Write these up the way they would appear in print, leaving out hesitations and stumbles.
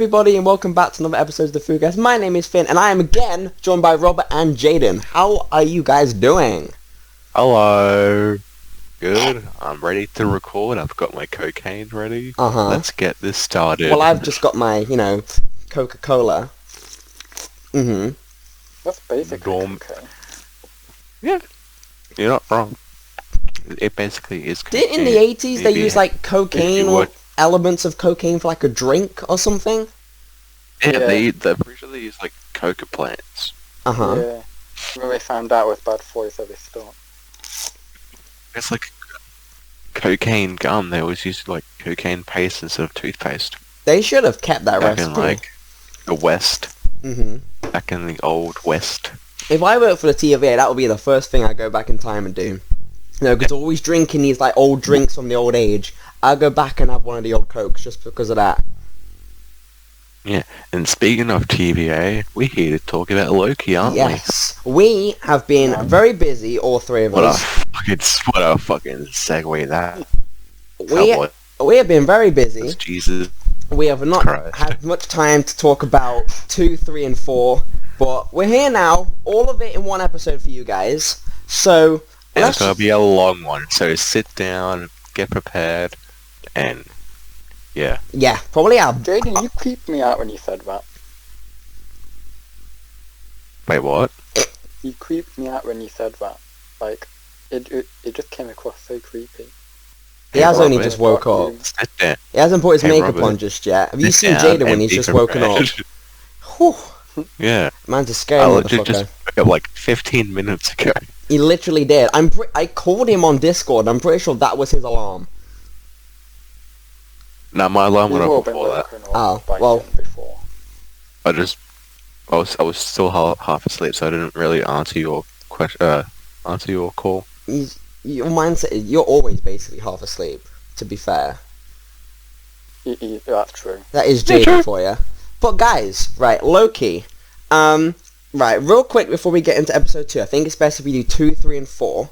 everybody, and welcome back to another episode of the Foocast. My name is Finn, and I am again joined by Robert and Jaden. How are you guys doing? Hello. Good. I'm ready to record. I've got my cocaine ready. Let's get this started. Well, I've just got my, Coca-Cola. That's basically cocaine. Yeah. You're not wrong. It basically is cocaine. Did in the 80s they use, cocaine or elements of cocaine for, a drink or something? Yeah, they're pretty sure they use, coca plants. Yeah. When they found out it was bad for you, so they stopped. It's like cocaine gum. They always use, cocaine paste instead of toothpaste. They should have kept that back recipe. in, the West. Back in the old West. If I worked for the TVA, that would be the first thing I'd go back in time and do. Because always drinking these, old drinks from the old age. I'll go back and have one of the old Cokes just because of that. Yeah, and speaking of TVA, we're here to talk about Loki, aren't we? Yes. We have been very busy, all three of us. What a fucking segue that. We have been very busy. Jesus. We have not had much time to talk about 2, 3, and 4, but we're here now, all of it in one episode for you guys. So, it's gonna be a long one, so sit down, get prepared, and yeah. Yeah, probably Jaden, you creeped me out when you said that. Wait, what? You creeped me out when you said that. It just came across so creepy. He has only just woke up. He hasn't put his makeup on just yet. Have you seen Jaden when he's just woken up? Whew. Yeah. Man's a scary motherfucker. Just woke up 15 minutes ago. He literally did. I called him on Discord. I'm pretty sure that was his alarm. No, my alarm went off before that. Oh, well. Before. I was still half asleep, so I didn't really answer your call. Your mindset is you're always basically half asleep, to be fair. That's true. That is Jaden for you. But guys, right, Loki. Right, real quick before we get into episode 2, I think it's best if we do 2, 3, and 4.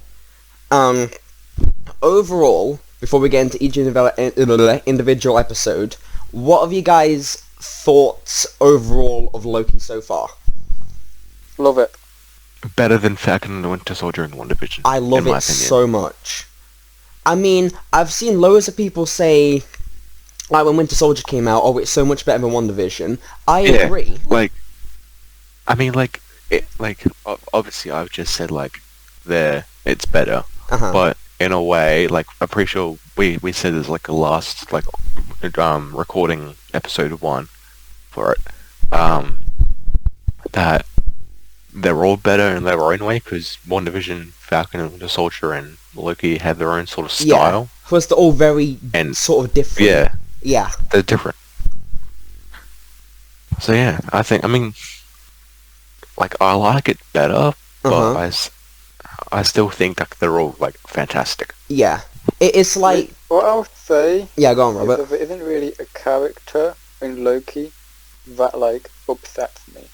Overall, before we get into each individual episode, what have you guys' thoughts overall of Loki so far? Love it. Better than Falcon and the Winter Soldier in WandaVision. I love it so much. I mean, I've seen loads of people say, when Winter Soldier came out, it's so much better than WandaVision. I agree. Obviously I've just said, it's better. But in a way, I'm pretty sure we said there's, a last, recording episode 1 for it. That they're all better in their own way, because WandaVision, Falcon and Winter Soldier, and Loki have their own sort of style. Yeah, because they're all very sort of different. Yeah. Yeah. They're different. So yeah, I like it better, but I still think they're all fantastic. Yeah. It's like... What I would say... Yeah, go on, Robert. Is there isn't really a character in Loki that, upsets me.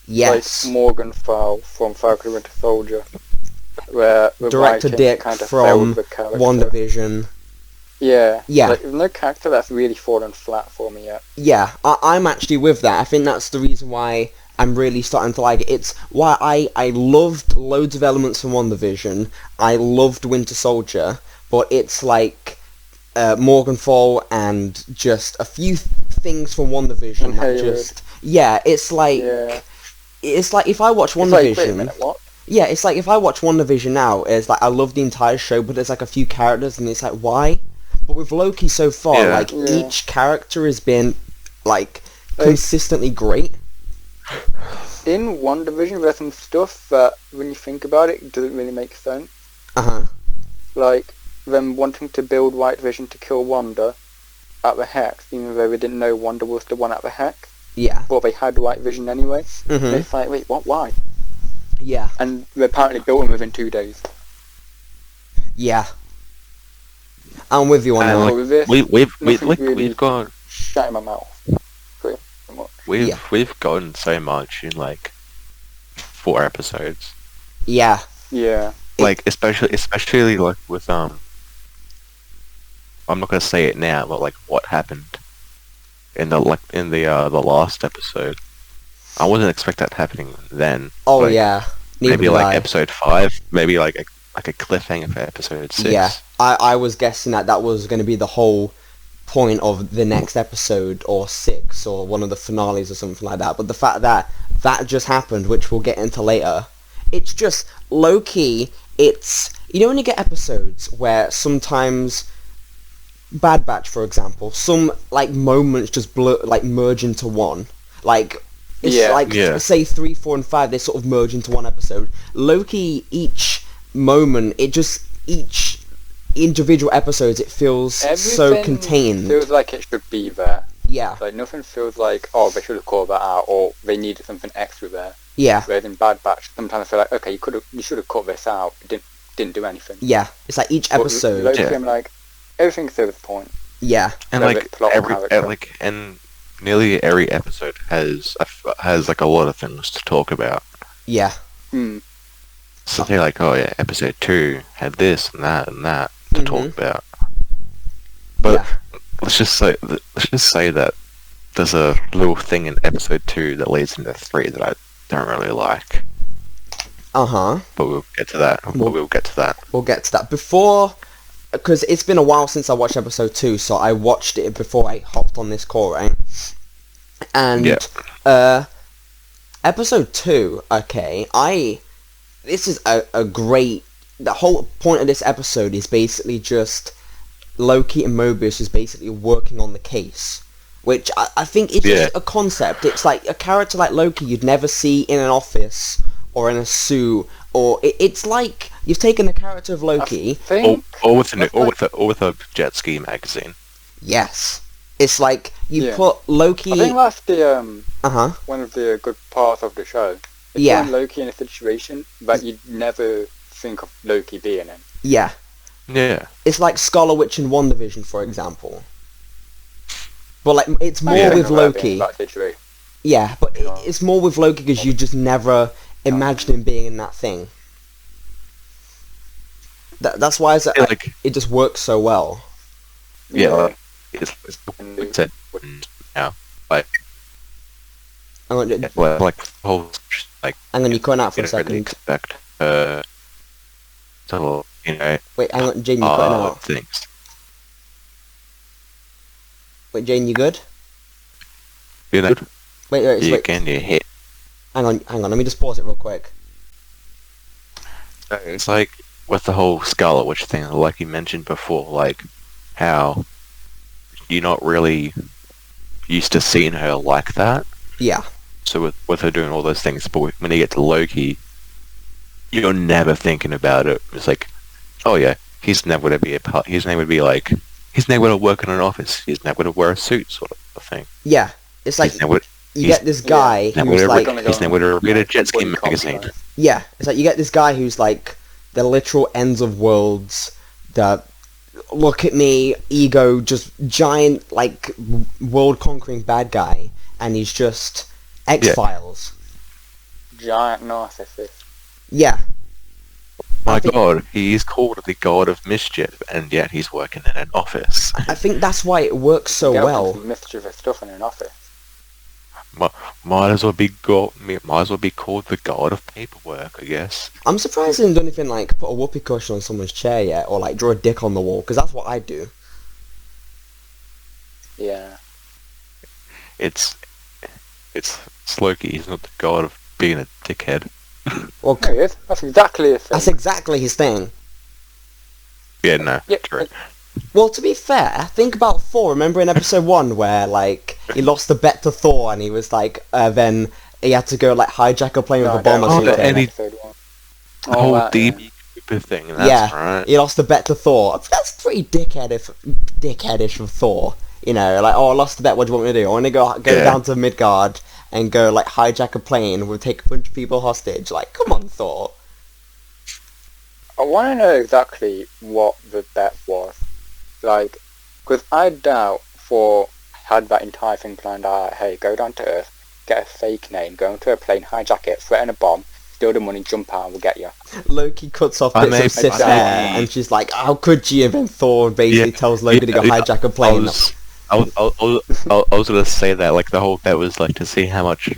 Yes. Like Morgenthau from Falcon and Winter Soldier, where the Director Dick kind of from WandaVision. Yeah. Yeah. There's no character that's really fallen flat for me yet. Yeah, I'm actually with that. I think that's the reason why I'm really starting to like it. It's why I loved loads of elements from WandaVision. I loved Winter Soldier, but it's Morgenthau and just a few things from WandaVision that just... Yeah, it's like... Yeah. It's like if I watch WandaVision... Wait a minute, what? Yeah, it's like if I watch WandaVision now, it's I love the entire show, but there's a few characters, and it's why? But with Loki so far, each character has been, consistently great. In WandaVision, there's some stuff that, when you think about it, doesn't really make sense. Like, them wanting to build White Vision to kill Wanda at the Hex, even though they didn't know Wanda was the one at the Hex. Yeah. But they had White Vision anyway. And it's wait, what? Why? Yeah. And they apparently built him within 2 days. Yeah. I'm with you on that. We've got... Shut in my mouth. Pretty much. We've gotten so much in 4 episodes. Yeah. Yeah. Especially with I'm not gonna say it now, but what happened in the last episode. I wasn't expect that happening then. Oh yeah, maybe like episode 5, maybe like a cliffhanger for episode 6. Yeah, I was guessing that was going to be the whole point of the next episode, or 6, or one of the finales or something like that. But the fact that just happened, which we'll get into later, it's just low-key. It's, you know when you get episodes where sometimes Bad Batch, for example, some like moments just merge into one, like. It's say 3, 4, and 5. They sort of merge into one episode. Loki, each moment, each individual episodes, it feels everything so contained. Feels like it should be there. Yeah. Like nothing feels like, oh, they should have called that out, or they needed something extra there. Yeah. Whereas in Bad Batch, sometimes I feel like, okay, you should have cut this out. It didn't do anything. Yeah. It's like each episode. But Loki, I'm like, everything serves the point. Yeah. And and nearly every episode has like a lot of things to talk about. Yeah. So they're like, oh yeah, episode 2 had this and that to talk about. But let's just say that there's a little thing in episode 2 that leads into 3 that I don't really like. But we'll get to that. We'll get to that. Before, because it's been a while since I watched episode 2, so I watched it before I hopped on this call, right? And episode 2, okay, this is a great. The whole point of this episode is basically just Loki and Mobius is basically working on the case, which I think is just a concept. It's like a character like Loki you'd never see in an office or in a suit, or it's like you've taken the character of Loki, or with a jet ski magazine. Yes, it's like you put Loki. I think that's the one of the good parts of the show. It's putting Loki in a situation that you'd never think of Loki being in. Yeah. Yeah. It's like Scarlet Witch in WandaVision, for example. But like, it's more with Loki. Yeah, but it's more with Loki because you just never imagine him being in that thing. That's why it just works so well. Yeah, it's now, like whole hang on, you're cutting out for a second. Really expect so, you know. Wait, hang on, Jane, you're cutting out. Things. Wait, Jane, you good? You know. Wait. Can you hit? Hang on. Let me just pause it real quick. It's like with the whole Scarlet Witch thing, like you mentioned before, like how you're not really used to seeing her like that. Yeah. So with her doing all those things, but when you get to Loki, you're never thinking about it. It's like, oh yeah, he's never going to be a part. He's never going to be like, he's never going to work in an office. He's never going to wear a suit, sort of thing. Yeah, it's like you get this guy who's like, he's never going to read a jet ski magazine. Yeah, it's like you get this guy who's like the literal ends of worlds. The look at me, ego, just giant like world conquering bad guy, and he's just X-Files. Giant narcissist. Yeah. My God, he is called the God of Mischief, and yet he's working in an office. I think that's why it works so well. Mischievous stuff in an office. Might as well be called the God of Paperwork, I guess. I'm surprised he didn't do anything like put a whoopee cushion on someone's chair yet, or like draw a dick on the wall, because that's what I do. Yeah. It's Loki. He's not the God of being a dickhead. Well, no, he is. That's exactly his thing. That's exactly his thing. Yeah, no. True. Well, to be fair, think about Thor. Remember in episode 1 where, like, he lost the bet to Thor and he was like, then he had to go, like, hijack a plane with a bomb or something. The whole deep Cooper thing, that's right. He lost the bet to Thor. That's pretty dickheadish of Thor. You know, like, oh, I lost the bet, what do you want me to do? I want to go down to Midgard and go, like, hijack a plane, we'll take a bunch of people hostage. Like, come on, Thor. I want to know exactly what the bet was. Like, because I doubt Thor had that entire thing planned out. Hey, go down to Earth, get a fake name, go into a plane, hijack it, threaten a bomb, steal the money, jump out, and we'll get you. Loki cuts off bits of Sif's hair, and she's like, how could you? And then Thor basically tells Loki to go hijack a plane. was gonna say that, like, the whole bet was, like, to see how much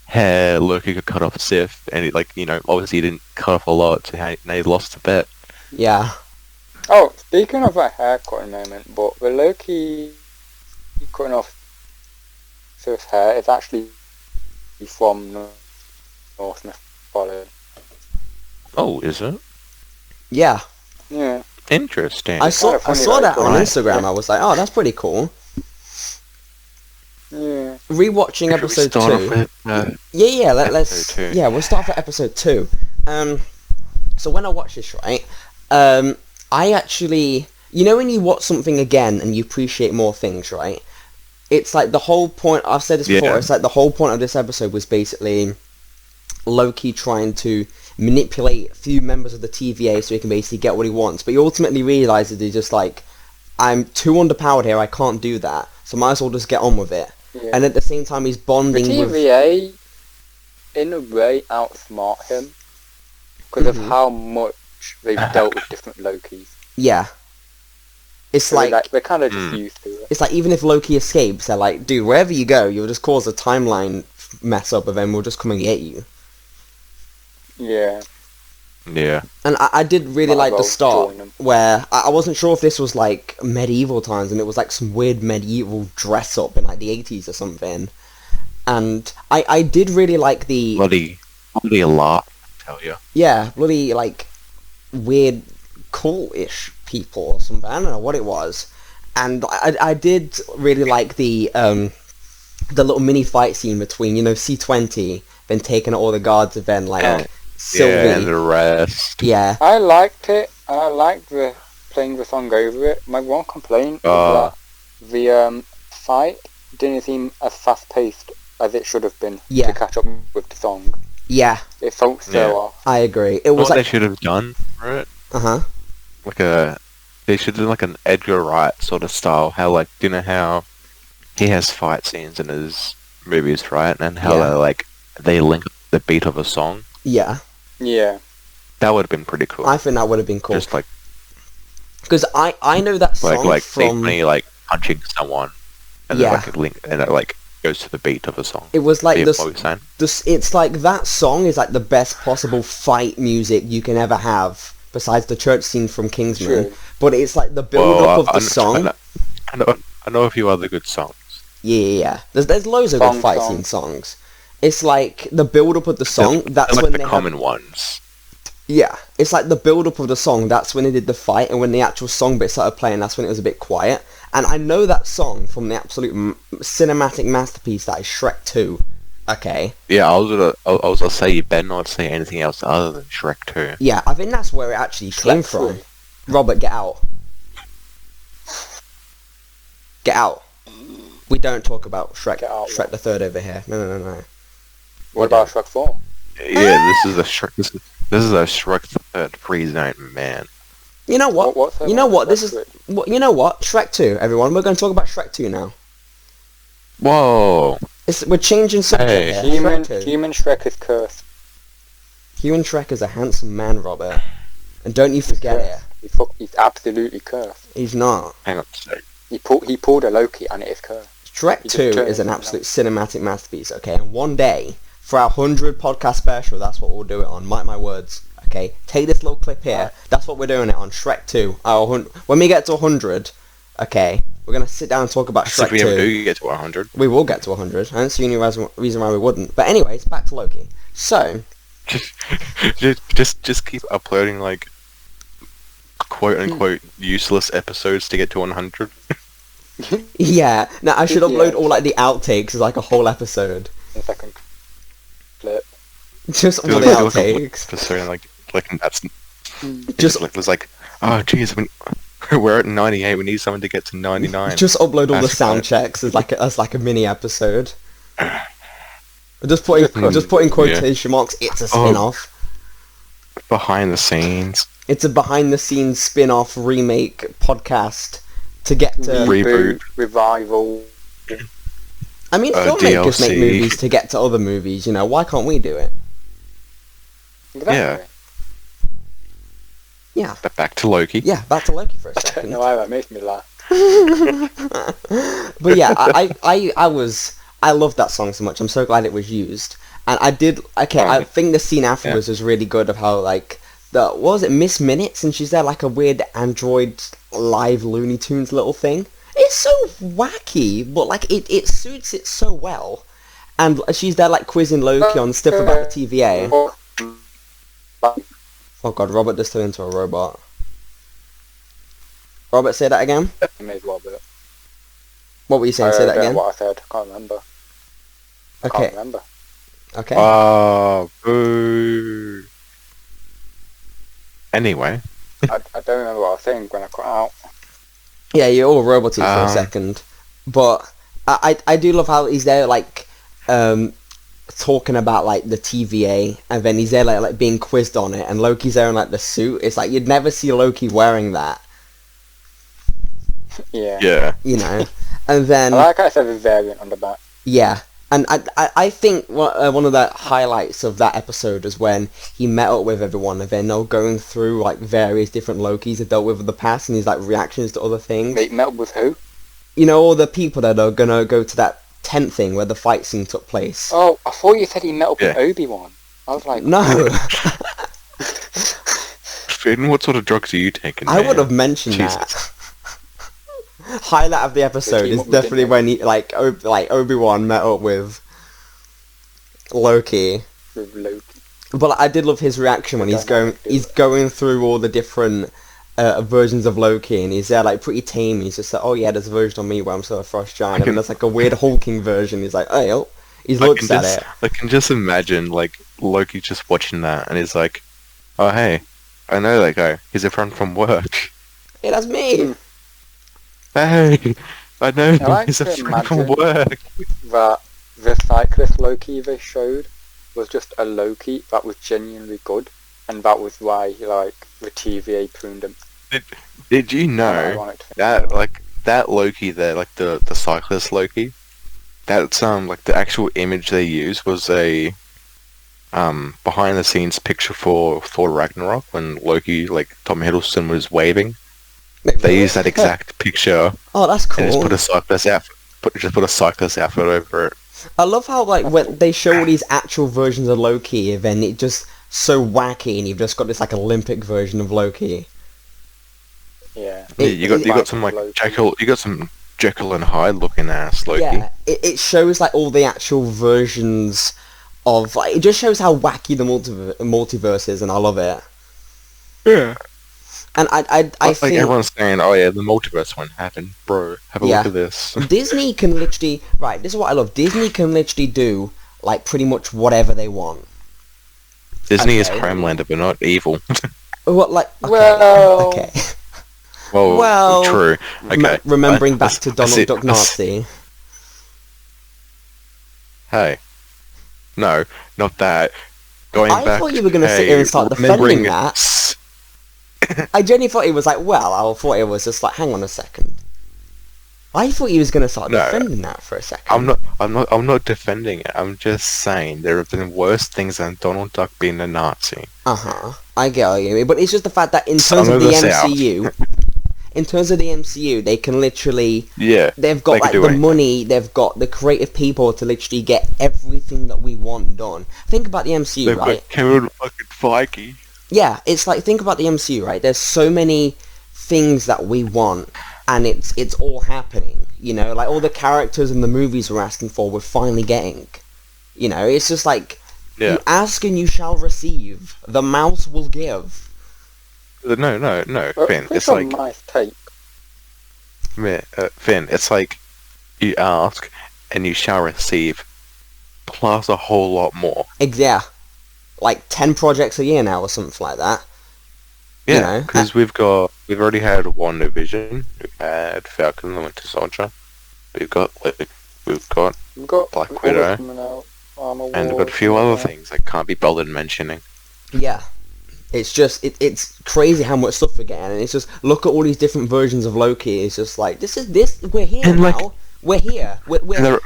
hair Loki could cut off Sif, and, obviously he didn't cut off a lot, so now he lost the bet. Yeah. Oh, speaking of a haircut moment, but the Loki cutting off Sif's hair is actually from Norse mythology. Oh, is it? Yeah. Yeah. Interesting. I saw that on Instagram. I was like, oh, that's pretty cool. Yeah. Rewatching episode 2. We'll start with episode 2. So when I watched this, right, I actually, when you watch something again and you appreciate more things, right? It's like the whole point. I've said this before. It's like the whole point of this episode was basically Loki trying to manipulate a few members of the TVA so he can basically get what he wants. But he ultimately realizes he's just like, I'm too underpowered here. I can't do that. So might as well just get on with it. Yeah. And at the same time, he's bonding with... The TVA, in a way, outsmart him because of how much they've dealt with different Lokis. Yeah. It's so like... They're kind of just used to it. It's like, even if Loki escapes, they're like, dude, wherever you go, you'll just cause a timeline mess up, and then we'll just come and get you. Yeah. Yeah. And I did really like the start, where I wasn't sure if this was like medieval times, and it was like some weird medieval dress up in like the 80s or something. And I did really like the... Bloody a lot, I tell you. Yeah, bloody like weird cult-ish people or something. I don't know what it was. And I did really like the little mini fight scene between, C-20, then taking out all the guards, and then like... Sylvie. Yeah, and the rest. Yeah. I liked it. I liked playing the song over it. My one complaint is that the fight didn't seem as fast-paced as it should have been to catch up with the song. Yeah. It felt so off. I agree. It was what they should have done for it? They should do like an Edgar Wright sort of style. How, like, do you know how he has fight scenes in his movies, right? And how they link the beat of a song. Yeah. Yeah. That would have been pretty cool. I think that would have been cool. Just like... Because I know that song from... Like punching someone, and then like a link, and it like goes to the beat of the song. It was like it's like that song is like the best possible fight music you can ever have, besides the church scene from Kingsman. True. But it's like the build-up of the song. I know a few other good songs. Yeah. There's loads of good fight scene songs. It's like the build-up of the song. That's like when the common ones. Yeah, it's like the build-up of the song. That's when they did the fight, and when the actual song bit started playing, that's when it was a bit quiet. And I know that song from the absolute cinematic masterpiece that is Shrek 2. Okay. Yeah, I was gonna say you better not say anything else other than Shrek 2. Yeah, I think that's where it actually came from. Robert, get out. Get out. We don't talk about Shrek the Third over here. No. What about Shrek 4? Yeah, this is a Shrek the Third pre-zone, man. You know what? You know what? Shrek 2, everyone. We're going to talk about Shrek 2 now. Whoa. We're changing subject here. Human Shrek is cursed. Human Shrek is a handsome man, Robert. And don't you forget it. He's absolutely cursed. He's not. Hang on a sec. He pulled a Loki and it is cursed. Shrek 2 is an absolute cinematic masterpiece, okay? And one day, for our 100 podcast special, that's what we'll do it on. Mark my words, okay? Take this little clip here. That's what we're doing it on, Shrek 2. When we get to 100, okay, we're going to sit down and talk about Shrek 2. If we ever do get to 100. We will get to 100. I don't see any reason why we wouldn't. But anyways, back to Loki. So... Just keep uploading, like, quote-unquote useless episodes to get to 100. Yeah. Now, I should upload all, like, the outtakes as, like, a whole episode. If I can clip. Just all the outtakes. Episode, like that's... Just... Like, there's like, oh, jeez, we're at 98, we need someone to get to 99. Just upload all the sound checks as like a mini episode. Just put in quotation marks, it's a spin-off. Behind the scenes. It's a behind-the-scenes spin-off remake podcast to get to... Reboot. Revival. I mean, filmmakers make movies to get to other movies, you know. Why can't we do it? Exactly. Yeah. But back to Loki. Yeah, back to Loki for a second. I don't know why that makes me laugh. But yeah, I loved that song so much. I'm so glad it was used. And I think the scene afterwards was really good of how, like, what was it, Miss Minutes? And she's there like a weird android live Looney Tunes little thing. It's so wacky, but, like, it suits it so well. And she's there, like, quizzing Loki on stuff about the TVA. Oh god, Robert just turned into a robot. Robert, say that again? What were you saying? Say that again? What I said, I can't remember. Okay. I can't remember. Okay. Oh, boo. Anyway. I don't remember what I was saying when I cut out. Yeah, you're all roboty for a second. But I do love how he's there, like, talking about, like, the TVA, and then he's there, like being quizzed on it, and Loki's there in, like, the suit. It's like, you'd never see Loki wearing that. Yeah. You know? And then... I like how I said a variant on the back. Yeah. And I think one of the highlights of that episode is when he met up with everyone, and then they're going through, like, various different Lokis they dealt with in the past, and his, like, reactions to other things. They met up with who? You know, all the people that are gonna go to that tent thing where the fight scene took place. Oh, I thought you said he met up with Obi-Wan. I was like... No! Finn, what sort of drugs are you taking, I would have mentioned that. Highlight of the episode is definitely when he, like Obi-Wan met up with Loki. But I did love his reaction when he's going through all the different versions of Loki, and he's there, like, pretty tame. He's just like, oh yeah, there's a version of me where I'm still a frost giant, and there's, like, a weird hulking version. He's like, oh, he looks at it. I can just imagine, like, Loki just watching that, and he's like, oh hey, I know that guy. He's a friend from work. Yeah, that's me. Hey, I know he's a friend from work. That the cyclist Loki they showed was just a Loki that was genuinely good, and that was why, like, the TVA pruned him. Did you know that, like, that Loki there, like the cyclist Loki, that's like the actual image they used was a behind the scenes picture for Thor Ragnarok when Loki, like, Tom Hiddleston was waving. They used that exact picture. Oh, that's cool. And just put a cyclist outfit over it. I love how, like, when they show all these actual versions of Loki, and then it just so wacky, and you've just got this, like, Olympic version of Loki. Yeah. You got some, like, Jekyll and Hyde looking ass Loki. Yeah, it shows, like, all the actual versions of, like, it just shows how wacky the multiverse is, and I love it. Yeah. And I think... think... everyone's saying, oh yeah, the multiverse won't happen. Bro, have a look at this. Disney can literally... Right, this is what I love. Disney can literally do, like, pretty much whatever they want. Disney is Homelander, but not evil. What, like... Okay. Well... Okay. Well, true. Okay. Remembering back to Donald Duck Nazi. Hey. No, not that. I thought you were going to sit here and start defending that. I genuinely thought he was like, I thought it was just like, hang on a second. I thought he was going to start defending that for a second. I'm not defending it. I'm just saying there have been worse things than Donald Duck being a Nazi. I get what you mean, but it's just the fact that in terms of the MCU, they can literally, they've got, like, the money, they've got the creative people to literally get everything that we want done. Think about the MCU, they've right? They've got Kevin fucking Feige. Yeah, it's like, think about the MCU, right? There's so many things that we want, and it's all happening, you know? Like, all the characters in the movies we're asking for, we're finally getting. You know, it's just like, you ask and you shall receive. The mouse will give. No, Finn, it's like... nice take. Finn, it's like, you ask and you shall receive, plus a whole lot more. Yeah. Like 10 projects a year now or something like that. Yeah, because we've already had WandaVision, we've had Falcon and the Winter Soldier, we've got Black Widow, and we've got a few other things I can't be bothered mentioning. Yeah. It's just, it's crazy how much stuff we're getting, and it's just, look at all these different versions of Loki, it's just like, we're here and now, like, we're here, they're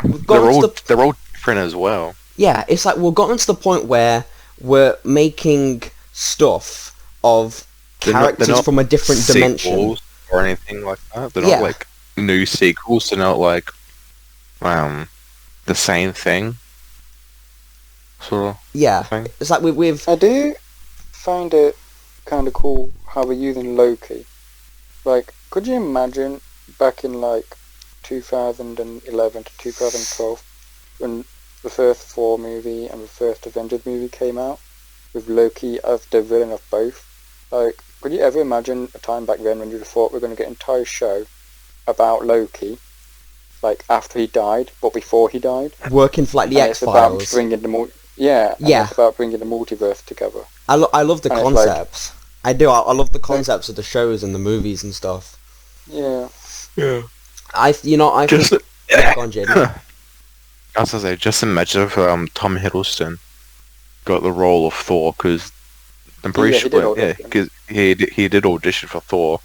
all different as well. Yeah, it's like, we've gotten to the point where we're making stuff of characters from a different dimension. Or anything like that. They're not like new sequels to not like the same thing, sort of. Yeah, thing. it's like with. I do find it kind of cool how we're using Loki. Like, could you imagine back in like 2011 to 2012 when the first Thor movie and the first Avengers movie came out with Loki as the villain of both? Like, could you ever imagine a time back then when you'd have thought we're going to get an entire show about Loki, like after he died, but before he died? Working for like the X-Files. It's about bringing it's about bringing the multiverse together. I love the concepts. I do. I love the concepts of the shows and the movies and stuff. Yeah. Yeah. I Just think... Yeah, go on, Jaden. I was gonna say, just imagine if Tom Hiddleston got the role of Thor, because I'm pretty sure, because he did audition for Thor.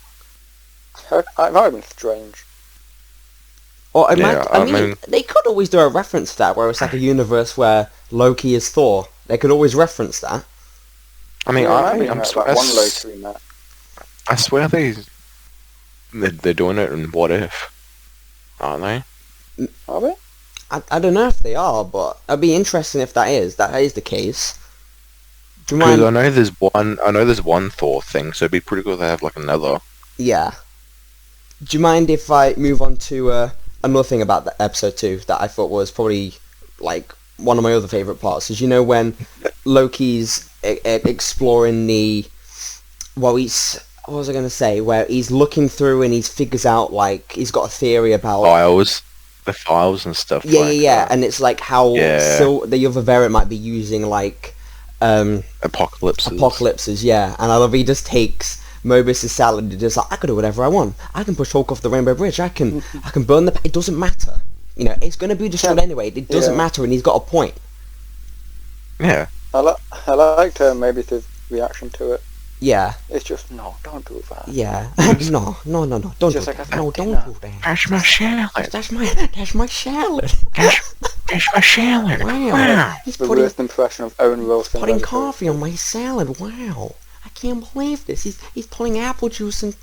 That would have been strange. Or I mean, they could always do a reference to that, where it's like a universe where Loki is Thor. They could always reference that. I mean, one Loki in that. I swear they're doing it in What If, aren't they? Are they? I don't know if they are, but it'd be interesting if that is the case. Do you Because mind? I know there's one Thor thing, so it'd be pretty cool to have like another. Yeah. Do you mind if I move on to another thing about the episode 2 that I thought was probably like one of my other favourite parts? Is when Loki's exploring the... Well, what was I going to say? Where he's looking through and he figures out, like, he's got a theory about... The files and stuff. Yeah. And it's like how the other variant might be using, like... Apocalypses, yeah. And I love he just takes Mobius' salad and just like, I can do whatever I want. I can push Hulk off the Rainbow Bridge. I can burn the... It doesn't matter. It's going to be destroyed anyway. It doesn't matter, and he's got a point. Yeah. I liked Mobius' reaction to it. Yeah. It's just, no, don't do that. Yeah. No. Don't do that. No, don't do that. That's my salad. That's my salad. That's my salad. Wow. He's the worst impression of Owen Wilson. Putting coffee on my salad. Wow. I can't believe this. He's putting apple juice and...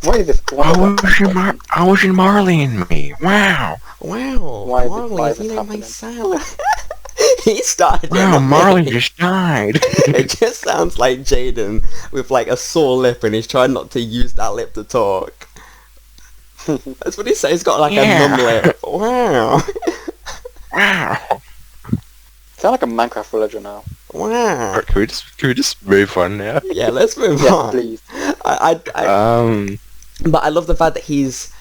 What is this? I was in Marley and Me. Wow. Why Marley, is he this ate my happening? salad. He started. Wow, Marley just died. It just sounds like Jaden with like a sore lip, and he's trying not to use that lip to talk. That's what he says. He's got like a numb lip. Wow. Wow. Sound like a Minecraft villager now. Wow. Can we just move on now? Yeah, let's move on. Please. But I love the fact that he's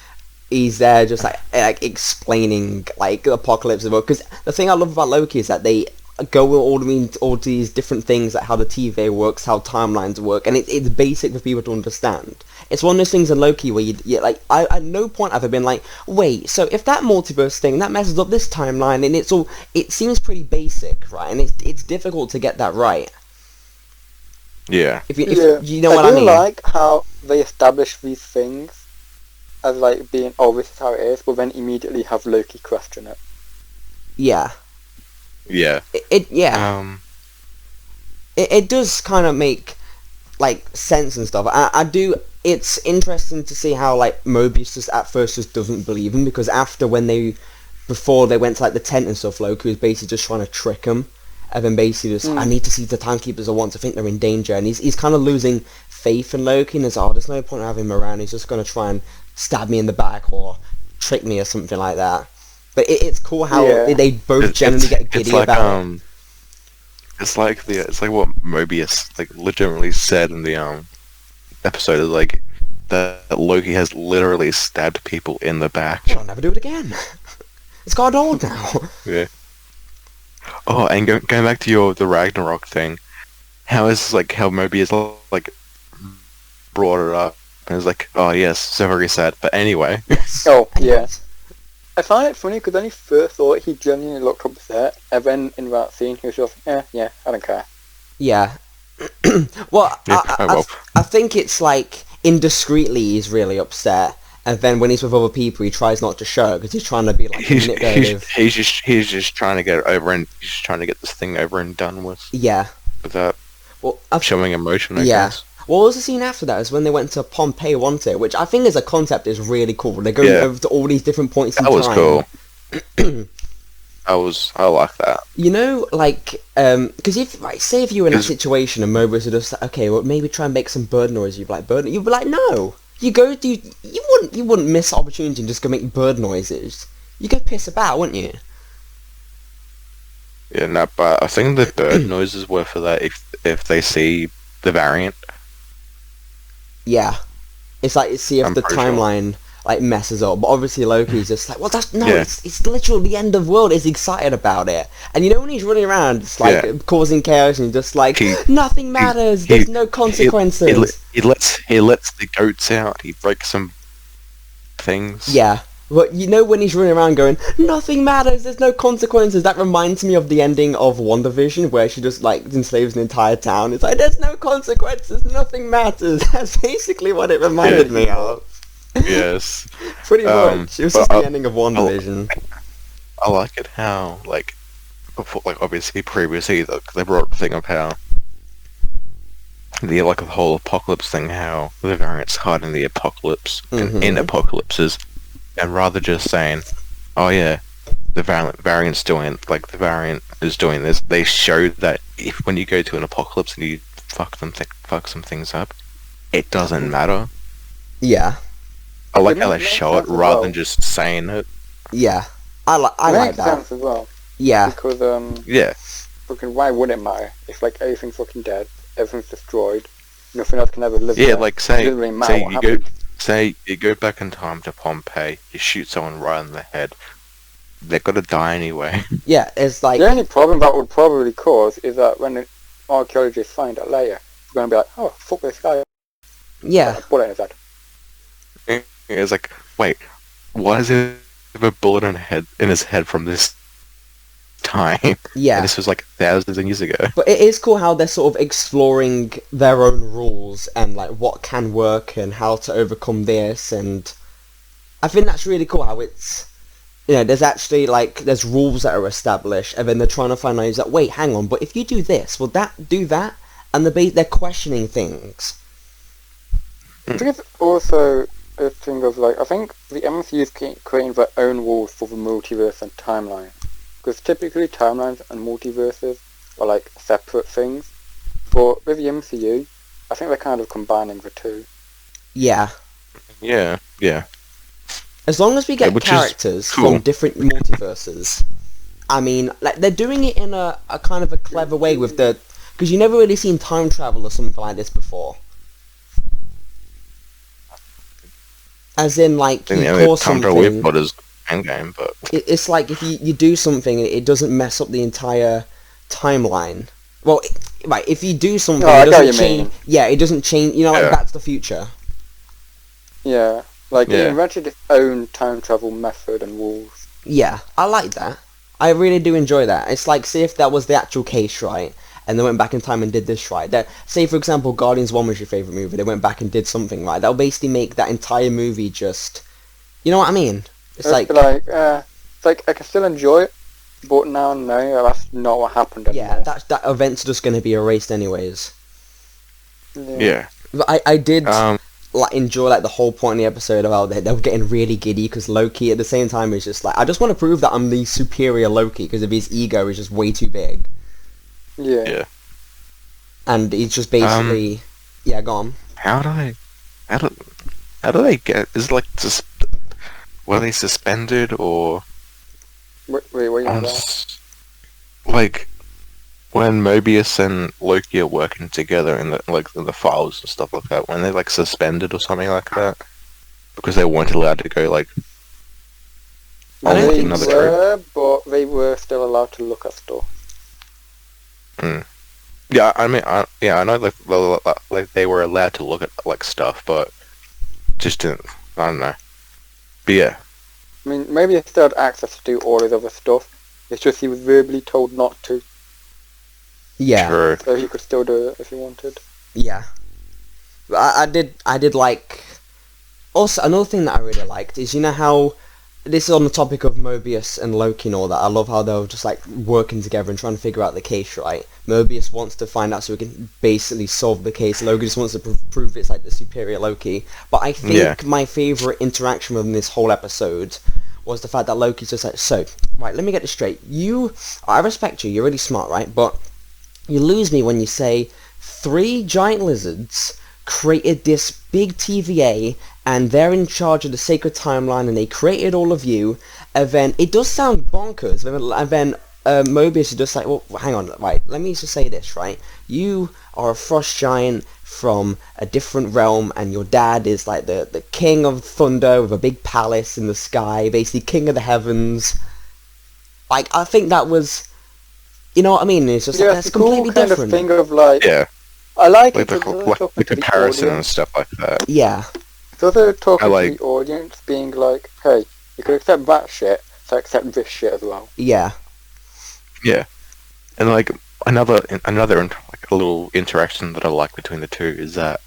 there just like explaining like the apocalypse of because the thing I love about Loki is that they go all these different things, like how the TVA works, how timelines work, and it's basic for people to understand. It's one of those things in Loki where I at no point have I been like, wait, so if that multiverse thing that messes up this timeline, and it seems pretty basic, right? And it's difficult to get that right. Yeah. If you know what I mean. I do like how they establish these things as like being, oh, this is how it is, but then immediately have Loki question it. Yeah. Yeah. It does kind of make like sense and stuff. I do. It's interesting to see how like Mobius just at first just doesn't believe him, because before they went to like the tent and stuff, Loki was basically just trying to trick him, and then basically just I need to see the timekeepers I want to think they're in danger, and he's kind of losing faith in Loki, and it's there's no point in having him around. He's just going to try and stab me in the back or trick me or something like that. But it's cool how they both generally get giddy about it. It's like what Mobius like legitimately said in the episode, is like that Loki has literally stabbed people in the back. I'll never do it again. It's got old now. Yeah. Oh, and going back to the Ragnarok thing, how Mobius like brought it up and it's like, oh yes, so very sad. But anyway. Oh yeah. I find it funny because when he first thought he genuinely looked upset, and then in that scene he was just, yeah, I don't care. Yeah. Well, I think it's like indiscreetly he's really upset, and then when he's with other people he tries not to show because he's trying to be like manipulative. He's just trying to get it over, and he's trying to get this thing over and done with. Yeah. Without showing emotion, I guess. what was the scene after that? Is when they went to Pompeii, wasn't it? Which I think as a concept is really cool. They're going over to all these different points in time. That was cool. I like that. You know, like, because if, like, say if you were in that situation and Mobius would just like, okay, well, maybe try and make some bird noise. You'd be like, no. You wouldn't miss the opportunity and just go make bird noises. You go piss about, wouldn't you? Yeah, no, but I think the bird noises were for that if they see the variant. Yeah. It's like, see if I'm the pretty timeline, like, messes up. But obviously Loki's just like, well, it's literally the end of the world. He's excited about it. And you know when he's running around, it's like, causing chaos, and he's just like, nothing matters, there's no consequences. He lets the goats out, he breaks some things. Yeah. But you know when he's running around going, nothing matters, there's no consequences, that reminds me of the ending of WandaVision, where she just, like, enslaves an entire town. It's like, there's no consequences, nothing matters. That's basically what it reminded me of. Yes. Pretty much. It was just the ending of WandaVision. I like it how, like, before, like, obviously previously, they brought up the thing of how the whole apocalypse thing, how the variants hide in the apocalypse, and in apocalypses. And rather just saying, oh yeah, the variant is doing this, they showed that when you go to an apocalypse and you fuck some things up, it doesn't matter. Yeah. I like how they show it rather than just saying it. Yeah. I like that. Makes sense as well. Yeah. Because, yeah. Fucking why would it matter? It's like everything's fucking dead, everything's destroyed, nothing else can ever live there. Yeah, like say you go back in time to Pompeii, you shoot someone right in the head, they're gonna die anyway. Yeah, it's like... The only problem that would probably cause is that when archaeologists find it later, they're gonna be like, oh, fuck this guy. Yeah. Bullet in his head. It's like, wait, why is there a bullet in his head from this time? Yeah. And this was like thousands of years ago. But it is cool how they're sort of exploring their own rules and like what can work and how to overcome this, and I think that's really cool how it's, you know, there's actually like there's rules that are established and then they're trying to find ways that, wait, hang on, but if you do this, will that do that? And they're questioning things. I think it's also a thing of like, I think the MCU is creating their own rules for the multiverse and timeline. Because typically timelines and multiverses are like separate things. But with the MCU, I think they're kind of combining the two. Yeah. Yeah, yeah. As long as we get characters from different multiverses. I mean, like, they're doing it in a kind of a clever way with the... Because you never really seen time travel or something like this before. As in, like, you cause something... we've got is Endgame, but... It's like if you do something, it doesn't mess up the entire timeline. Well, right, if you do something, it doesn't change... Yeah, it doesn't change... You know, like, Back to the Future. Yeah. Like, it invented its own time travel method and rules. Yeah, I like that. I really do enjoy that. It's like, say if that was the actual case, right? And they went back in time and did this right. That, say, for example, Guardians 1 was your favourite movie. They went back and did something right. That'll basically make that entire movie just... You know what I mean? It's like... It's like, I can still enjoy it, but now no, that's not what happened anymore. Yeah, that event's just going to be erased anyways. Yeah. But I did... like enjoy like the whole point of the episode about they were getting really giddy because Loki at the same time is just like, I just want to prove that I'm the superior Loki because of his ego is just way too big. Yeah. And he's just basically yeah, go on. How do they get? Is it like were they suspended or? Wait, what are you talking like when Mobius and Loki are working together in the files and stuff like that, when they're like suspended or something like that, because they weren't allowed to go like on another trip. But they were still allowed to look at stuff. Yeah, I mean, I know like they were allowed to look at like stuff, but just didn't. I don't know. But yeah. I mean, maybe they still had access to do all his other stuff. It's just he was verbally told not to. Yeah. True. So he could still do it if he wanted. Yeah. I did like... Also, another thing that I really liked is, you know how this is on the topic of Mobius and Loki and all that. I love how they're just like working together and trying to figure out the case, right? Mobius wants to find out so he can basically solve the case. Loki just wants to prove it's like the superior Loki. But I think my favourite interaction with him this whole episode was the fact that Loki's just like, so, right, let me get this straight. I respect you, you're really smart, right? But you lose me when you say 3 giant lizards created this big TVA and they're in charge of the sacred timeline and they created all of you, and then it does sound bonkers, and then Mobius is just like, well, hang on, right, let me just say this, right? You are a frost giant from a different realm, and your dad is like the king of thunder with a big palace in the sky, basically king of the heavens. Like, I think that was, you know what I mean? It's just like, that's completely kind different. Of thing of like, I like it the comparison and stuff like that. Yeah. So they're talking to the audience, being like, hey, you can accept that shit, so accept this shit as well. Yeah. Yeah. And like another like a little interaction that I like between the two is that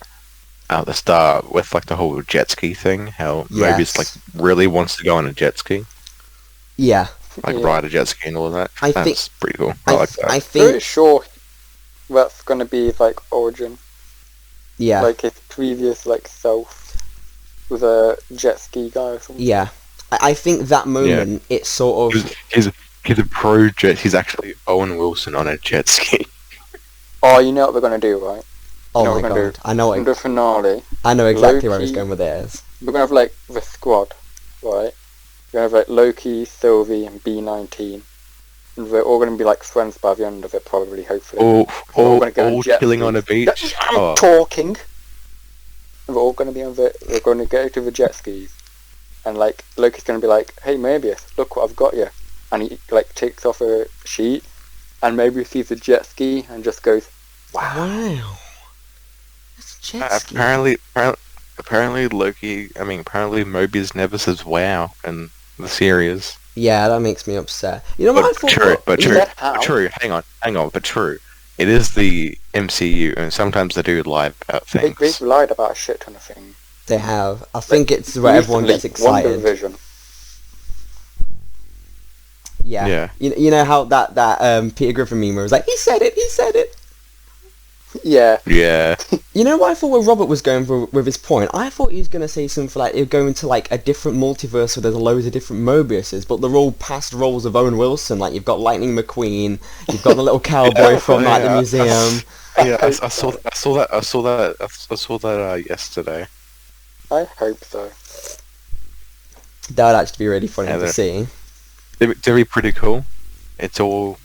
at the start with like the whole jet ski thing, how Mobius like really wants to go on a jet ski. Yeah. Like ride a jet ski and all of that. That's pretty cool. I like that. I think pretty sure that's gonna be his like origin. Yeah. Like his previous like self was a jet ski guy or something. Yeah. I think that moment it sort of he's a pro jet. He's actually Owen Wilson on a jet ski. Oh, you know what we're gonna do, right? Oh my god! I know in the finale. I know exactly where he's going with this. We're gonna have like the squad, right? We're gonna have like Loki, Sylvie, and B-19, and we're all gonna be like friends by the end of it, probably, hopefully. All chilling on a beach. Talking. And we're all gonna be on the. We're gonna go to the jet skis, and like Loki's gonna be like, "Hey, Mobius, look what I've got you," and he like takes off a sheet, and Mobius sees the jet ski and just goes, "Wow." Apparently Loki. I mean, apparently Mobius never says "wow" in the series. Yeah, that makes me upset. You know what I thought? But true. Hang on. But true. It is the MCU, and sometimes they do lie about things. They've lied about a shit ton of things. They have. I think it's where everyone gets excited. WandaVision. Yeah. You know how that Peter Griffin meme was like, he said it. Yeah. Yeah. You know what I thought where Robert was going with his point? I thought he was going to say something like he'd go into like a different multiverse where there's loads of different Mobiuses, but they're all past roles of Owen Wilson. Like you've got Lightning McQueen, you've got the little cowboy from like the museum. I saw that yesterday. I hope so. That would actually be really funny to see. They'd be pretty cool. It's all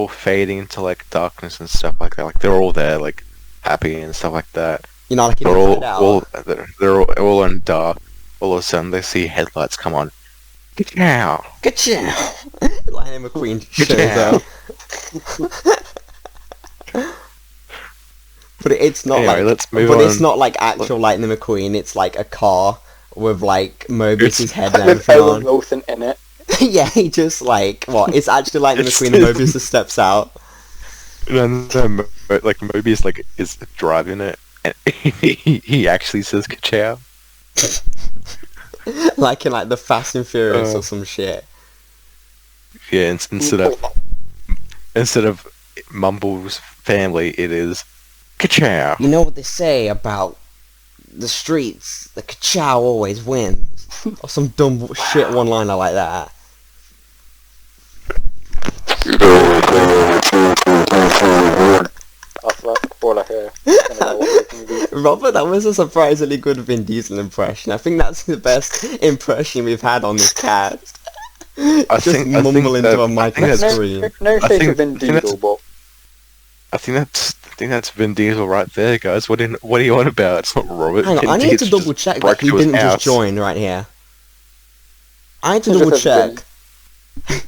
fading into like darkness and stuff like that. Like they're all there, like happy and stuff like that. You know, like they're all in dark. All of a sudden, they see headlights come on. Ka-chow! Lightning McQueen shows up. But it's not let's move on. It's not like actual Lightning McQueen. It's like a car with like Mobius's head and everything on. With Wilson in it. Yeah, he just like it's actually Lightning McQueen and Mobius just steps out. And then like Mobius like is driving it, and he actually says "ka-chow." Like in like the Fast and Furious or some shit. Yeah, instead of Mumble's family, it is "ka-chow." You know what they say about the streets? The ka-chow always wins. Or some dumb shit one-liner like that. That's all I hear. Robert, that was a surprisingly good Vin Diesel impression. I think that's the best impression we've had on this cast. Just mumble into a mic on screen. No shade to Vin Diesel, but I think that's Vin Diesel right there, guys. What are you on about? It's not Robert. Hang on, I need to double check that he didn't just join right here. I need to double check.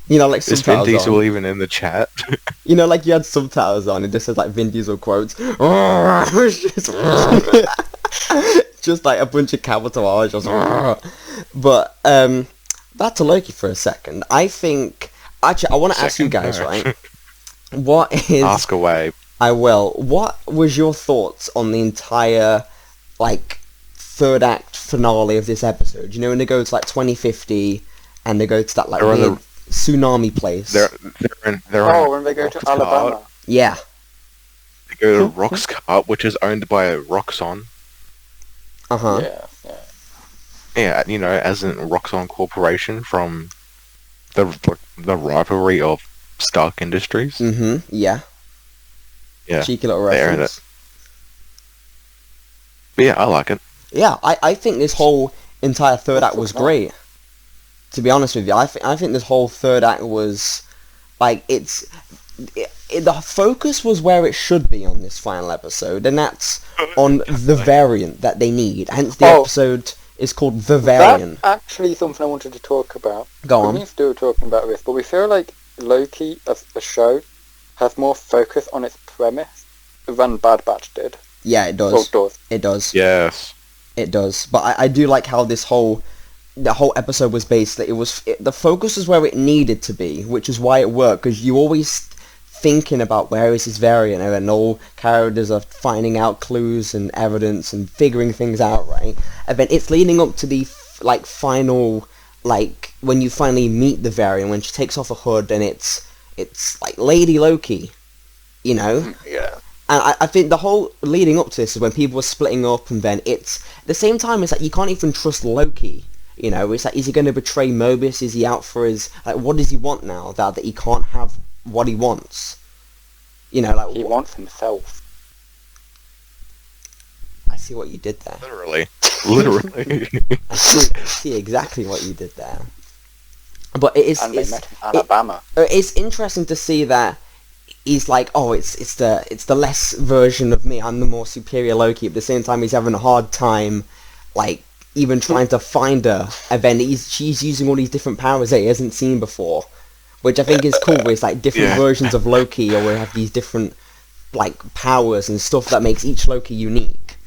You know, like subtitles Is Vin Diesel on. even in the chat? You know, like you had subtitles on, it just says like Vin Diesel quotes. Just like a bunch of capital R's. But back to Loki for a second. I think actually I want to ask you guys, right? What is? Ask away. I will. What was your thoughts on the entire like third act finale of this episode? You know, when it goes like 2050. and they go to that like weird tsunami place. When they go to Alabama. Yeah. They go to Roxcart, which is owned by Roxxon. Uh-huh. Yeah. Yeah, you know, as in Roxxon Corporation from the rivalry of Stark Industries. Mm-hmm. Yeah. Yeah. Cheeky little reference. But yeah, I like it. Yeah, I think this whole entire third act was great. To be honest with you, I think this whole third act was, like, the focus was where it should be on this final episode, and that's on the variant that they need. Hence, the episode is called The Variant. That's actually something I wanted to talk about. Go on. We're still talking about this, but we feel like Loki, as a show, has more focus on its premise than Bad Batch did. Yeah, it does. Well, it does. It does. Yes. It does. But I do like how the whole episode was based, that the focus was where it needed to be, which is why it worked, because you always thinking about where is this variant, and all characters are finding out clues and evidence and figuring things out, right? And then it's leading up to the final, like, when you finally meet the variant, when she takes off a hood and it's like Lady Loki, you know? Yeah. And I think the whole leading up to this is when people were splitting up, and then at the same time, it's like you can't even trust Loki. You know, it's like, is he going to betray Mobius? Is he out for his, like, what does he want now that he can't have what he wants? You know, like, he wants himself. I see what you did there. Literally. I see exactly what you did there. But they met in Alabama. It's interesting to see that he's like, oh, it's the less version of me. I'm the more superior Loki. At the same time, he's having a hard time, like, even trying to find her. And then she's using all these different powers that he hasn't seen before, which I think is cool. Where it's like different versions of Loki, or we have these different, like, powers and stuff that makes each Loki unique.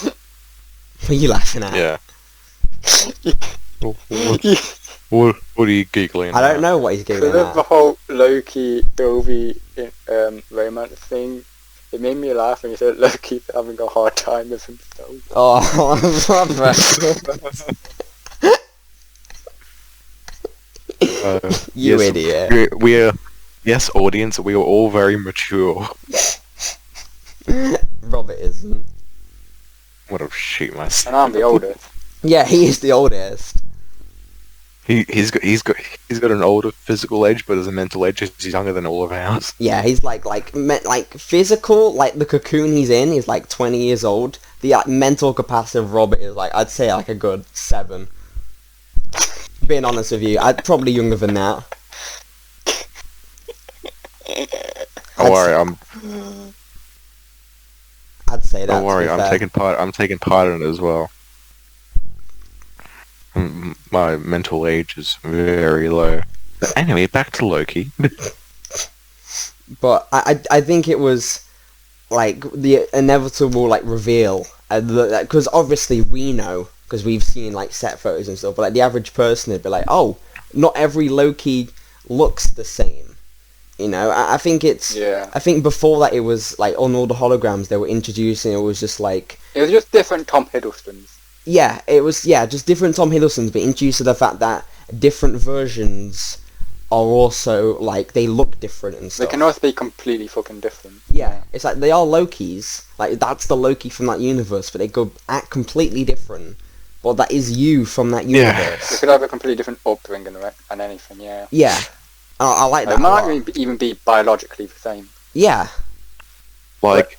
What are you laughing at? Yeah. What are you giggling I don't know what he's giggling at. The whole Loki Sylvie romance thing, it made me laugh when you said Loki's having a hard time with himself. Oh, brother. You yes, idiot. We're yes, audience, we are all very mature. Robert isn't. What a shoot myself. And I'm the oldest. Yeah, he is the oldest. He's got an older physical age, but as a mental age, he's younger than all of ours. Yeah, he's like physical, like the cocoon he's in is like 20 years old. The mental capacity of Robert is like, I'd say like a good 7. Being honest with you, I'd probably younger than that. Don't worry, I'd say that. Don't worry, I'm taking part in it as well. My mental age is very low. But anyway, back to Loki. But I think it was like the inevitable like reveal, because obviously we know, because we've seen like set photos and stuff. But like the average person would be like, oh, not every Loki looks the same. You know, I think it's. Yeah. I think before that it was like on all the holograms they were introducing. It was just like. It was just different Tom Hiddlestons. Yeah, it was, just different Tom Hiddlestons, but introduced to the fact that different versions are also, like, they look different and stuff. They can also be completely fucking different. Yeah, it's like, they are Lokis, like, that's the Loki from that universe, but they go act completely different. But that is you from that universe. They could have a completely different upbringing and anything, yeah. Yeah, I like that. They might even be biologically the same. Yeah. Like,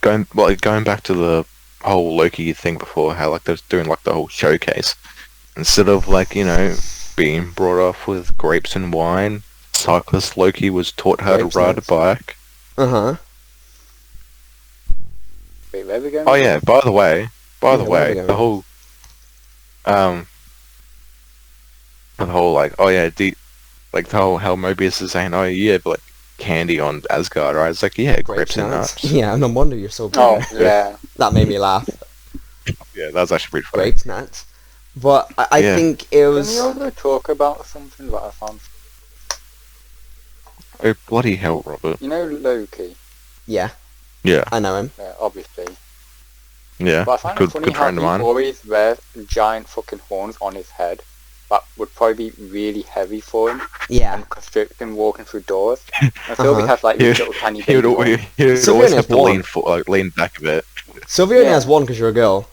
going back to the whole Loki thing before, how like they're doing like the whole showcase, instead of like, you know, being brought off with grapes and wine, cyclist Loki was taught how to ride a bike. Wait, where are we going? Oh yeah, by the way, the whole like, oh yeah, like the whole how Mobius is saying, oh yeah, but like candy on Asgard, right? It's like, yeah, grapes and nuts. Yeah, no wonder you're so good. Oh, yeah. That made me laugh. Yeah, that was actually pretty funny. Grapes, nuts. But I think it was... Can you also talk about something that I found? Oh, bloody hell, Robert. You know Loki? Yeah. Yeah. I know him. Yeah, obviously. Yeah, But I find it funny how he always wears giant fucking horns on his head. that would probably be really heavy for him. Yeah. And constrict him walking through doors. And Sylvie has like these little tiny he would Sylvie always only have has to one. lean back a bit. Sylvie only has one because you're a girl.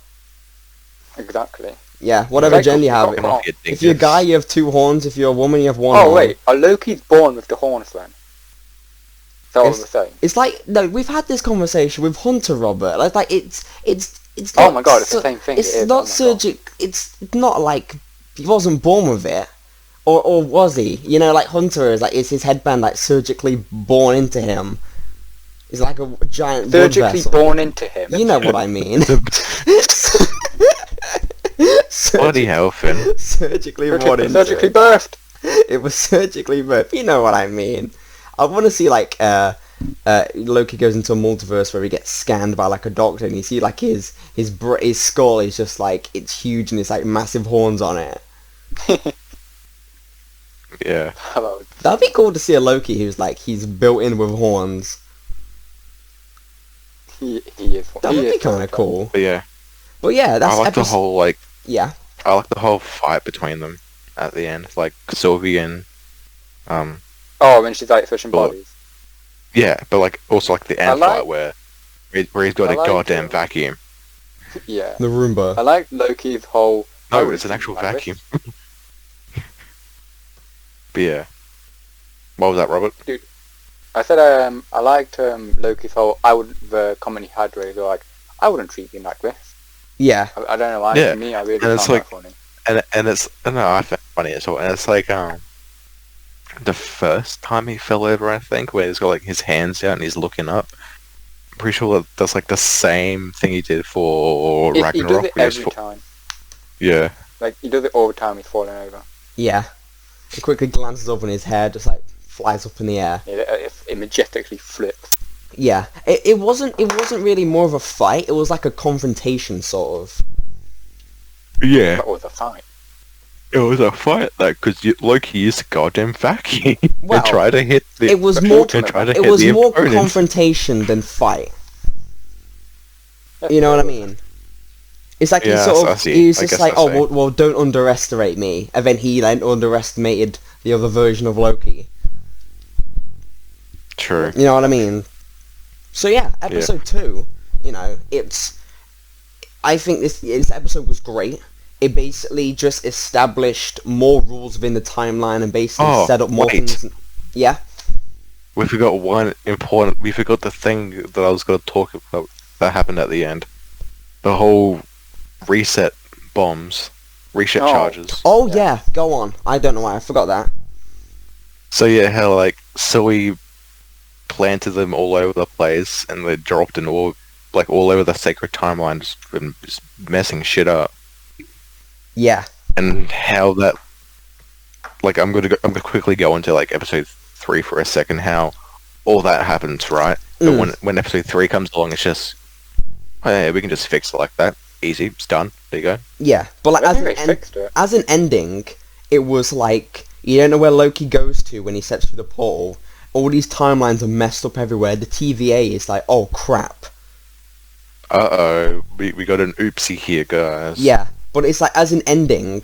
Exactly. Yeah, whatever gender you have. If you're a guy, you have 2 horns. If you're a woman, you have 1 horn. Oh wait, are Loki's born with the horns then? Is that what we're saying? It's like, no, we've had this conversation with Hunter, Robert. Like it's oh my god, it's the same thing. It's not it's not like he wasn't born with it. Or was he? You know, like Hunter is his headband like surgically born into him. He's like a giant surgically born into him. You know what I mean. Bloody hell, Finn. Surgically born into surgically birthed. It was surgically birthed. You know what I mean. I want to see like Loki goes into a multiverse where he gets scanned by like a doctor, and you see like his skull is just like it's huge and it's like massive horns on it. Yeah. That'd be cool to see a Loki who's like he's built in with horns. He is. That would be kind of cool. But yeah, that's I like the whole like. Yeah. I like the whole fight between them at the end, like Sylvie and Oh, when she's like fishing bodies. Yeah, but like also like the end fight where he's got a goddamn vacuum. Yeah. The Roomba. I like Loki's whole. No, it's an actual vacuum. But yeah. What was that, Robert? Dude, I said I liked Loki's whole. The comment he had where he was like, I wouldn't treat you like this. Yeah. I don't know why. Yeah. To me, I really And found that funny. And it's I found it funny as well. And it's like the first time he fell over, I think, where he's got like his hands out and he's looking up. I'm pretty sure that's like the same thing he did for Ragnarok. He does it every time. Yeah. Like he does it all the time he's falling over. Yeah. He quickly glances up and his hair just like flies up in the air. It majestically flips. Yeah. It wasn't really more of a fight, it was like a confrontation sort of. Yeah. That was a fight. It was a fight, like, because Loki is a goddamn vacuum. Well, and try to hit the. It was more confrontation than fight. You know what I mean? It's like he was just like, oh, well, don't underestimate me, and then he underestimated the other version of Loki. True. You know what I mean? So yeah, episode 2. You know, I think this episode was great. It basically just established more rules within the timeline and basically set up more things. Yeah? We forgot the thing that I was going to talk about that happened at the end. The whole reset charges. Oh yeah, go on. I don't know why I forgot that. So yeah, how like we planted them all over the place and they dropped in all over the sacred timeline, just messing shit up. Yeah. And how that, like, I'm gonna quickly go into like episode 3 for a second. How all that happens, right? But when episode 3 comes along, it's just, hey, we can just fix it like that. Easy, it's done. There you go. Yeah, but like as an ending, it was like you don't know where Loki goes to when he steps through the portal. All these timelines are messed up everywhere. The TVA is like, oh crap. We got an oopsie here, guys. Yeah. But it's like, as an ending,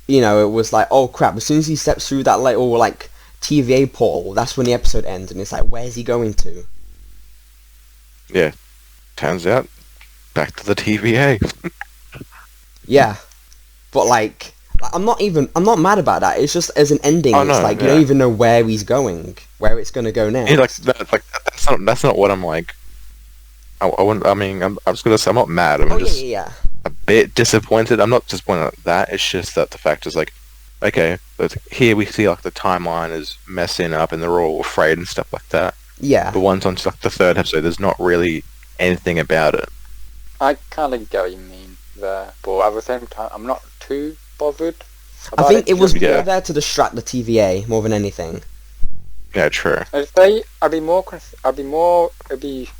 you know, it was like, oh crap, as soon as he steps through that little, like, TVA portal, that's when the episode ends, and it's like, where's he going to? Yeah. Turns out, back to the TVA. Yeah. But, like, I'm not mad about that, it's just, as an ending, you don't even know where he's going, where it's going to go next. Yeah, that's not what I'm like. I was gonna say, I'm not mad, I'm just a bit disappointed. I'm not disappointed at that, it's just that the fact is like, okay, here we see like the timeline is messing up and they're all afraid and stuff like that. Yeah. But once on like the 3rd episode, there's not really anything about it. I kind of get what you mean there, but at the same time, I'm not too bothered. I think it was more there to distract the TVA more than anything. Yeah, true. I'd be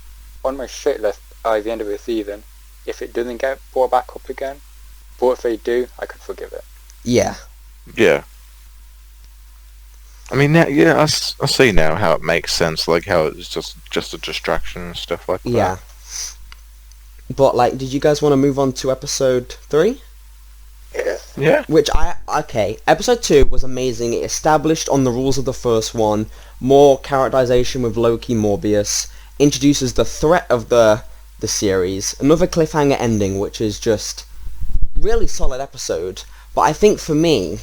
on my shit list at the end of the season if it doesn't get brought back up again. But if they do, I could forgive it. Yeah. Yeah. I mean, I see now how it makes sense, like how it's just a distraction and stuff like that. Yeah. But, like, did you guys want to move on to episode 3? Yeah. Episode 2 was amazing. It established on the rules of the first one, more characterization with Loki Morbius, introduces the threat of the series, another cliffhanger ending, which is just really solid episode. But I think for me,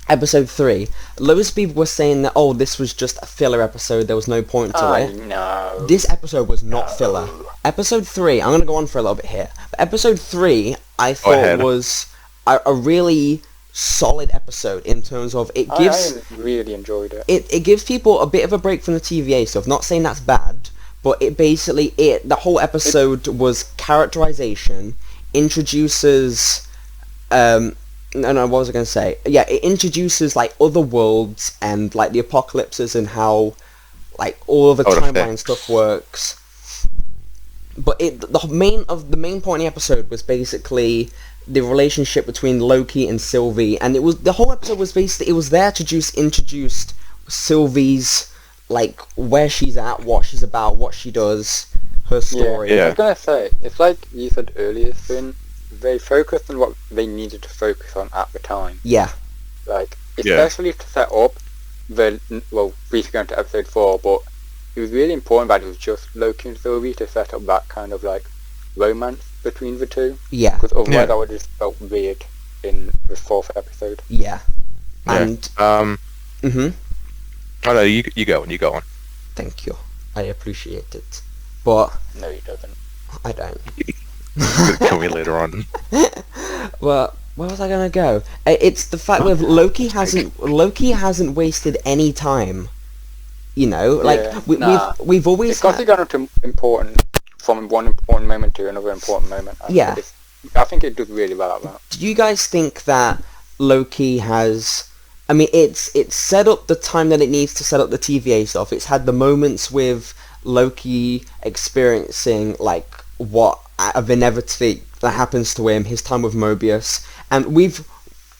episode 3, loads of people were saying that, oh, this was just a filler episode, there was no point to it. No. This episode was not filler. Episode 3, I'm going to go on for a little bit here, but episode 3, I thought was a really solid episode in terms of it gives... I really enjoyed it. It gives people a bit of a break from the TVA stuff, not saying that's bad, but it basically, the whole episode was characterization, introduces... what was I going to say? Yeah, it introduces, like, other worlds and, like, the apocalypses and how, like, all of the timeline stuff works. But the main point in the episode was basically the relationship between Loki and Sylvie, and the whole episode was basically, it was there to just introduce Sylvie's, like, where she's at, what she's about, what she does, her story. Yeah. I was going to say, it's like you said earlier, Finn, they focused on what they needed to focus on at the time. Yeah. Like, especially to set up briefly going to episode 4, but it was really important that it was just Loki and Sylvie to set up that kind of, like, romance between the two. Yeah. Because otherwise that would have just felt weird in the 4th episode. Yeah. And... Oh no, you go on. Thank you. I appreciate it. But... No, he doesn't. I don't. Kill me later on. Well, where was I gonna go? It's the fact with Loki hasn't wasted any time. You know, like we've always. It's got to go into from one important moment to another important moment. I think it does really well at that. Do you guys think that Loki has? I mean, it's set up the time that it needs to set up the TVA stuff. It's had the moments with Loki experiencing, like, what of inevitably that happens to him, his time with Mobius, and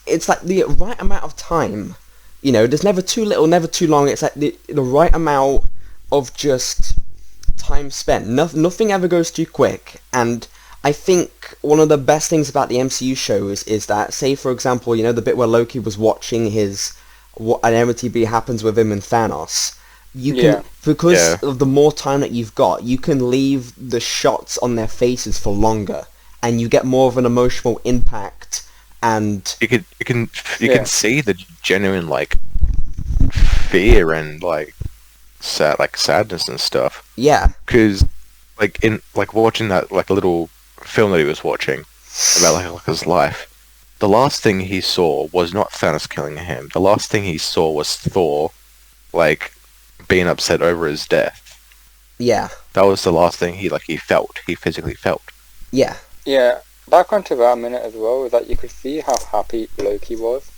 it's like the right amount of time, you know, there's never too little, never too long, it's like the right amount of just time spent. Nothing ever goes too quick, and I think one of the best things about the MCU shows is that, say for example, you know, the bit where Loki was watching what inevitably happens with him and Thanos, you can, because of the more time that you've got, you can leave the shots on their faces for longer, and you get more of an emotional impact, and you can see the genuine, like, fear and, like, sadness and stuff. Yeah. Because, like, in, like, watching that, like, a little film that he was watching about, like his life, the last thing he saw was not Thanos killing him. The last thing he saw was Thor, like, being upset over his death. Yeah. That was the last thing he physically felt. Yeah. Yeah, back onto that a minute as well, is that you could see how happy Loki was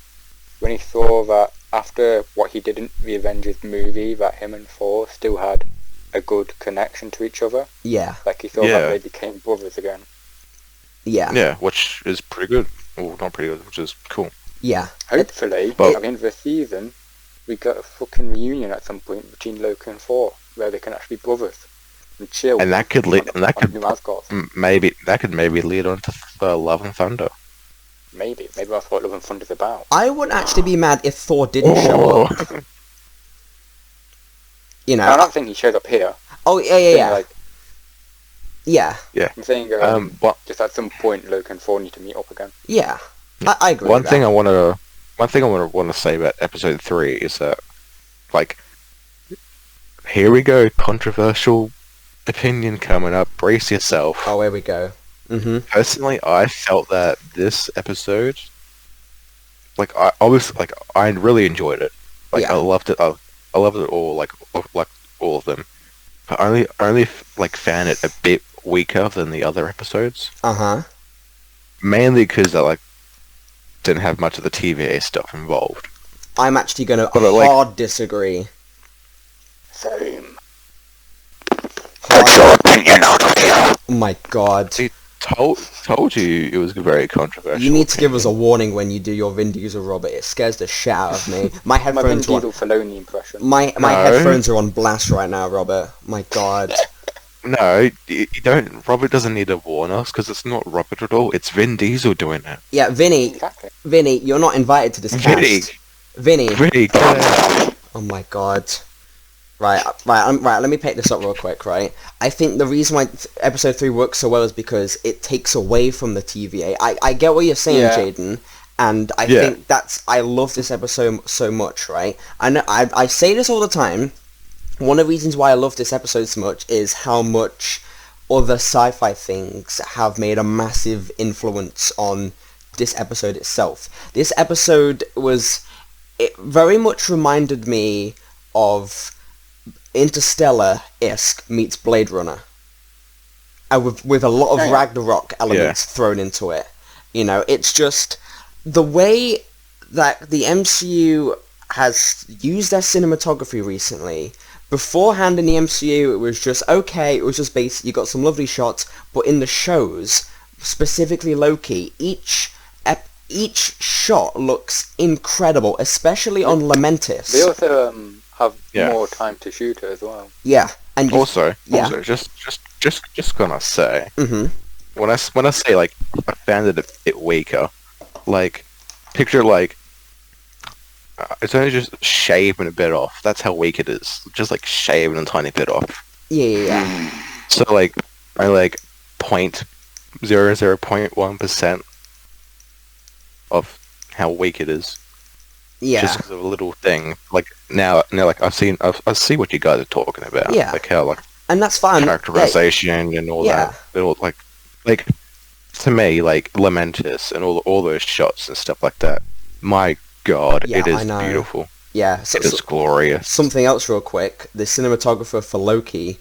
when he saw that after what he did in the Avengers movie, that him and Thor still had a good connection to each other. Yeah. Like, he thought that they became brothers again. Yeah. Yeah, which is pretty good. Well, not pretty good, which is cool. Yeah. Hopefully, at the end of the season, we got a fucking reunion at some point between Loki and Thor, where they can actually be brothers and chill. And that could lead, maybe lead on to Love and Thunder. Maybe that's what Love and Thunder's about. I wouldn't actually be mad if Thor didn't show up. You know, I don't think he showed up here. Oh yeah. Like, yeah. I'm saying just at some point, Loki and Thor need to meet up again. Yeah, I agree. One thing I want to say about episode 3 is that, like, here we go, controversial opinion coming up. Brace yourself. Oh, here we go. Mm-hmm. Personally, I felt that this episode, like, I really enjoyed it. Like, I loved it. I loved it all. Like all of them. I only like found it a bit weaker than the other episodes. Mainly because I didn't have much of the TVA stuff involved. I'm actually going to hard disagree. Same. Get your opinion out of here. Oh my god. See, told you it was very controversial. You need to give us a warning when you do your Vin Diesel, Robert. It scares the shit out of me. My headphones Vin Diesel Filoni impression. My headphones are on blast right now, Robert. My god. No, you don't. Robert doesn't need to warn us because it's not Robert at all. It's Vin Diesel doing it. Yeah, Vinny. Exactly. Vinny, you're not invited to this Vinny. cast. Vinny. Vinny, get out. Oh my god. Right. Let me pick this up real quick. Right. I think the reason why episode 3 works so well is because it takes away from the TVA. I get what you're saying, Jaden, and I think I love this episode so much. Right. I say this all the time. One of the reasons why I love this episode so much is how much other sci-fi things have made a massive influence on this episode itself. This episode it very much reminded me of Interstellar-esque meets Blade Runner. With a lot of Ragnarok elements thrown into it. You know, it's just the way that the MCU has used their cinematography recently. Beforehand in the MCU, it was just okay, it was just basic, you got some lovely shots, but in the shows, specifically Loki, each shot looks incredible, especially on Lamentis. They also have more time to shoot it as well. Yeah, and also, just gonna say, when I say like I found it weaker, like picture like. It's only just shaving a bit off. That's how weak it is. Just like shaving a tiny bit off. Yeah. So like, I like 0.00.1% of how weak it is. Yeah. Just because of a little thing. Like now like I see what you guys are talking about. Yeah. Like how like. And that's fine. Characterization and all that. It all, like to me like Lamentis and all those shots and stuff like that. My God, it is beautiful. Yeah, it is glorious. Something else real quick. The cinematographer for Loki,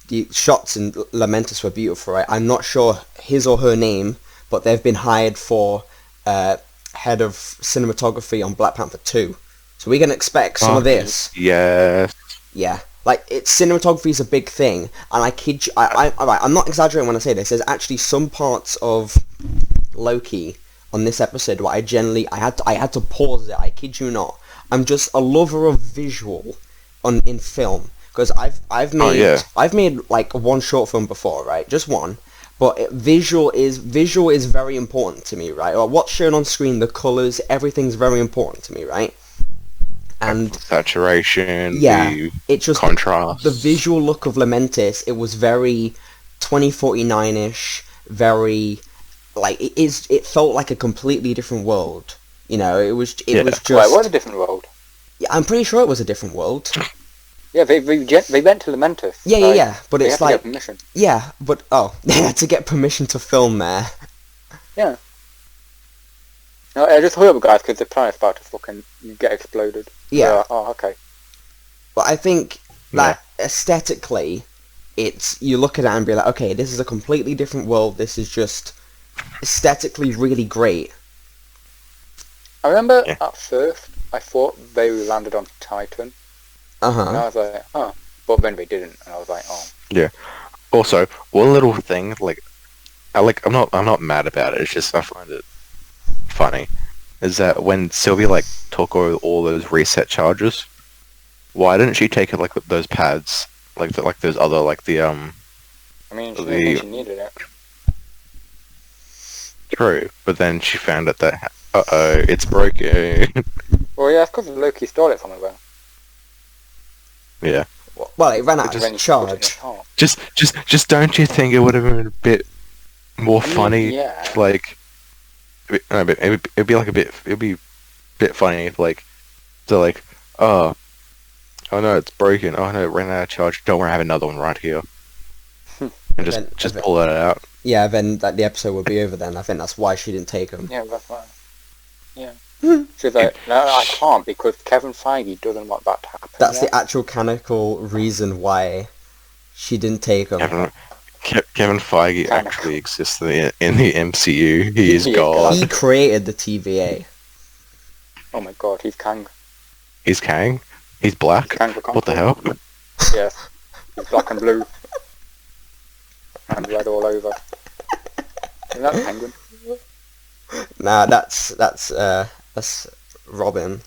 the shots in Lamentis were beautiful, right? I'm not sure his or her name, but they've been hired for head of cinematography on Black Panther 2. So we're going to expect some of this. Yes. Yeah. Like, cinematography is a big thing, and I kid you, I'm not exaggerating when I say this. There's actually some parts of Loki on this episode where I had to pause it. I kid you not. I'm just a lover of visual in film because I've made like one short film before, right? Just one, but visual is very important to me, right? Or what's shown on screen, the colors, everything's very important to me, right? And saturation, it's just contrast, the visual look of Lamentis. It was very 2049-ish, very. Like it felt like a completely different world. You know, it was just. Well, it was a different world. Yeah, I'm pretty sure it was a different world. Yeah, they went to Lamentis. Yeah. But it's like. To get permission. Yeah, but they had to get permission to film there. Yeah. No, I just horrible guys because the planet's about to fucking get exploded. Yeah. Okay. But I think that aesthetically, you look at it and be like, okay, this is a completely different world. This is just. Aesthetically really great. I remember at first I thought they landed on Titan. And I was like, but then they didn't, and I was like, Yeah. Also, one little thing, I'm not mad about it. It's just I find it funny. Is that when Sylvia took all those reset charges, why didn't she take it those pads, those other I mean, she needed it. True, but then she found out that it's broken. Well, yeah, it's because Loki stole it from her. Yeah. Well, it ran out of charge. Just don't you think it would have been a bit more funny? Yeah. It'd be a bit funny if oh no, it's broken. Oh no, it ran out of charge. Don't worry, I have another one right here. And just pull it out. Yeah, then the episode would be over then. I think that's why she didn't take them. Yeah, that's why. Yeah. She's like, no, I can't because Kevin Feige doesn't want that to happen. That's the actual canonical reason why she didn't take them. Kevin Feige actually exists in the MCU. He is God. He created the TVA. Oh my God, he's Kang. He's Kang? He's black? What the hell? Yes. He's black and blue. And red all over. Isn't that a penguin? Nah, that's Robin.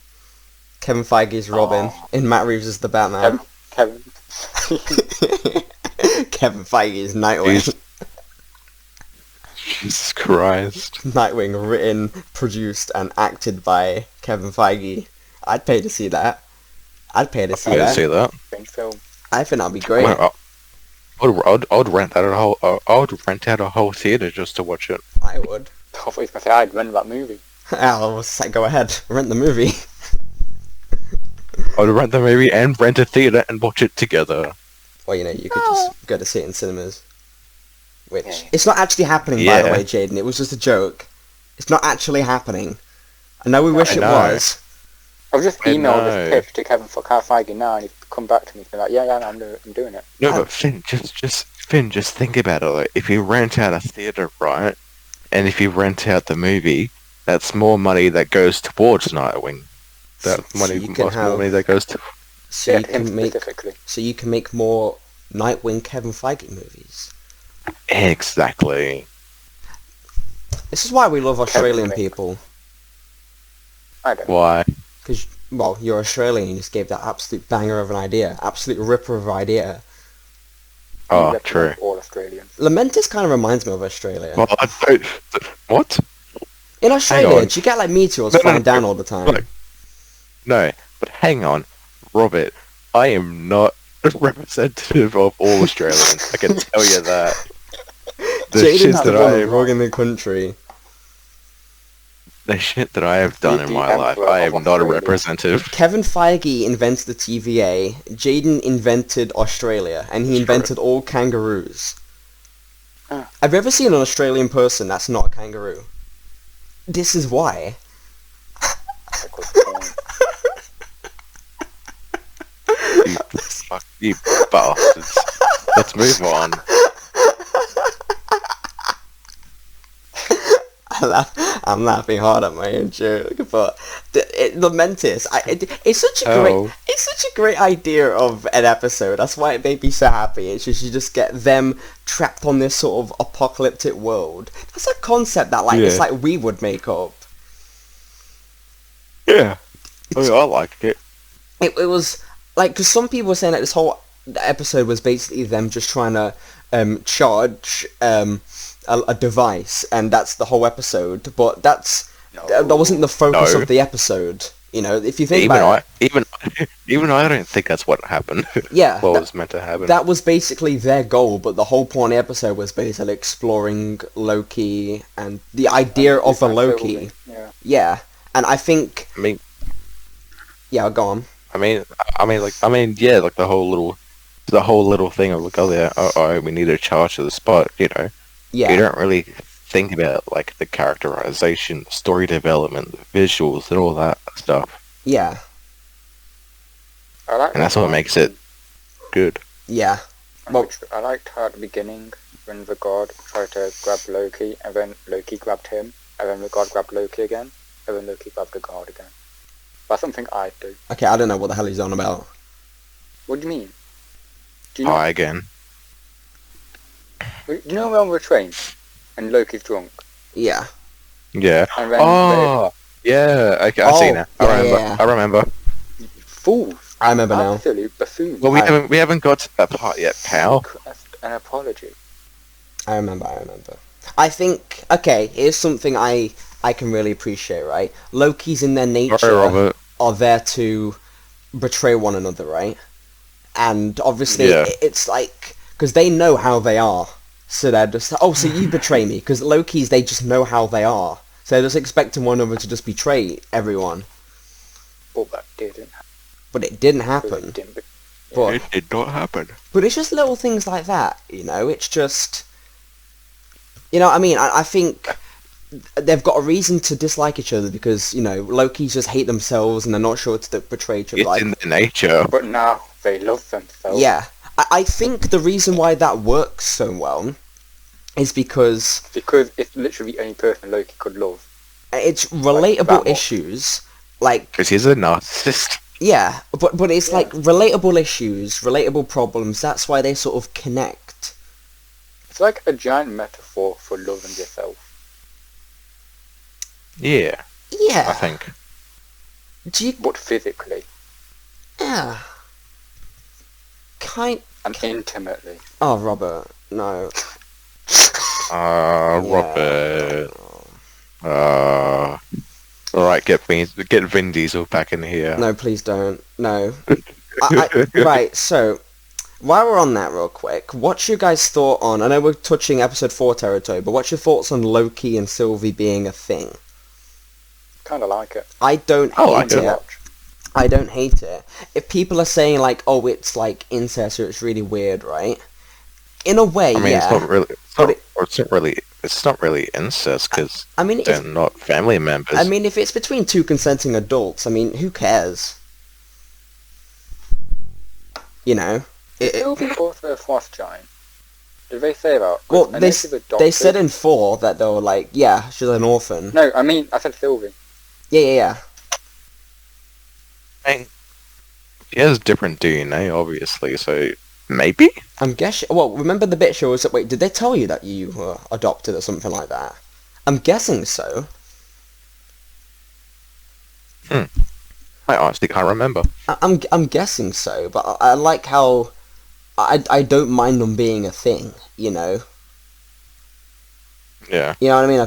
Kevin Feige's Robin. In Matt Reeves' The Batman. Kevin. Kevin Feige's Nightwing. Jesus Christ. Nightwing, written, produced, and acted by Kevin Feige. I'd pay to see that. I'd pay to see that. Strange film. I think that'd be great. I'd rent out a whole theater just to watch it. I would. I thought you were going to say I'd rent that movie. I'll say, go ahead, rent the movie. I'd rent the movie and rent a theater and watch it together. Or, you could just go to see it in cinemas. Which, it's not actually happening, by the way, Jaden. It was just a joke. It's not actually happening. I know we wish it was. I've just emailed this pitch to Kevin Feige now, and he's come back to me and been like, yeah, I'm doing it. No, but Finn, just think about it. Like, if you rent out a theater, right, and if you rent out the movie, that's more money that goes towards Nightwing. More money that goes to... So you can make more Nightwing Kevin Feige movies. Exactly. This is why we love Australian people. I don't. Why? Because, well, you're Australian, you just gave that absolute banger of an idea. Absolute ripper of idea. Oh, true. All Australians. Lamentis kind of reminds me of Australia. Well, what? In Australia, do you get, like, meteors flying down all the time? No, but hang on. Robert, I am not representative of all Australians. I can tell you that. Jaden's the one wrong in the country. The shit that I have done in my life, I am not a representative. Kevin Feige invented the TVA. Jaden invented Australia, and he invented all kangaroos. Have you ever seen an Australian person that's not a kangaroo? This is why. You bastards. Let's move on. I'm laughing hard at my own joke, but Lamentis, it's such a great idea of an episode. That's why it made me so happy. It's just you just get them trapped on this sort of apocalyptic world. That's a concept that it's like we would make up. Yeah, I liked it. It was like, because some people were saying that this whole episode was basically them just trying to charge a device, and that's the whole episode. But that wasn't the focus of the episode. If you think about it, even I don't think that's what happened. Yeah, what was meant to happen. That was basically their goal, but the whole point of the episode was basically exploring Loki and the idea of a Loki. Yeah, and I think. Yeah, go on. Yeah, like the whole little thing of like, we need to charge to the spot, Yeah. You don't really think about like the characterization, story development, the visuals, and all that stuff. Yeah. And that's what makes it good. Yeah. Well, I liked how at the beginning when the god tried to grab Loki, and then Loki grabbed him, and then the god grabbed Loki again, and then Loki grabbed the god again. That's something I'd do. Okay, I don't know what the hell he's on about. What do you mean? Do you know? Again. Do you know we're on the train and Loki's drunk? Yeah. Yeah. And then yeah. Okay, I see now. I remember. Fools. I remember now. Absolute buffoons. Well, we haven't got to that part yet, pal. An apology. I remember. I think, okay, here's something I can really appreciate, right? Loki's in their nature are there to betray one another, right? And obviously it's like, because they know how they are. So they're just, so you betray me. Because Loki's, they just know how they are. So they're just expecting one another to just betray everyone. But that didn't happen. But it didn't happen. It did not happen. But it's just little things like that, It's just... I think they've got a reason to dislike each other because, Loki's just hate themselves and they're not sure to betray each other. It's in their nature. But now they love themselves. Yeah. I think the reason why that works so well is because it's literally any person Loki could love. It's relatable issues, because he's a narcissist. Yeah, but it's like relatable issues, relatable problems. That's why they sort of connect. It's like a giant metaphor for loving yourself. Yeah. Yeah. I think. But physically. Yeah. And intimately. Oh, Robert, no. Robert. Alright, get Vin Diesel back in here. No, please don't. No. Right, so, while we're on that real quick, what's your guys' thought on, I know we're touching episode 4 territory, but what's your thoughts on Loki and Sylvie being a thing? Kind of like it. I don't hate it. Watch. I don't hate it. If people are saying, like, oh, it's, like, incest or it's really weird, right? In a way, I mean, yeah. It's not really incest, because they're if, not family members. I mean, if it's between two consenting adults, I mean, who cares? You know? Sylvie also a foster giant. Did they say that? Well, they said in 4 that they were like, yeah, she's an orphan. No, I mean, I said Sylvie. Yeah. I mean, she has different DNA, obviously, so maybe? I'm guessing... Well, remember the bit she was... Wait, did they tell you that you were adopted or something like that? I'm guessing so. I honestly can't remember. I'm guessing so, but I like how... I don't mind them being a thing, you know? Yeah. You know what I mean?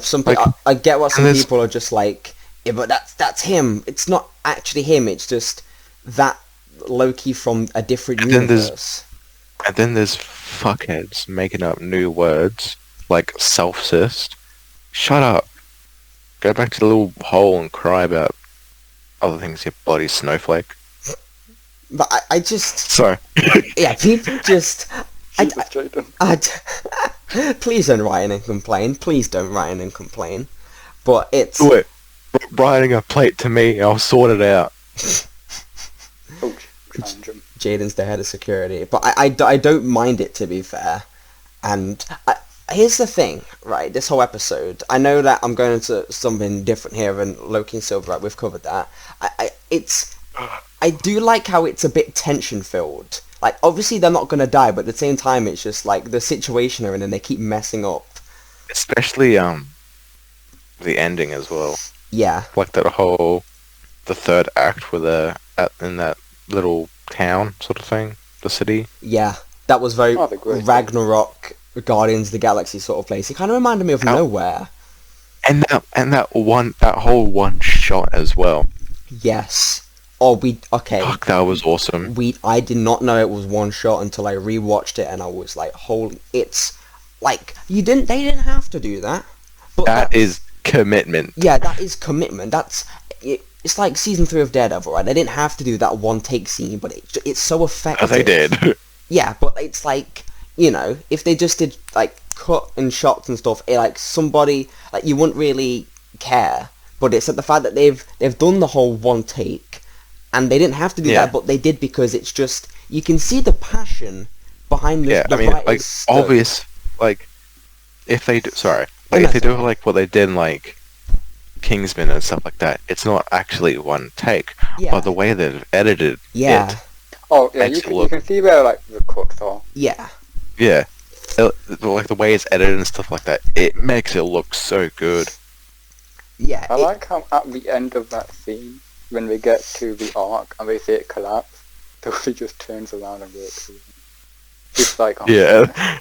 I get what some people are just like... Yeah, but that's him. It's not actually him. It's just that Loki from a different universe. And then there's fuckheads making up new words like self-cyst. Shut up. Go back to the little hole and cry about other things, you bloody snowflake. But I just... Sorry. Yeah, people just... Please don't write in and complain. Please don't write in and complain. But it's... Wait. Writing a plate to me, I'll sort it out. Jaden's the head of security. But I don't mind it, to be fair. And here's the thing, right? This whole episode, I know that I'm going into something different here than Loki and Silver, right? We've covered that. I do like how it's a bit tension-filled. Like, obviously they're not going to die, but at the same time, it's just like the situation they're in and they keep messing up. Especially, the ending as well. Yeah. Like the third act where they're in that little town sort of thing, the city. Yeah, that was very Ragnarok, Guardians of the Galaxy sort of place. It kind of reminded me of Nowhere. And that whole one shot as well. Yes. Oh, okay. Fuck, that was awesome. I did not know it was one shot until I rewatched it, and I was like, holy, it's like they didn't have to do that. But that is commitment. Yeah, that is commitment. It's like season 3 of Daredevil, right? They didn't have to do that one take scene, but it's so effective. Oh, they did. Yeah, but it's like, you know, if they just did like cut and shots and stuff, like somebody, like you wouldn't really care. But it's at the fact that they've done the whole one take, and they didn't have to do that, but they did because it's just you can see the passion behind the like obvious, like if they do, if they do like what they did in like Kingsman and stuff like that, it's not actually one take, but the way they've edited it. Oh yeah, you can see where like the cuts are. Yeah. Yeah, like the way it's edited and stuff like that, it makes it look so good. Yeah. I like how at the end of that scene, when we get to the arc and we see it collapse, Loki just turns around and walks away. It's like, oh, yeah,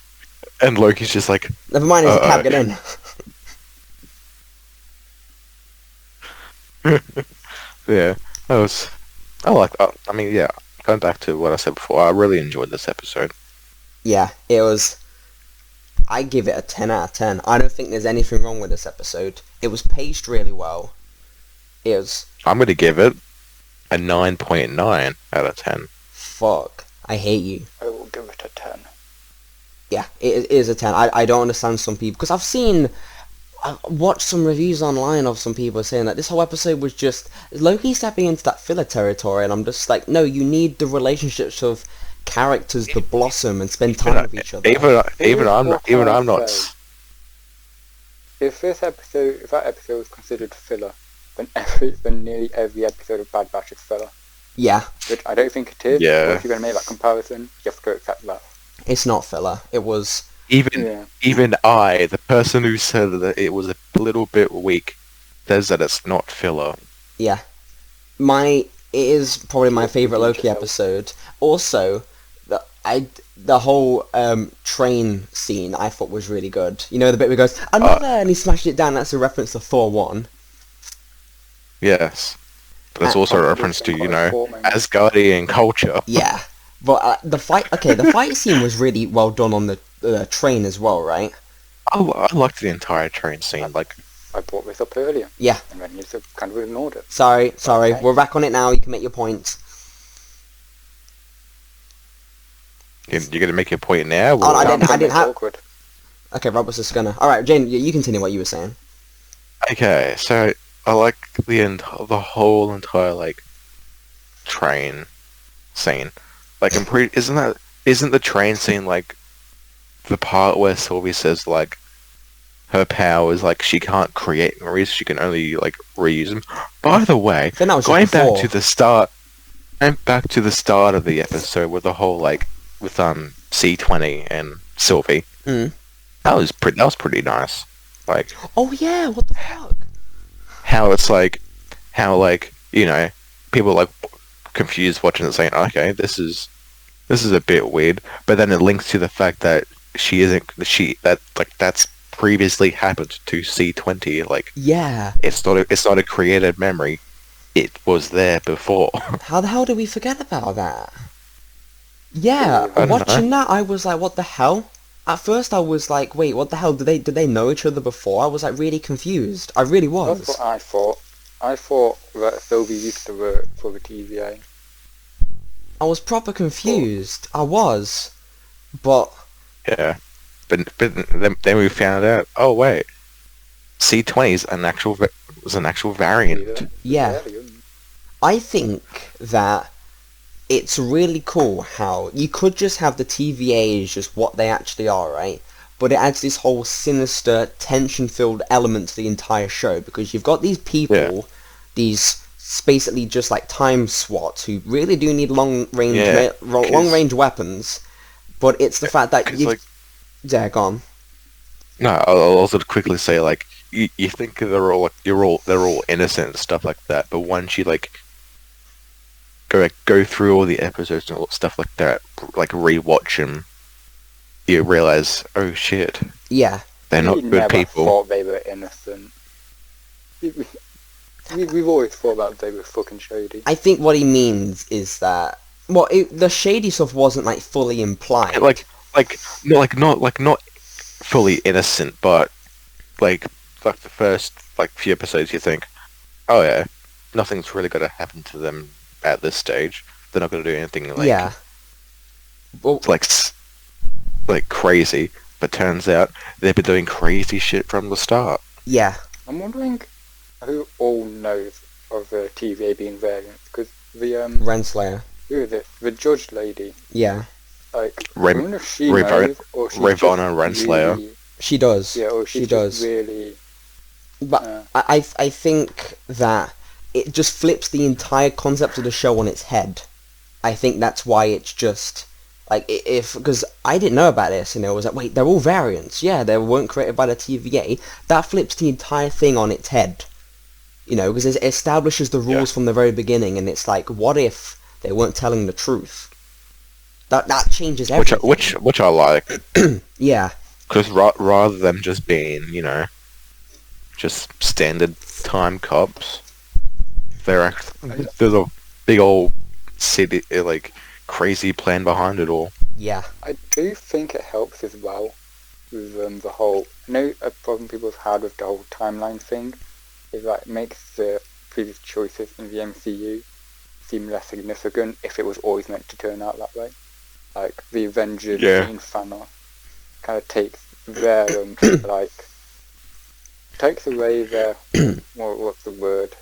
and Loki's just like, never mind, it's a cab, get in. Yeah, I mean, yeah, going back to what I said before, I really enjoyed this episode. Yeah, it was... I give it a 10 out of 10. I don't think there's anything wrong with this episode. It was paced really well. I'm going to give it a 9.9 out of 10. Fuck. I hate you. I will give it a 10. Yeah, it is a 10. I don't understand some people... Because I've watched some reviews online of some people saying that this whole episode was just Loki stepping into that filler territory, and I'm just like, no, you need the relationships of characters to blossom and spend time with each other. Even I'm not. If that episode was considered filler, then nearly every episode of Bad Batch is filler. Yeah. Which I don't think it is. Yeah. But if you're going to make that comparison, you have to accept that. It's not filler. It was... Even I, the person who said that it was a little bit weak, says that it's not filler. Yeah. It is probably my favourite Loki episode. Also, the whole train scene I thought was really good. You know, the bit where he goes, another, and he smashed it down. That's a reference to Thor 1. Yes. But it's also a reference to, Asgardian culture. Yeah. But the fight scene was really well done on the train as well, right? I liked the entire train scene. Like, I brought this up earlier. Yeah. And then you just kind of ignored it. Sorry. Okay. We're back on it now. You can make your points. you're going to make your point now? Oh, no, I didn't have... Awkward. Okay, Robert's just gonna... Alright, Jane, you continue what you were saying. Okay, so I like the whole entire, like, train scene. Like, isn't the train scene, like, the part where Sylvie says, like, her power is, like, she can't create memories, she can only, like, reuse them. By the way, going back to the start of the episode with the whole, like, with C20 and Sylvie, that was pretty nice. Like, oh yeah, what the fuck? How people like confused watching it, saying, okay, this is a bit weird, but then it links to the fact that that's previously happened to C20. Like, yeah, it's not a created memory. It was there before. How the hell did we forget about that? Yeah, watching that, I was like, what the hell? At first, I was like, wait, what the hell? Did they know each other before? I was like really confused. I really was. That's what I thought. I thought that Sylvie used to work for the TVA. I was proper confused. I was, but yeah, but then we found out. Oh wait, C20 is an actual variant. Yeah, I think that it's really cool how you could just have the TVA as just what they actually are, right? But it adds this whole sinister, tension-filled element to the entire show, because you've got these people, these basically just like time swats who really do need long-range weapons, but it's the fact that you... Yeah, go on. No, I'll also quickly say, like, you think they're all innocent and stuff like that, but once you like go through all the episodes and all stuff like that, like rewatch them, you realize, oh shit, yeah, they're not good people. Thought they were innocent. We've always thought that they were fucking shady. I think what he means is that the shady stuff wasn't like fully implied. Not fully innocent, but like the first few episodes, you think, oh yeah, nothing's really gonna happen to them at this stage. They're not gonna do anything like crazy. But turns out they've been doing crazy shit from the start. Yeah. I'm wondering who all knows of the TVA being variants, because the Renslayer. Who is it? The judge lady. Yeah. Like, I wonder if she knows, or she's Ravonna Renslayer. Really, she does. Yeah, or she does. Really. But I think that it just flips the entire concept of the show on its head. I think that's why it's just like, because I didn't know about this, and it was like, wait, they're all variants. Yeah, they weren't created by the TVA. That flips the entire thing on its head. You know, because it establishes the rules from the very beginning, and it's like, what if they weren't telling the truth? That changes everything. Which I like. Yeah. Because rather than just being, just standard time cops, there's a big old city, like, crazy plan behind it all. Yeah. I do think it helps as well with the whole... I know a problem people have had with the whole timeline thing is that it makes the previous choices in the MCU seem less significant if it was always meant to turn out that way. Like, the Avengers being Thanos kind of takes their, takes away their... what's the word?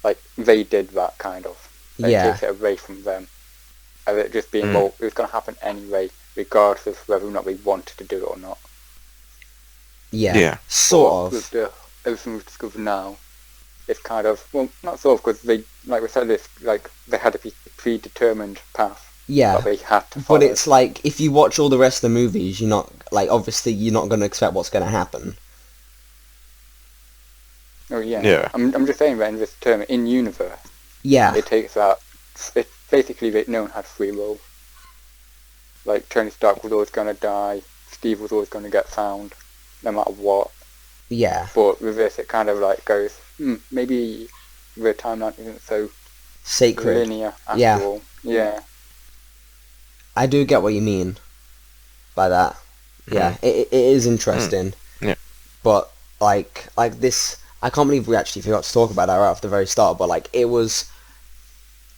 Like, they did that, kind of. It takes it away from them. Of it just being, well, it was going to happen anyway, regardless of whether or not we wanted to do it or not. Yeah. Sort of. With everything we've discovered now, it's kind of, well, not sort of, because they, like we said, this, like, they had a predetermined path. Yeah. That they had to follow. But it's like, if you watch all the rest of the movies, you're not, like, obviously you're not going to expect what's going to happen. Oh, yeah. I'm just saying that in this term, in universe, it takes that, it basically no one had free will. Like, Tony Stark was always going to die, Steve was always going to get found, no matter what. Yeah. But with this, it kind of like goes, maybe the timeline isn't so sacred, linear after all. Yeah. I do get what you mean by that. Yeah, it is interesting. Yeah. But like this, I can't believe we actually forgot to talk about that right off the very start. But like, it was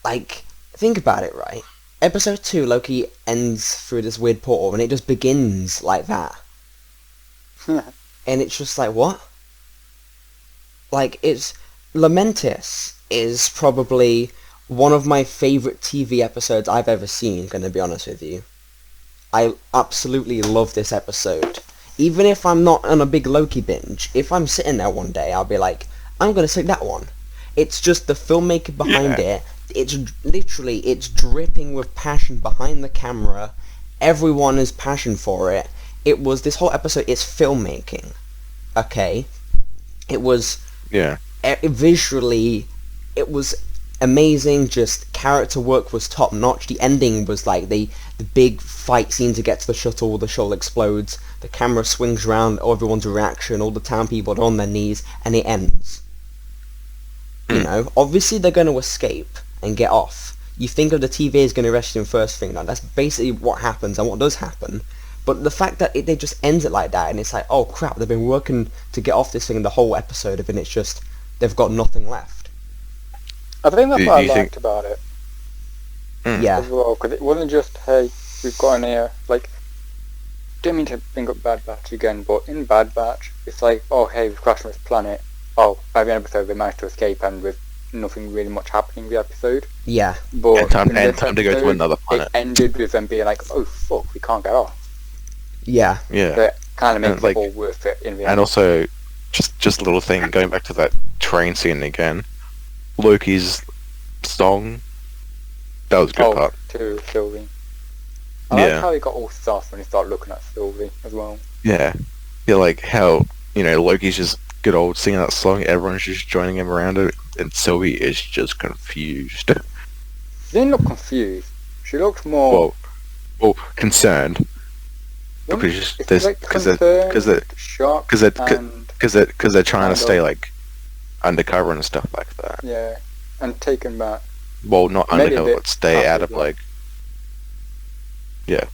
like, think about it, right? Episode 2, Loki ends through this weird portal, and it just begins like that. And it's just like, what? Like, it's... Lamentis is probably one of my favourite TV episodes I've ever seen, gonna be honest with you. I absolutely love this episode. Even if I'm not on a big Loki binge, if I'm sitting there one day, I'll be like, I'm gonna take that one. It's just the filmmaker behind it. It's literally, it's dripping with passion behind the camera. Everyone has passion for it. It was, this whole episode is filmmaking. Okay? It was... Yeah. Visually, it was amazing. Just character work was top notch. The ending was like the big fight scene to get to the shuttle explodes, the camera swings around, everyone's reaction, all the town people are on their knees, and it ends. You know, obviously they're going to escape and get off. You think of the TVA is going to arrest them first thing, like, that's basically what happens and what does happen. But the fact that they just ends it like that, and it's like, oh crap, they've been working to get off this thing the whole episode of, and it's just, they've got nothing left. I think that's what I liked about it. Yeah. As well, because it wasn't just, hey, we've got an ear, like, didn't mean to bring up Bad Batch again, but in Bad Batch, it's like, oh hey, we've crashed on this planet. Oh, by the end of the episode, they managed to escape, and with nothing really much happening in the episode. Yeah. But and time to go to another planet. It ended with them being like, oh fuck, we can't get off. Yeah. Yeah. That kind of makes like, it all worth it in the end. And also, just a little thing, going back to that train scene again, Loki's song, that was a good part. To Sylvie. I like how he got all sus when he started looking at Sylvie as well. Yeah. Yeah, like how, Loki's just good old singing that song, everyone's just joining him around it, and Sylvie is just confused. She didn't look confused. She looked more... Well, concerned. Because they're trying to stay like undercover and stuff like that. Yeah, and taken back. Well, not undercover, but stay out of like. Yeah,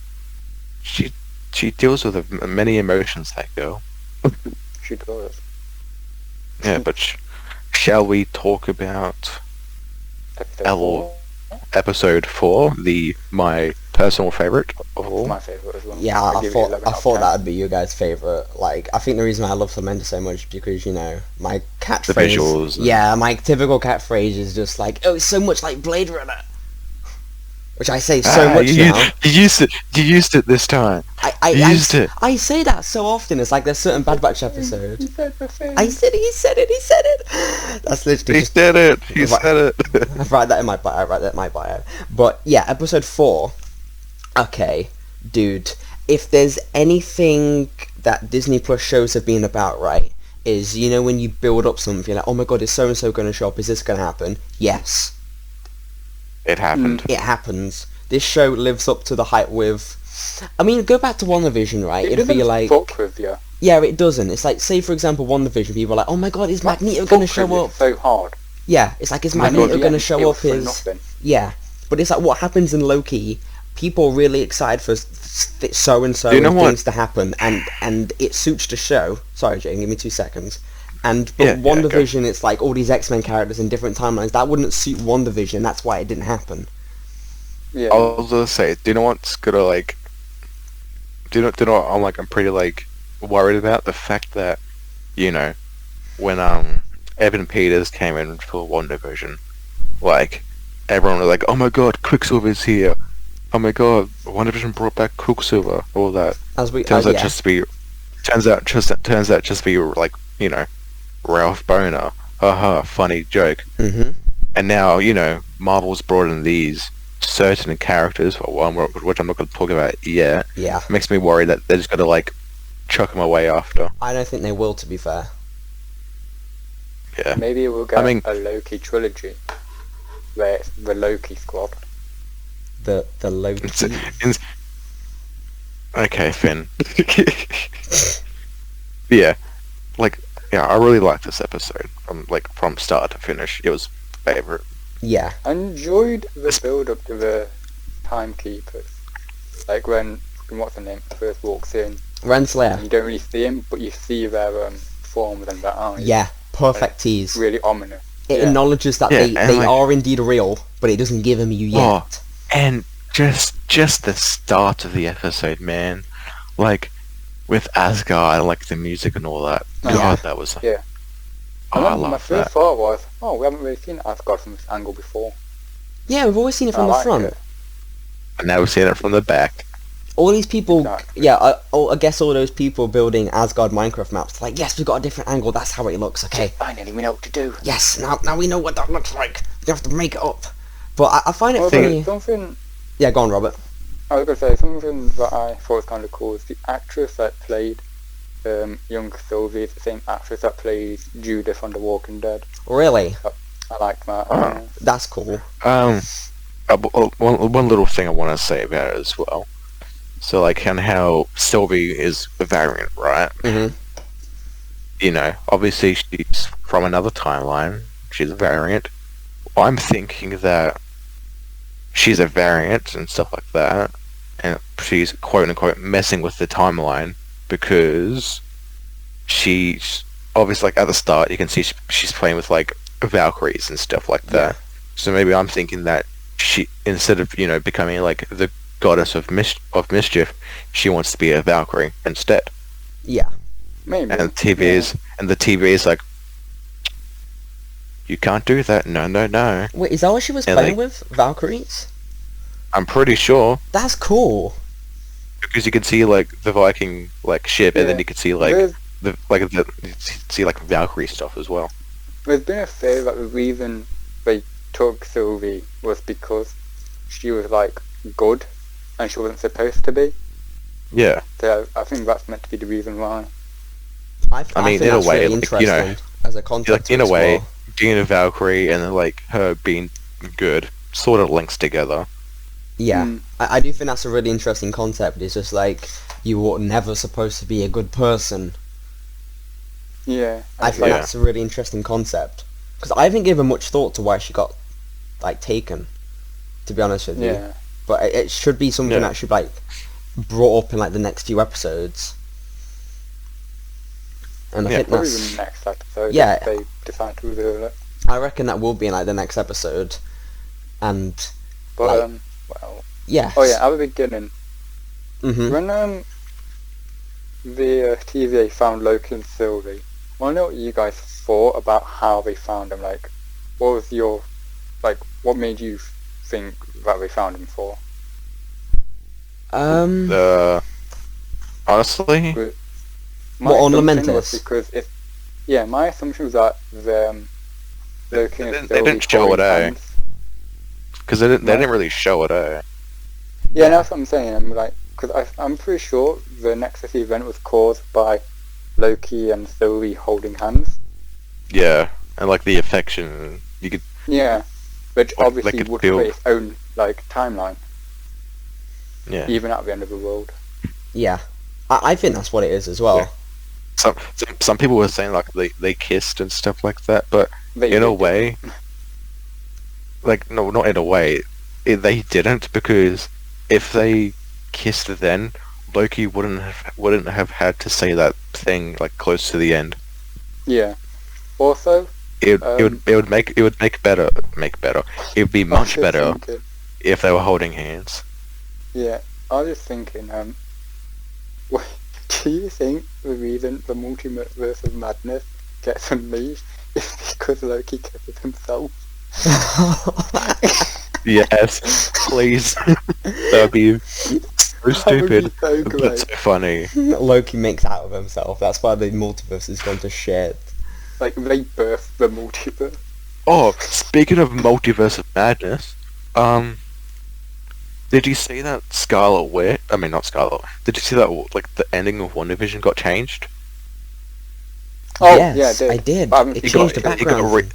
she deals with many emotions, that girl. She does. Yeah, but shall we talk about episode 4, my personal favourite of all? My favourite as well. Yeah, I thought that would be your guys' favourite. Like, I think the reason I love Lamentis so much is because, my catchphrase... The visuals. Yeah, my typical catchphrase is just like, oh, it's so much like Blade Runner. Which I say so much now. You used it this time. I used it. I say that so often. It's like there's certain Bad Batch episodes. I said it. He said it. That's literally. He said it. I write that in my bio. But yeah, episode 4. Okay, dude. If there's anything that Disney Plus shows have been about, right, is when you build up something like, oh my god, is so and so going to show up? Is this going to happen? Yes. It happened. It happens. This show lives up to the hype with... I mean, go back to WandaVision, right? It'd be like... fuck with you. Yeah, it doesn't. It's like, say for example, WandaVision, people are like, oh my god, is Magneto going to show up? So hard. Yeah, it's like, is Magneto going to show up? Yeah, but it's like, what happens in Loki, people are really excited for so-and-so things to happen, and it suits the show. Sorry, Jane, give me 2 seconds. But WandaVision, it's like all these X-Men characters in different timelines. That wouldn't suit WandaVision. That's why it didn't happen. Yeah. I was gonna say, do you know what's gonna like? Do you know what I'm pretty worried about the fact that, when Evan Peters came in for WandaVision, everyone was like, oh my god, Quicksilver's here. Oh my god, WandaVision brought back Quicksilver. All that. Turns out just to be Ralph Boner, haha, funny joke. Mm-hmm. And now, Marvel's brought in these certain characters, which I'm not going to talk about yet. Yeah. Makes me worry that they're just going to, chuck them away after. I don't think they will, to be fair. Yeah. Maybe we'll get a Loki trilogy, where it's the Loki squad. The Loki. Okay, Finn. Yeah, I really liked this episode from start to finish. It was favorite. Yeah. I enjoyed the build up to the timekeepers. Like when what's the name first walks in. Renslayer. You don't really see him, but you see their forms and their eyes. Yeah, perfect tease. Really ominous. It acknowledges that they are indeed real, but it doesn't give them you yet. And just the start of the episode, man. Like, with Asgard, like the music and all that. God, that was... Yeah. I love my first thought was, we haven't really seen Asgard from this angle before. Yeah, we've always seen it from the front. It. And now we've seen it from the back. All these people, I guess all those people building Asgard Minecraft maps, like, yes, we've got a different angle, that's how it looks, okay. Finally, we know what to do. Yes, now we know what that looks like. We don't have to make it up. But I find it funny... Yeah, go on, Robert. I was going to say, something that I thought was kind of cool is the actress that played young Sylvie is the same actress that plays Judith on The Walking Dead. Really? I like that. That's cool. One little thing I want to say about it as well. So, like, and how Sylvie is a variant, right? Mm-hmm. You know, obviously she's from another timeline. She's a variant. I'm thinking that she's a variant and stuff like that, and she's quote-unquote messing with the timeline because she's obviously, like, at the start you can see she's playing with, like, Valkyries and stuff like that. Yeah. So maybe I'm thinking that she, instead of, becoming, like, the goddess of mischief, she wants to be a Valkyrie instead. Yeah. Maybe. And the TV is like, you can't do that. No. Wait, is that what she was playing with? Valkyries? I'm pretty sure. That's cool. Because you can see, like, the Viking, like, ship, and then you can see, like, Valkyrie stuff as well. There's been a theory that the reason they took Sylvie was because she was, like, good, and she wasn't supposed to be. Yeah. So I think that's meant to be the reason why. I mean, in a way, really interesting as a concept. Like, in a way, being a Valkyrie and, like, her being good sort of links together. Yeah, I do think that's a really interesting concept. It's just like, you were never supposed to be a good person. Yeah. I think that's a really interesting concept. Because I haven't given much thought to why she got, like, taken, to be honest with you. Yeah. But it should be something that should, like, brought up in, like, the next few episodes. And I think probably that's... the next episode. Yeah. If they decide to reveal it. I reckon that will be in, like, the next episode. And... But, like, yes. Oh yeah, at the beginning. Mm-hmm. When the TVA found Loki and Sylvie, I want to know what you guys thought about how they found him. Like, what was your... Like, what made you think that they found him for? Honestly... What, on Lamentus? Because my assumption was that Loki and Sylvie... They didn't show it, eh? Because they didn't really show it, eh? Yeah, that's what I'm saying. I'm like, because I'm pretty sure the Nexus event was caused by Loki and Sylvie holding hands. Yeah, and like the affection, you could. Yeah, which like, obviously would create its own like timeline. Yeah. Even at the end of the world. Yeah, I think that's what it is as well. Yeah. Some people were saying like they kissed and stuff like that, but in a way, like no, not in a way, they didn't, because if they kissed then, Loki wouldn't have had to say that thing like close to the end. Yeah. Also, it would make better. It would be much better if they were holding hands. Yeah, I was just thinking. Do you think the reason the multiverse of madness gets unleashed is because Loki kisses himself? Yes, please. That'd be so stupid, so but so funny. Loki makes out of himself. That's why the multiverse has gone to shit. Like, they birthed the multiverse. Oh, speaking of multiverse of madness, did you see that Scarlet Witch? I mean, not Scarlet. Did you see that like the ending of WandaVision got changed? Oh, yes, yeah, I did. It changed the background.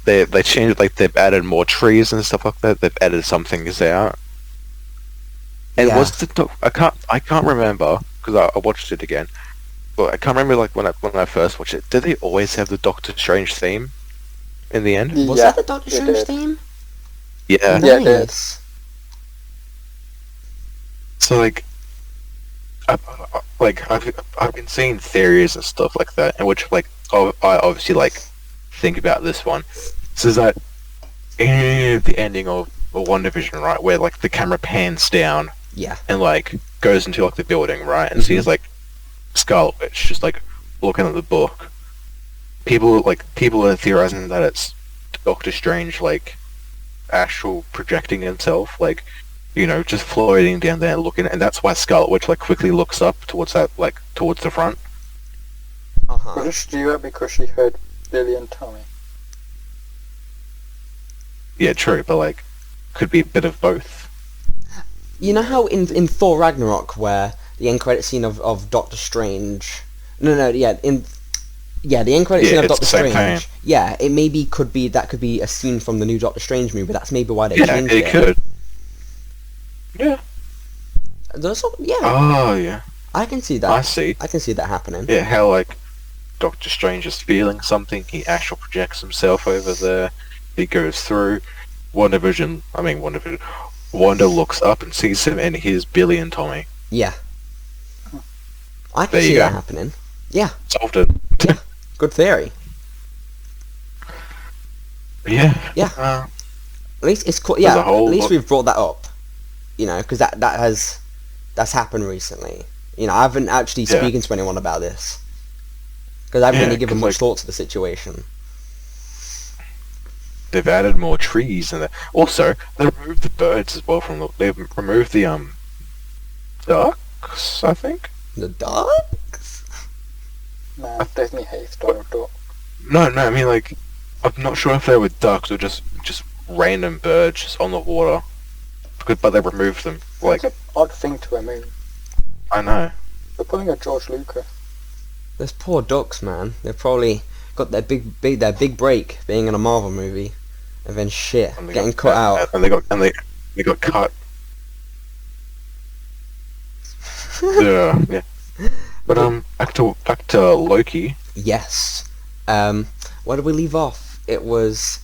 They changed, like, they've added more trees and stuff like that. They've added some things out. And was the I can't remember because I watched it again, but I can't remember like when I first watched it. Did they always have the Doctor Strange theme in the end? Was that the Doctor Strange theme? Yeah. Nice. So like, I've been seeing theories and stuff like that, in which like I obviously like think about this one. So is that in the ending of WandaVision, right, where like the camera pans down, and like goes into like the building, right, and sees like Scarlet Witch just like looking at the book. People are theorizing that it's Doctor Strange like actual projecting himself, like, you know, just floating down there looking, and that's why Scarlet Witch like quickly looks up towards that, like towards the front. Couldn't she do that because she heard Billy and Tommy? Yeah, true, but like, could be a bit of both. You know how in Thor Ragnarok, where the end credit scene of Doctor Strange, the end credit scene of Doctor Strange, it maybe could be a scene from the new Doctor Strange movie. That's maybe why they changed it. Yeah, it could. Yeah. Oh, yeah. I can see that. I can see that happening. Yeah, how like Doctor Strange is feeling something, he actually projects himself over there. He goes through. Wanda looks up and sees him, and here's Billy and Tommy. Yeah. I can see that happening. Yeah. Solved it. Yeah. Good theory. Yeah. Yeah. At least it's cool. Yeah. At least we've brought that up. You know, because that's happened recently. You know, I haven't actually spoken to anyone about this because I haven't really given much thought to the situation. They've added more trees, and also they removed the birds as well from they've removed the ducks, I think. The ducks? Nah, definitely hate Donald Duck. No, I mean like, I'm not sure if they were ducks or just random birds just on the water, but they removed them. Like, it's an odd thing to remove. I know. They're pulling a George Lucas. Those poor ducks, man. They've probably got their big break being in a Marvel movie, and then getting cut out. And they got cut. yeah. But back to Loki. Yes. Where did we leave off? It was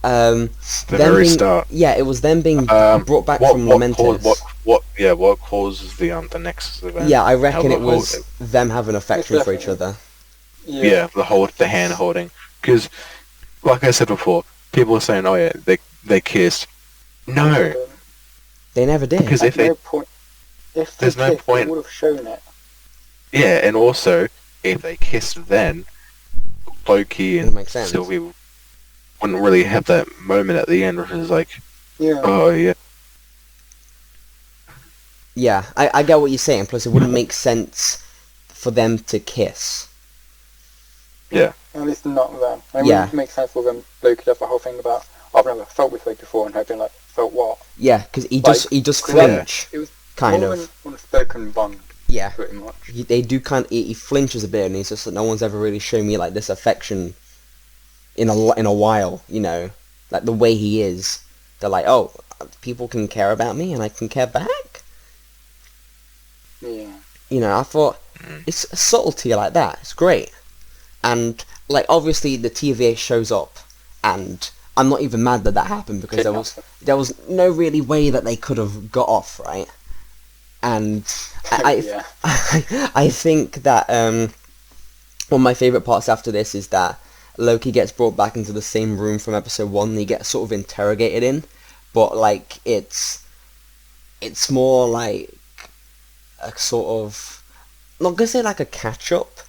the very start. Yeah, it was them being brought back from Lamentis. What causes the Nexus event? Yeah, I reckon it was them having affection for each other. Yeah, the hand holding. Because, like I said before, people are saying, "Oh yeah, they kissed." No, they never did. Because if there's no point, they would have shown it. Yeah, and also if they kissed, then Loki and Sylvie wouldn't really have that moment at the end where it's like, oh yeah. Yeah, I get what you're saying. Plus, it wouldn't make sense for them to kiss. Yeah. At least not them. I mean, it wouldn't make sense for them. Loki does the whole thing about, I've never felt this way before, and having like, felt what? Yeah, because he does flinch. It was kind more of of an unspoken bond. Yeah. Pretty much. They do kind of, he flinches a bit, and he's just like, no one's ever really shown me like this affection in a while, you know, like the way he is. They're like, oh, people can care about me, and I can care back. Yeah. You know, I thought it's a subtlety like that. It's great, and like obviously the TVA shows up, and I'm not even mad that happened because there was no really way that they could have got off, right? And I think that one of my favourite parts after this is that Loki gets brought back into the same room from episode 1 and he gets sort of interrogated in, but like it's more like a sort of, I'm not gonna say like a catch up,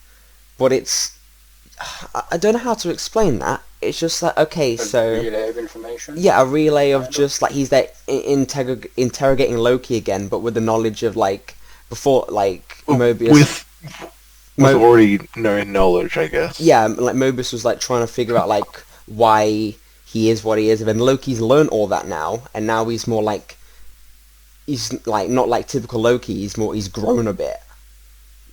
but it's, I don't know how to explain that. It's just like, okay, so a relay of information. Yeah, a relay of just like he's there interrogating Loki again, but with the knowledge of like before, like Mobius with already known knowledge, I guess. Yeah, like Mobius was like trying to figure out like why he is what he is, and then Loki's learned all that now, and now he's more like, he's like not like typical Loki. He's grown a bit.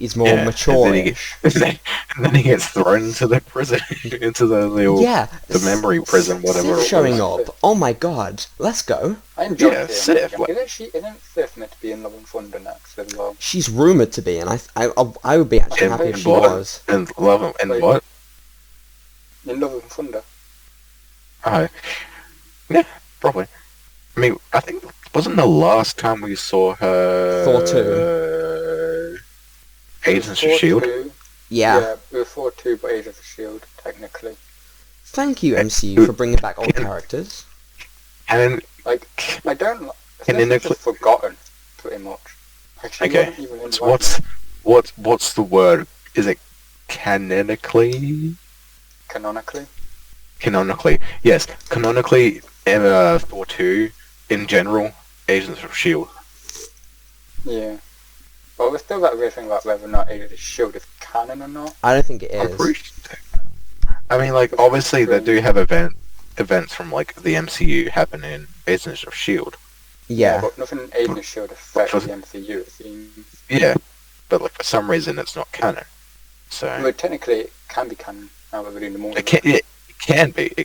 he's more mature-ish. And then he gets thrown into the prison, into the little the memory prison, whatever. Sif showing up. Oh my god, let's go. I enjoy Sif. Isn't Sif meant to be in Love and Thunder next as well? She's rumored to be, and I would be actually happy if she was. And Love and what? In Love and Thunder. Yeah, probably. I mean, I think wasn't the last time we saw her Thor 2. Agents of S.H.I.E.L.D.? Yeah, it was Thor 2, but Agents of S.H.I.E.L.D. technically. Thank you, MCU, for bringing back old characters. And like, I don't. It's just forgotten, pretty much. Okay, so what's the word? Is it canonically? Canonically, yes. Canonically, Thor 2, in general, Agents of S.H.I.E.L.D. Yeah. But we're still got everything about whether or not Agents of S.H.I.E.L.D. is canon or not. I don't think it is. I mean, like, obviously they do have events from, like, the MCU happen in Agents of S.H.I.E.L.D. Yeah. But nothing in Agents of S.H.I.E.L.D. affects the MCU, it seems. Yeah. But, like, for some reason it's not canon. So... Well, technically it can be canon, now we're doing the more. It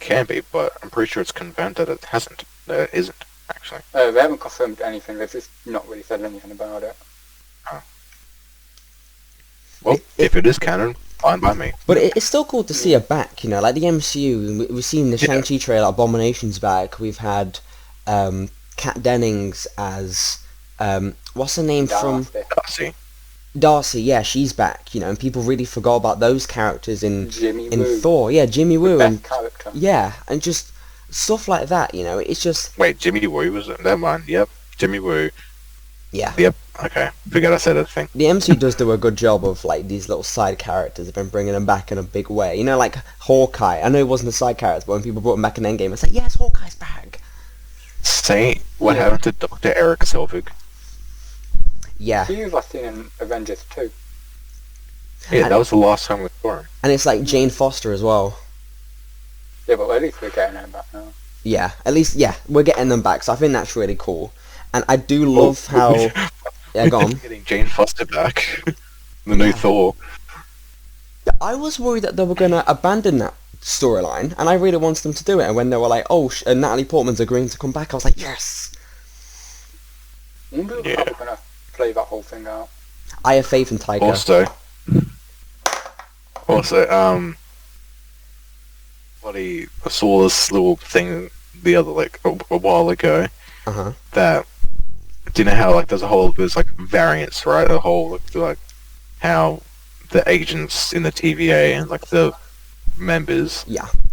can be, but I'm pretty sure it's confirmed that it isn't, actually. They haven't confirmed anything, they've just not really said anything about it. Oh. Well, if it is canon, fine by me. But it's still cool to see her back, you know, like the MCU, we've seen the Shang-Chi trailer, Abomination's back, we've had Kat Dennings as, what's her name from... Darcy, yeah, she's back, you know, and people really forgot about those characters in Thor. Yeah, Jimmy Woo. And, character. Yeah, and just stuff like that, you know, it's just... Wait, Jimmy Woo was in that one? Yep, Jimmy Woo. Yeah. Yep, okay. Forget I said anything. The MCU does do a good job of, like, these little side characters. They've been bringing them back in a big way. You know, like, Hawkeye. I know it wasn't a side character, but when people brought him back in Endgame, it's like, yes, Hawkeye's back. Say, what happened to Dr. Eric Selvig? Yeah. He was seen in Avengers 2. Yeah, that was the last time we saw him. And it's like Jane Foster as well. Yeah, but at least we're getting them back now. Yeah, at least, we're getting them back, so I think that's really cool. And I do love how... Yeah, go on. Getting Jane Foster back. The new Thor. I was worried that they were going to abandon that storyline, and I really wanted them to do it. And when they were like, oh, Natalie Portman's agreeing to come back, I was like, yes! I wonder how we're going to play that whole thing out. I have faith in Taika. Also, I saw this little thing the other, like, a while ago. That, do you know how, like, there's like variants, right? A whole, like, how the agents in the TVA and, like, the members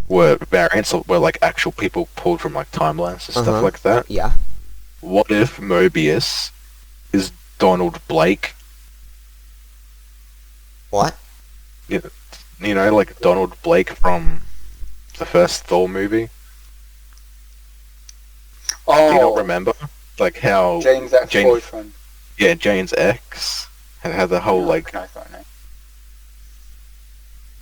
were variants, were, like, actual people pulled from, like, timelines and stuff like that. Yeah. What if Mobius is Donald Blake? What? You know, like Donald Blake from the first Thor movie? Oh. Do you not remember? Like how... Jane's ex-boyfriend. Yeah, Jane's ex. Had the whole, like...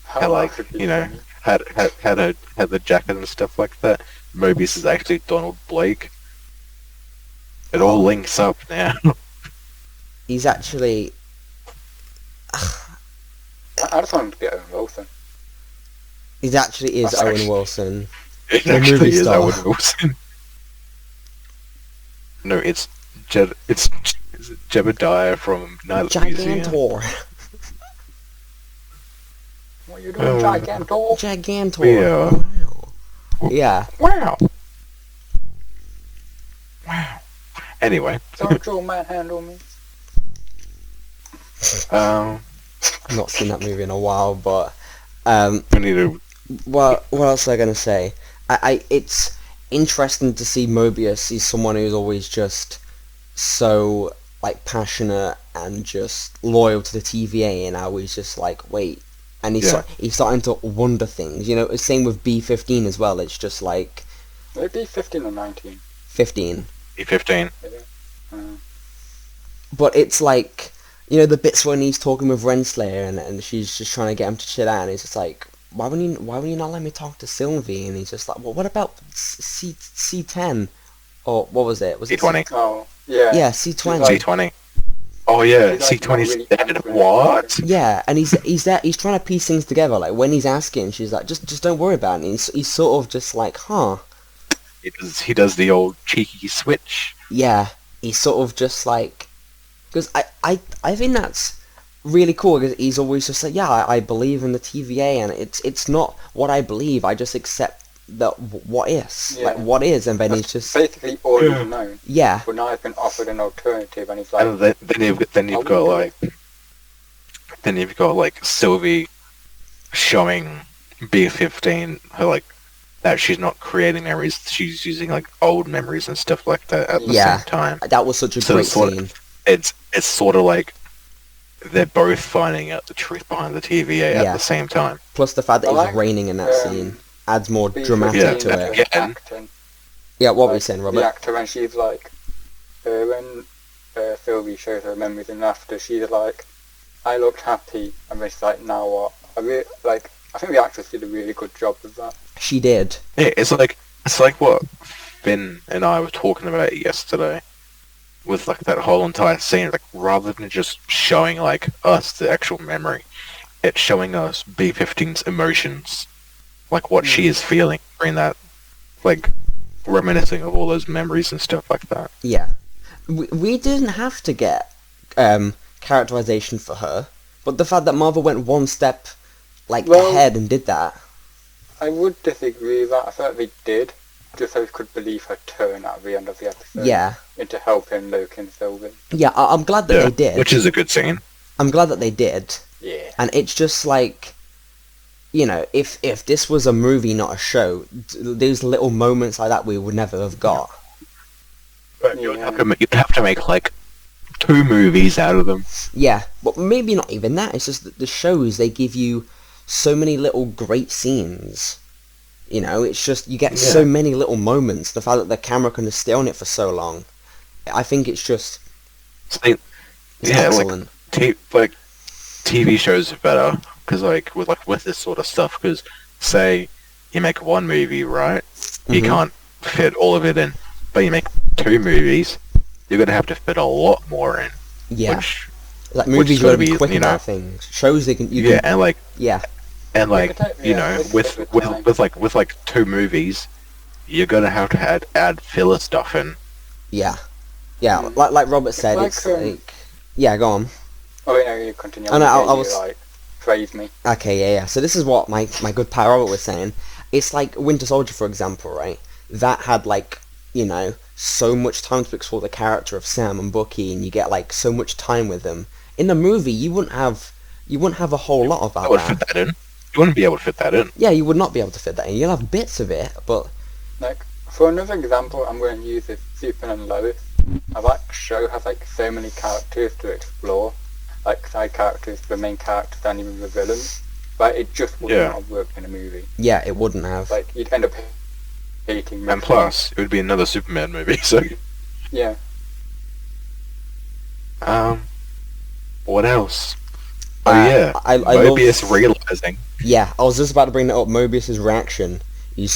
How, like, you know, had the jacket and stuff like that. Mobius is actually Donald Blake. It all links up now. He's actually... I just want him to be Owen Wilson. He actually is Owen Wilson. It actually is Owen Wilson. No, it's Jebediah from Night at the Museum. Gigantor. What are you doing, Gigantor? Gigantor. Yeah. Wow. Yeah. Wow. Anyway. Don't you manhandle me. I've not seen that movie in a while, but we need to... what else was I gonna say? It's interesting to see Mobius. He's someone who's always just so, like, passionate and just loyal to the TVA, and now he's just like, wait, and he's starting to wonder things. You know, same with B-15 as well. It's just like... B-15 or 19? 15. B-15. But it's like, you know, the bits when he's talking with Renslayer and she's just trying to get him to chill out, and he's just like, why would you not let me talk to Sylvie? And he's just like, well, what about C10? Or what was it? Was C20. Oh, yeah. Yeah, C20. C20. Oh yeah, C20's dead. What? Yeah, and he's there. He's trying to piece things together. Like when he's asking, she's like, just don't worry about it. And he's sort of just like, huh? He does the old cheeky switch. Yeah, he's sort of just like, because I think that's really cool. Because he's always just like, yeah, I believe in the TVA, and it's not what I believe. I just accept that what is, like what is, and then that's he's just basically all he's known. Yeah. But now he's been offered an alternative, and he's like, and then you've got like Sylvie showing B15 her like that she's not creating memories, she's using like old memories and stuff like that at the same time. That was such a great scene. It's sort of like they're both finding out the truth behind the TVA at the same time. Plus the fact that it's raining in that scene adds more dramatic to it. Acting. Yeah, what were you saying, Robert? The actor, when she's like, when Sylvie shows her memories and after, she's like, I looked happy, and then she's like, now what? I think the actress did a really good job with that. She did. Yeah, it's like what Finn and I were talking about yesterday, with like that whole entire scene. Like rather than just showing like us the actual memory, it's showing us B15's emotions, like what she is feeling during that, like reminiscing of all those memories and stuff like that. Yeah, we didn't have to get characterization for her, but the fact that Marvel went one step ahead and did that. I would disagree with that. I feel like they did, just so we could believe her turn at the end of the episode. Yeah. Into helping Loki and Sylvie. Yeah, I'm glad that they did. Which is a good scene. I'm glad that they did. Yeah. And it's just like, you know, if this was a movie, not a show, these little moments like that we would never have got. But you'd have to make like 2 movies out of them. Yeah, but maybe not even that. It's just that the shows, they give you so many little great scenes. You know, it's just, you get so many little moments. The fact that the camera can stay on it for so long. I think it's just... excellent. Like TV shows are better, because with this sort of stuff, because say you make one movie, right? You can't fit all of it in. But you make 2 movies, you're going to have to fit a lot more in. Yeah. Which, like movies are going to be quick about things. Shows you can and like you know, with 2 movies, you're gonna have to add filler stuff in. Yeah, like Robert said, it's like go on. Oh wait, no, you continue. Oh no, I was praise me. Okay, yeah. So this is what my good pal Robert was saying. It's like Winter Soldier, for example, right? That had so much time to explore the character of Sam and Bucky, and you get so much time with them. In the movie, you wouldn't have a whole lot of that. Fit that in. You wouldn't be able to fit that in. Yeah, you would not be able to fit that in. You'll have bits of it, but... For another example, I'm going to use is Superman and Lois. That show has, so many characters to explore. Side characters, the main characters, and even the villains. It just wouldn't have worked in a movie. Yeah, it wouldn't have. You'd end up hating... And plus, it would be another Superman movie, so... Yeah. What else? Mobius realizing. Yeah, I was just about to bring that up. Mobius's reaction. He's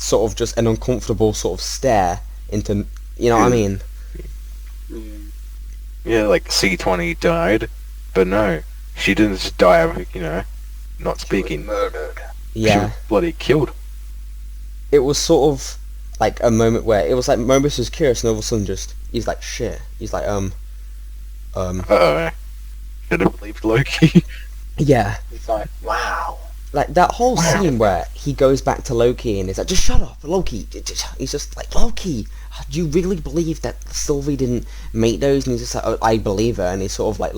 sort of just an uncomfortable sort of stare into, you know what I mean? Yeah, C20 died, but no, she didn't just die of, not speaking. She was murdered. Yeah. She was bloody killed. It was sort of a moment where it was Mobius was curious, and all of a sudden he's like, shit. He's like, Uh-oh. Should have believed Loki. Yeah. He's like, wow. That whole scene where he goes back to Loki and he's like, just shut up, Loki. He's just like, Loki, do you really believe that Sylvie didn't make those? And he's just like, oh, I believe her. And he's sort of like,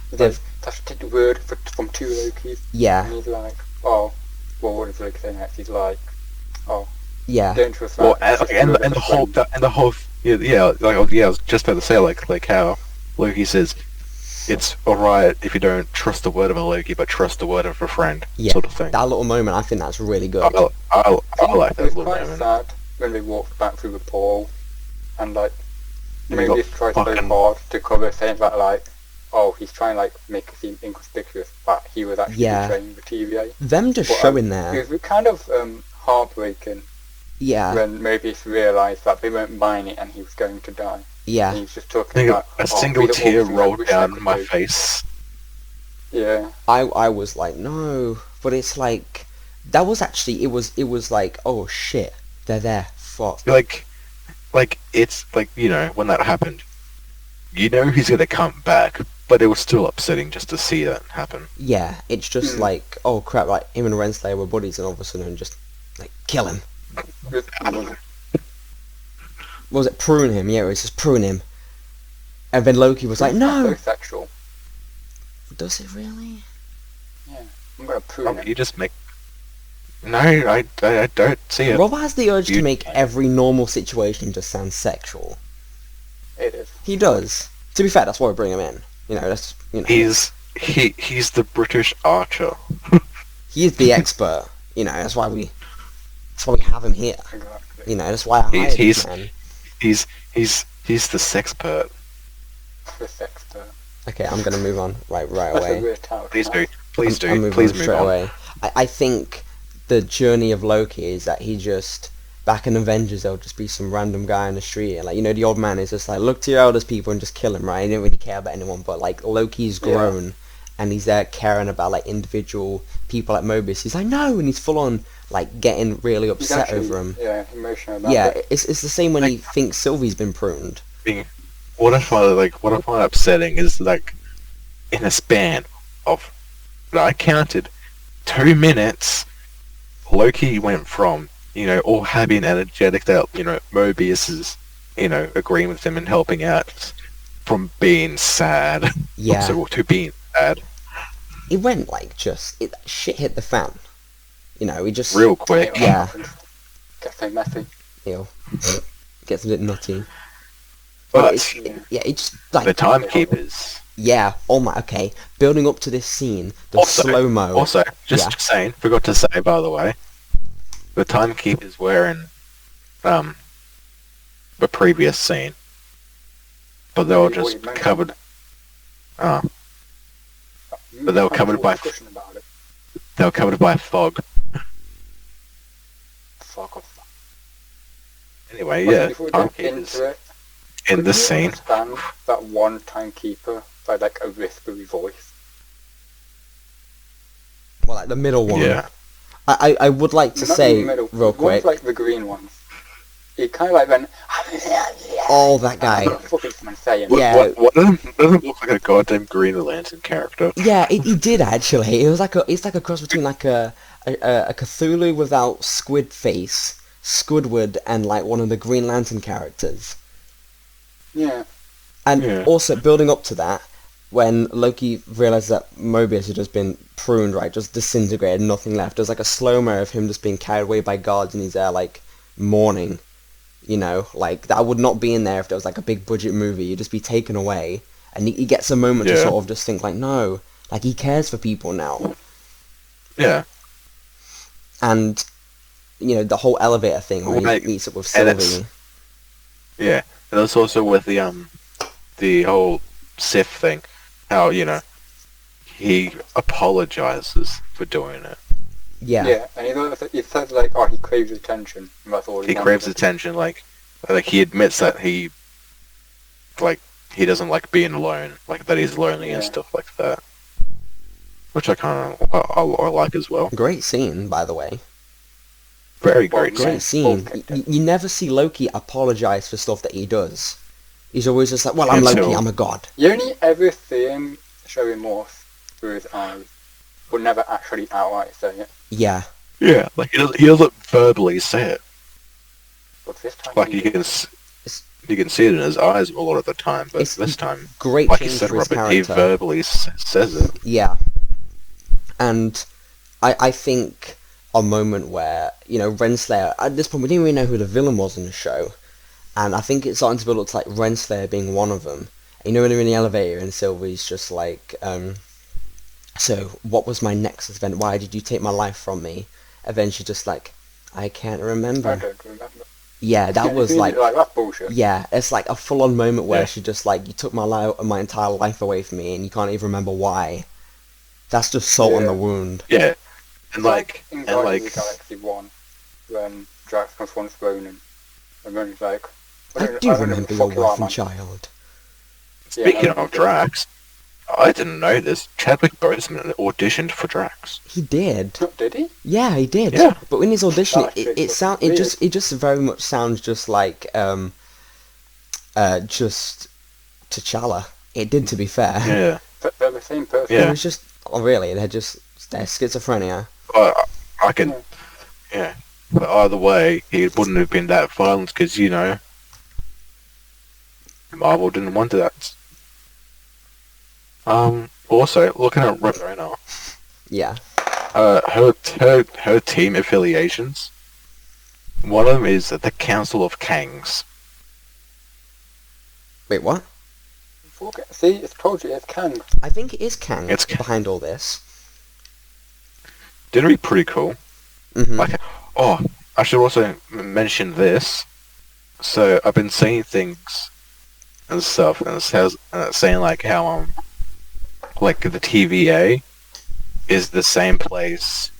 that's take the word from 2 Lokis. Yeah. And he's like, oh, well, what is Loki saying next? He's like, oh, yeah. don't trust that. Well, and the whole, I was just about to say, how Loki says, it's alright if you don't trust the word of a Loki, but trust the word of a friend, sort of thing. That little moment, I think that's really good. I like that little moment. It was quite sad when they walked back through the portal, and maybe he's tried so hard to cover saying that he's trying to make it seem inconspicuous, but he was actually betraying the TVA. Them just showing there. It was kind of heartbreaking. Yeah. When Mobius realised that they weren't buying it and he was going to die. Yeah. And he's just talking about... A single tear rolled down my face. Yeah. I was like, no. But it's like... That was actually... It was like, oh shit. They're there. Fuck. Like, it's like, you know, when that happened, you know he's gonna come back, but it was still upsetting just to see that happen. Yeah, it's just like, oh crap, like, him and Renslayer were buddies, and all of a sudden just, like, kill him. Was it prune him? Yeah, it was just prune him. And then Loki was like, no! So sexual. Does it really? Yeah, I'm gonna prune him. You just make... No, I don't see it. Rob has the urge to make every normal situation just sound sexual. It is. He does. To be fair, that's why we bring him in. You know, that's... You know. He's the British Archer. He is the expert. You know, that's why we have him here. Exactly. You know, that's why I hired him, man. He's the sexpert. The sexpert. Okay, I'm gonna move on right away. Please do. I'm moving Please on move straight on. away. I think the journey of Loki is that he just... Back in Avengers, there'll just be some random guy on the street, and, like, you know, the old man is just like, look to your eldest people and just kill him, right? He didn't really care about anyone, but, like, Loki's grown, and he's there caring about, like, individual people like Mobius. He's like, no! And he's full on, like, getting really upset over him. Yeah, emotional about it. It's the same when he thinks Sylvie's been pruned. What I find upsetting is, like, in a span of, I counted, 2 minutes, Loki went from, you know, all happy and energetic that, you know, Mobius is, you know, agreeing with him and helping out, from being sad. Yeah. To being sad. It went, like, shit hit the fan. You know, he just... Real quick. Yeah. Gets so messy. Ew. Gets a bit nutty. But, it just, like... the timekeepers... Yeah, oh my, okay. Building up to this scene, the slow-mo... Also, just saying, forgot to say, by the way, the timekeepers were in the previous scene, but they were just covered. But they were covered by. They were covered by fog. Fuck off. Anyway, yeah, timekeepers in this scene. Understand that one timekeeper by like a whispery voice. Well, like the middle one. Yeah. I would like to say, real quick... One's like the green ones. He kind of like went... Oh, that guy. Yeah. What doesn't look like a goddamn Green Lantern character? Yeah, he did actually. It's like a cross between like a Cthulhu without squid face, Squidward, and like one of the Green Lantern characters. Yeah. And also, building up to that, when Loki realized that Mobius had just been pruned, right, just disintegrated, nothing left, there's like a slow-mo of him just being carried away by guards and he's there, like, mourning, you know, like, that would not be in there if there was, like, a big budget movie, you'd just be taken away, and he gets a moment to sort of just think, like, no, like, he cares for people now. Yeah. And, you know, the whole elevator thing where he meets up with Sylvie. Yeah, and that's also with the whole Sif thing. How, you know, he apologizes for doing it. Yeah. Yeah, and he says like, oh, he craves attention. And that's all he craves attention, like he admits that he doesn't like being alone, like that he's lonely and stuff like that. Which I kind of I like as well. Great scene, by the way. Very great scene. You never see Loki apologize for stuff that he does. He's always just like, well, I'm Loki, I'm a god. You only ever see him show remorse through his eyes, but never actually outright say it. Yeah. Yeah, like he doesn't verbally say it. But this time like you can see it in his eyes a lot of the time, but this time, great like you said, Robert, he verbally says it. Yeah. And I think a moment where, you know, Renslayer, at this point we didn't really know who the villain was in the show. And I think it's starting to build up to like Renslayer being one of them. And you know when they're in the elevator and Sylvie's just like, so what was my next event? Why did you take my life from me? And then she's just like, I can't remember. I don't remember. Yeah, that was like that's bullshit. Yeah, it's like a full-on moment where she just like, you took my entire life away from me and you can't even remember why. That's just salt on the wound. Yeah. And like in Guardians of the Galaxy 1, when Drax confronts Ronan, and Ronan's like, I do remember your wife and child. Speaking of Drax, I didn't know this. Chadwick Boseman auditioned for Drax. He did. Did he? Yeah, he did. Yeah. But in his audition, it just very much sounds just like just T'Challa. It did, to be fair. Yeah. But they're the same person. Yeah. It was just really they're schizophrenia. I can. Yeah. But either way, he wouldn't have been that violent because Marvel didn't want that. Also, looking at Ravonna. Yeah. Her team affiliations. One of them is the Council of Kangs. Wait, what? See, it's told you, it's Kang. I think it is Kang behind all this. Didn't it be pretty cool? Mm-hmm. Like, I should also mention this. So I've been seeing things and stuff, and it's saying like how like the TVA is the same place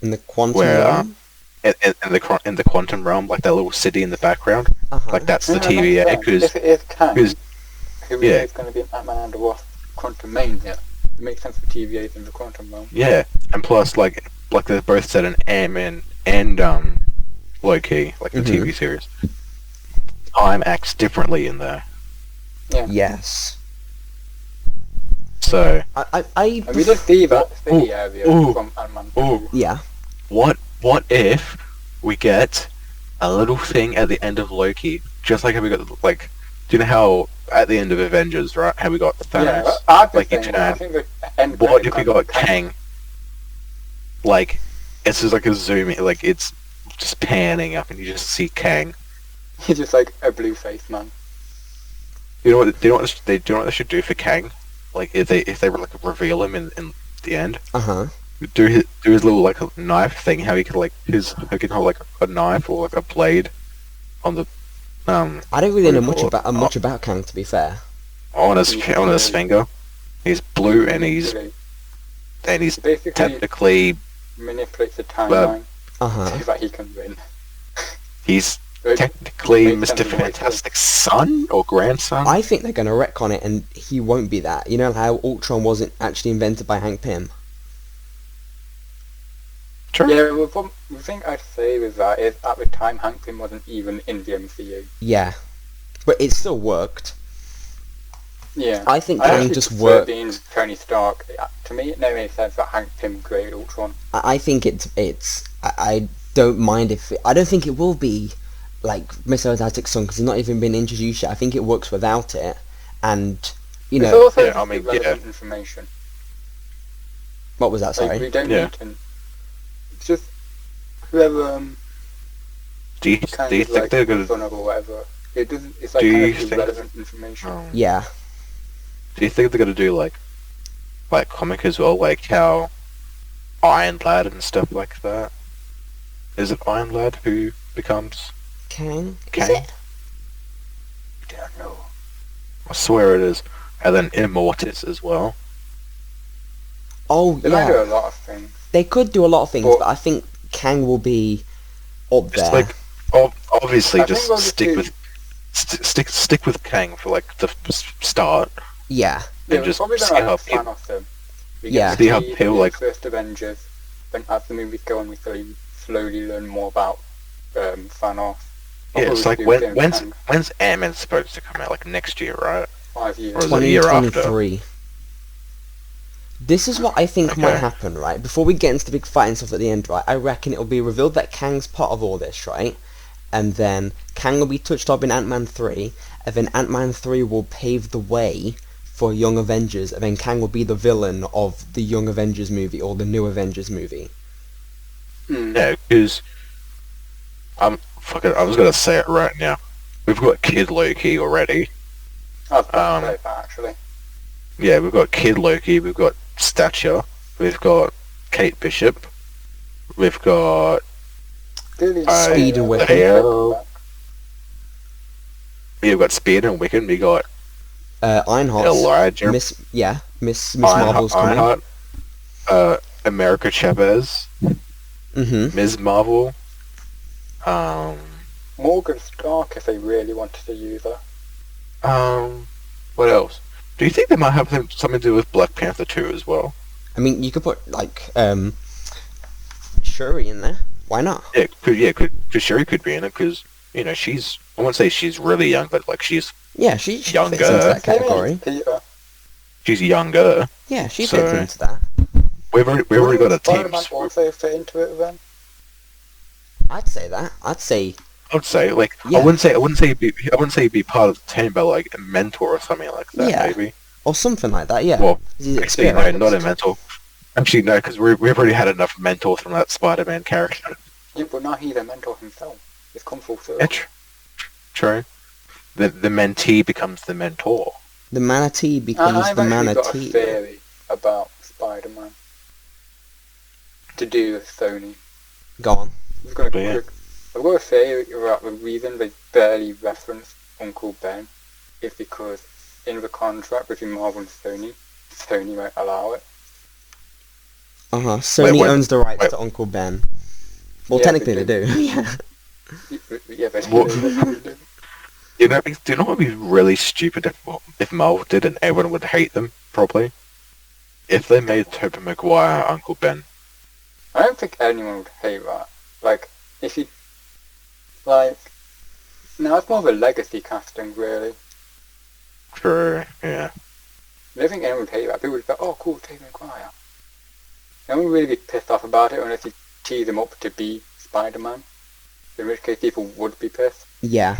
in the quantum realm. In the quantum realm, like that little city in the background, like that's the TVA. Because if it is Kang, who is going to be an Ant-Man and the Wasp quantum main here? It makes sense for TVAs in the quantum realm. Yeah, and plus like they both said in Ant-Man and Loki, like the TV series, time acts differently in there. Yeah. Yes. So we did see that area from Ant-Man. Yeah. What if we get a little thing at the end of Loki, just like how we got like, do you know how at the end of Avengers, right? How we got Thanos, like he turned. What if we got Kang? Like, it's just like a zoom, like it's just panning up, and you just see Kang. He's just like a blue face man. You know what? Do you know what they should do for Kang? Like if they like reveal him in the end. Do his little like a knife thing. How he can hold like a knife or like a blade on the. I don't really know much about Kang, to be fair. On his finger, he's blue and he's basically technically manipulates the timeline so that he can win. He's technically Mr. Fantastic's son or grandson. I think they're going to retcon it, and he won't be that. You know how Ultron wasn't actually invented by Hank Pym. Sure. Yeah, well, the thing I'd say with that is at the time Hank Pym wasn't even in the MCU. Yeah, but it still worked. Yeah, I think Kang just worked. Being Tony Stark, to me, it never made sense that Hank Pym created Ultron. I think it's. I don't mind if I don't think it will be like Mr. Fantastic's son because he's not even been introduced yet. I think it works without it, and you know. It's also relevant information. What was that? Sorry. Like, we don't need to. It's just whoever. Do you think they're gonna? Or whatever. It doesn't. It's like kind of relevant information. Yeah. Do you think they're gonna do like comic as well, like how Iron Lad and stuff like that? Is it Iron Lad who becomes Kang? Is it? I don't know. I swear it is. And then Immortus as well. Oh, they might do a lot of things. They could do a lot of things, but I think Kang will be up there. Like, obviously, just stick with Kang for like the start. Yeah. And just see how people. See how people like first Avengers. Then as the movies go on, we slowly learn more about Thanos. Yeah, it's like when's Ant-Man supposed to come out? Like next year, right? 5 years. Or is it a year after? 2023. This is what I think might happen, right? Before we get into the big fight and stuff at the end, right? I reckon it'll be revealed that Kang's part of all this, right? And then Kang will be touched up in Ant-Man 3, and then Ant-Man 3 will pave the way for Young Avengers, and then Kang will be the villain of the Young Avengers movie, or the New Avengers movie. Yeah, because I was gonna say it right now. We've got Kid Loki already. I was about to say that, actually. Yeah, we've got Kid Loki, we've got Stature, we've got Kate Bishop, we've got Speed and Wiccan. Yeah, we've got Speed and Wiccan, we got Ironheart. Elijah. Miss Marvel's coming. Ironheart, America Chavez. Mm-hmm. Ms. Marvel. Morgan Stark if they really wanted to use her. What else? Do you think they might have something to do with Black Panther 2 as well? I mean, you could put, like, Shuri in there. Why not? Because Shuri could be in it, because, you know, she's, I won't say she's really young, but, like, she's she younger. fits into that category. She's younger. Yeah, she fits into that. We've already got a team. Also fit into it then? I'd say that. I would say, like, yeah. I wouldn't say he'd be part of the team, but like a mentor or something like that, maybe. Or something like that, yeah. Well, actually, no, not a mentor. Actually, no, because we've already had enough mentors from that Spider-Man character. Yeah, but now he's a mentor himself. It's come full circle. Yeah, true. The mentee becomes the mentor. The manatee becomes the manatee. I've got a theory about Spider-Man to do with Sony. Go on. I've got a theory about the reason they barely reference Uncle Ben is because in the contract between Marvel and Sony won't allow it. Sony owns the rights to Uncle Ben. Well, technically they do. Yeah. Yeah, they do. You know, do you know what would be really stupid if Marvel did and everyone would hate them, probably? If they made Tobey Maguire Uncle Ben. I don't think anyone would hate that. Like, if you... Like... No, it's more of a legacy casting, really. True, yeah. I don't think anyone would hate that. People would be like, oh, cool, Tobey Maguire. No one would really be pissed off about it unless you tease him up to be Spider-Man. In which case people would be pissed. Yeah.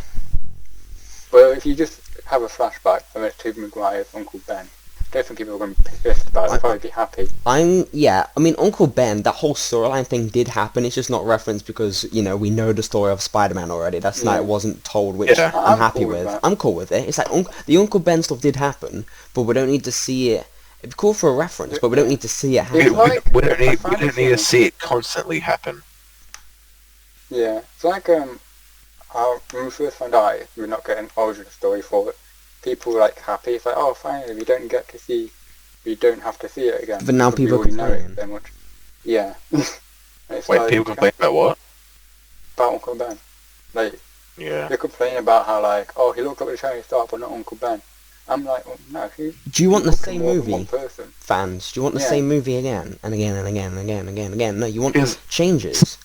Well, if you just have a flashback and it's Tobey Maguire's Uncle Ben, I don't think people are going to be pissed about it. They'll probably be happy. I mean, Uncle Ben, that whole storyline thing did happen. It's just not referenced because, you know, we know the story of Spider-Man already. That's not, it wasn't told, which I'm happy cool with. I'm cool with it. It's like, the Uncle Ben stuff did happen, but we don't need to see it. It'd be cool for a reference, but we don't need to see it happen. We don't need to see it constantly happen. Yeah, it's like, when we first found out we're not getting an origin story for it, people were like happy. It's like, oh, finally, we don't have to see it again. But now people complain. Know it so much. Yeah. Wait, like, people complain about what? About Uncle Ben. Like, yeah. They complain about how, like, oh, he looked like a Chinese star, but not Uncle Ben. I'm like, well, no. Do you want the same movie, fans? Do you want the same movie again and again and again and again and again and again? No, you want changes.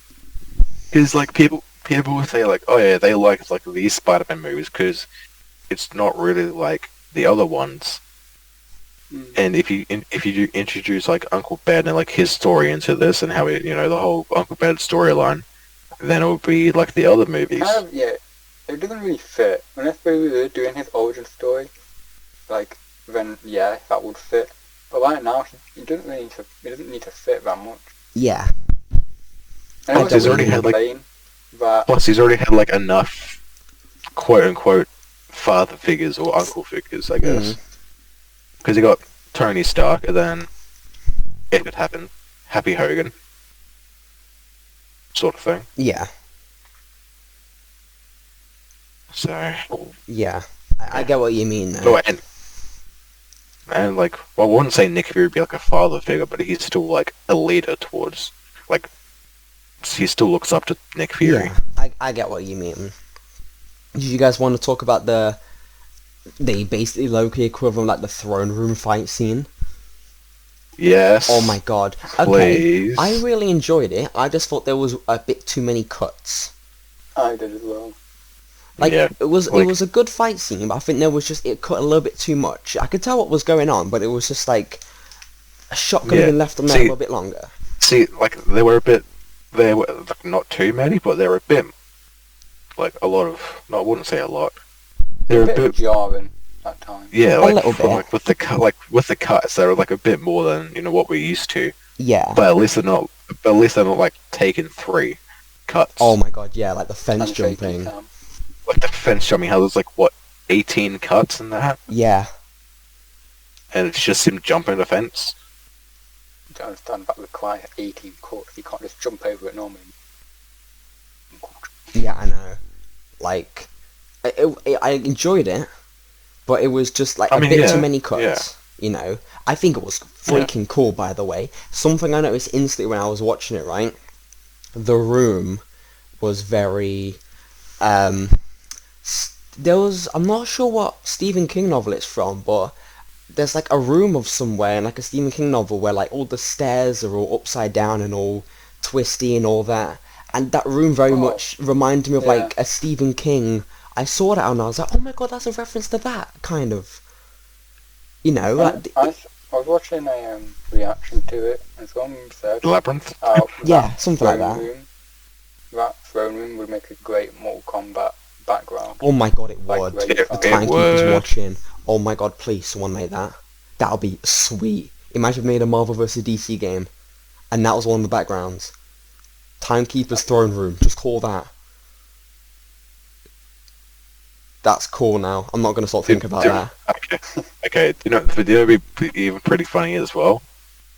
Because, like, people will say, like, oh yeah, they like these Spider-Man movies because it's not really like the other ones. And if you introduce like Uncle Ben and like his story into this and how it, you know, the whole Uncle Ben storyline, then it would be like the other movies. Yeah, it doesn't really fit unless they were doing his origin story. Like, then yeah, that would fit. But right now, he doesn't need to fit that much. Yeah. Plus, he's already had like enough quote unquote father figures or uncle figures, I guess. Because he got Tony Stark, and then if it happened, Happy Hogan, sort of thing. Yeah. So. Yeah, I get what you mean. Though. Oh, and like, well, I wouldn't say Nick Fury would be like a father figure, but he's still like a leader towards, like, he still looks up to Nick Fury. Yeah, I get what you mean. Do you guys want to talk about the basically Loki equivalent, like the throne room fight scene? Yes. Oh my god. Please. Okay, I really enjoyed it. I just thought there was a bit too many cuts. I did as well. Like, yeah, it was a good fight scene, but I think it cut a little bit too much. I could tell what was going on, but it was just like a shot could have been left on there a little bit longer. See, like they were like, not too many, but they were a bit like a lot of. No, I wouldn't say a lot. They were a bit jarring that time. Yeah, like, a little bit. Like with the cuts, they were like a bit more than, you know, what we're used to. Yeah. But at least they're not like taking 3 cuts. Oh my god, yeah, like the fence jumping. Like the fence jumping, how there's like, what, 18 cuts in that? Yeah. And it's just him jumping the fence? I don't understand that requires 18 cuts. You can't just jump over it normally. Yeah, I know. Like, I enjoyed it, but it was just like a bit too many cuts, you know. I think it was freaking cool, by the way. Something I noticed instantly when I was watching it, right? The room was very There was, I'm not sure what Stephen King novel it's from, but there's like a room of somewhere in like a Stephen King novel where like all the stairs are all upside down and all twisty and all that. And that room very much reminded me of like a Stephen King. I saw that and I was like, oh my god, that's a reference to that, kind of. You know, like... I was watching a reaction to it, and someone said... Labyrinth? Yeah, something like that. That throne room would make a great Mortal Kombat background. Oh my god, it would. The Timekeeper's watching. Oh my god, please, someone make that. That'll be sweet. Imagine if we made a Marvel vs. DC game, and that was one of the backgrounds. Timekeeper's throne room, just call that. That's cool now. I'm not going to stop thinking about that. Okay. You know, the video would be even pretty funny as well.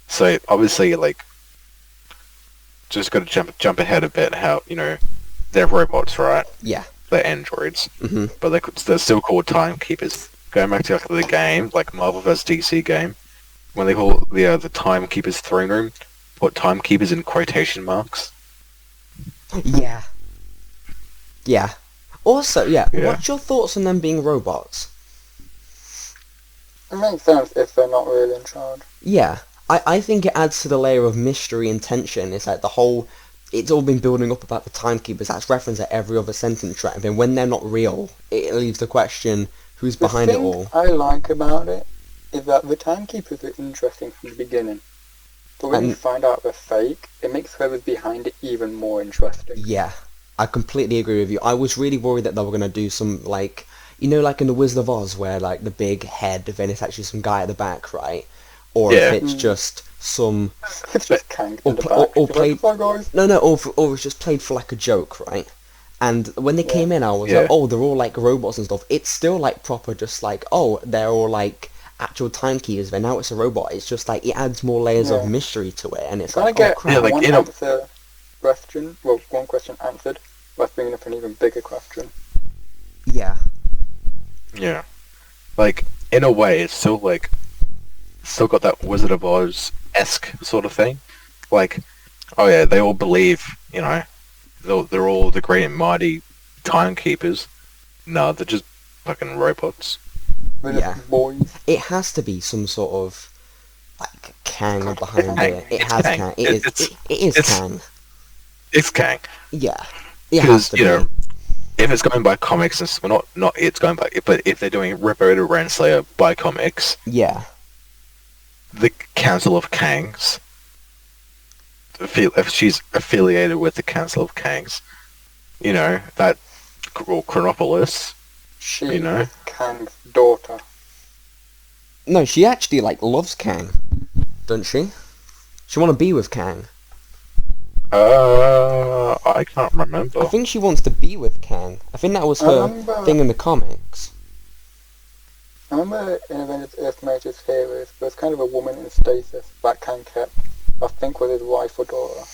So, obviously, like, just got to jump ahead a bit, how, you know, they're robots, right? Yeah. They're androids. Mm-hmm. But they're still called timekeepers. Going back to like, the game, like Marvel vs. DC game, when they call the timekeepers throne room, put timekeepers in quotation marks. Yeah. Yeah. Also, what's your thoughts on them being robots? It makes sense if they're not really in charge. Yeah. I think it adds to the layer of mystery and tension. It's like the whole... It's all been building up about the timekeepers. That's referenced at every other sentence, right? And then when they're not real, it leaves the question, who's behind it all? The thing I like about it is that the timekeepers are interesting from the beginning. But when you find out they're fake, it makes whoever's behind it even more interesting. Yeah. I completely agree with you. I was really worried that they were going to do some, like... You know, like in The Wizard of Oz, where, like, the big head, then it's actually some guy at the back, right? Or if it's just some... It's just Kang in the back. Or played... Or it's just played for, like, a joke, right? And when they came in, I was like, oh, they're all, like, robots and stuff. It's still, like, proper, just like, oh, they're all, like, actual timekeepers, but now it's a robot. It's just, like, it adds more layers of mystery to it, and it's like, oh, crap. One question answered. Let's bring up an even bigger question. Yeah. Yeah. Like, in a way, it's still, like... Still got that Wizard of Oz-esque sort of thing. Like, oh yeah, they all believe, you know, they're all the great and mighty timekeepers. No, they're just fucking robots. Yeah. It has to be some sort of, like, Kang behind it. It has Kang. It is Kang. It's Kang. Yeah. It has to be. Know, if it's going by comics, well, not it's going by, but if they're doing Ripper to Renslayer by comics, yeah, the Council of Kangs, if she's affiliated with the Council of Kangs, you know, that, or Chronopolis, she you know, Kang's daughter. No, she actually, like, loves Kang, doesn't she? She want to be with Kang. I can't remember. I think she wants to be with Kang. I think that was her thing in the comics. I remember in Avengers Earth Major's Heroes, there was kind of a woman in stasis that Kang kept, I think was his wife or daughter.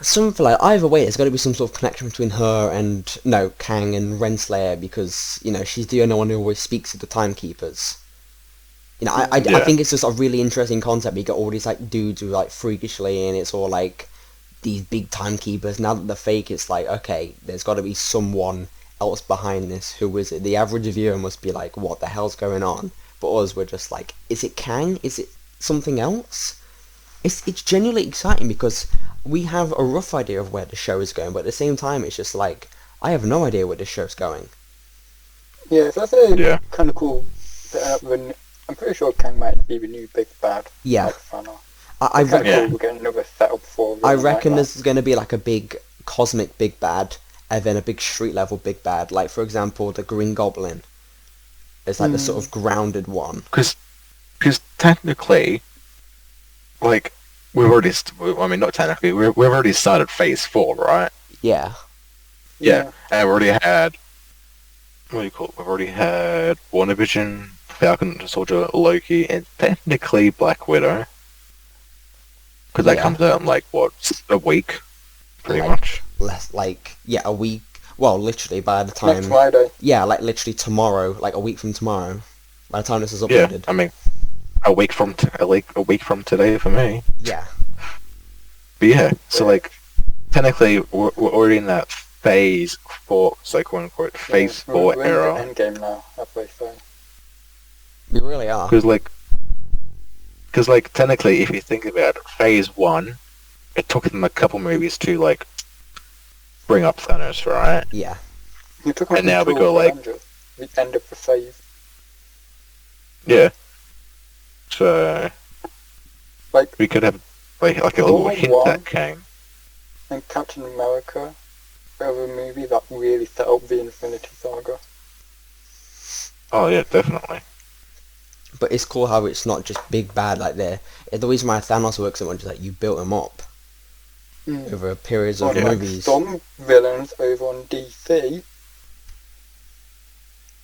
Something like, either way, there's got to be some sort of connection between her and, Kang and Renslayer, because, you know, she's the only one who always speaks to the Timekeepers. You know, I think it's just a really interesting concept. You got all these, like, dudes who, like, freakishly, and it's all, like, these big timekeepers. Now that they're fake, it's like, okay, there's got to be someone else behind this. Who is it? The average viewer must be like, what the hell's going on? But us, we're just like, is it Kang? Is it something else? It's genuinely exciting because we have a rough idea of where the show is going, but at the same time, it's just like, I have no idea where this show's going. Yeah, so that's a kind of cool setup. I'm pretty sure Kang might be the new big bad. Yeah. Like Thanos. Cool. We're getting another setup for. I reckon there's going to be like a big cosmic big bad, and then a big street level big bad. Like, for example, the Green Goblin. It's like the sort of grounded one. Because technically, like, not technically, we've already started Phase 4, right? Yeah. Yeah, and we already had, what do you call it? We've already had WandaVision, Falcon and Soldier, Loki, and technically Black Widow. Because that comes out in, like, what, a week? Pretty much. A week. Well, literally, by the time... Next Friday. Yeah, like, literally tomorrow, like, a week from tomorrow. By the time this is uploaded. Yeah, I mean, a week from today for me. Yeah. But yeah, so, like, technically we're already in that phase 4, so quote unquote phase 4 we're era. in the endgame now, halfway through. We really are. Because like technically, if you think about it, phase 1, it took them a couple movies to like bring up Thanos, right? Yeah. And now we go like the end of the phase. Yeah. So like we could have like a little hint that came. And Captain America, were a movie that really set up the Infinity Saga. Oh yeah, definitely. But it's cool how it's not just big bad like there. The reason why Thanos works so much is that you built him up over periods of movies. Some villains over on DC.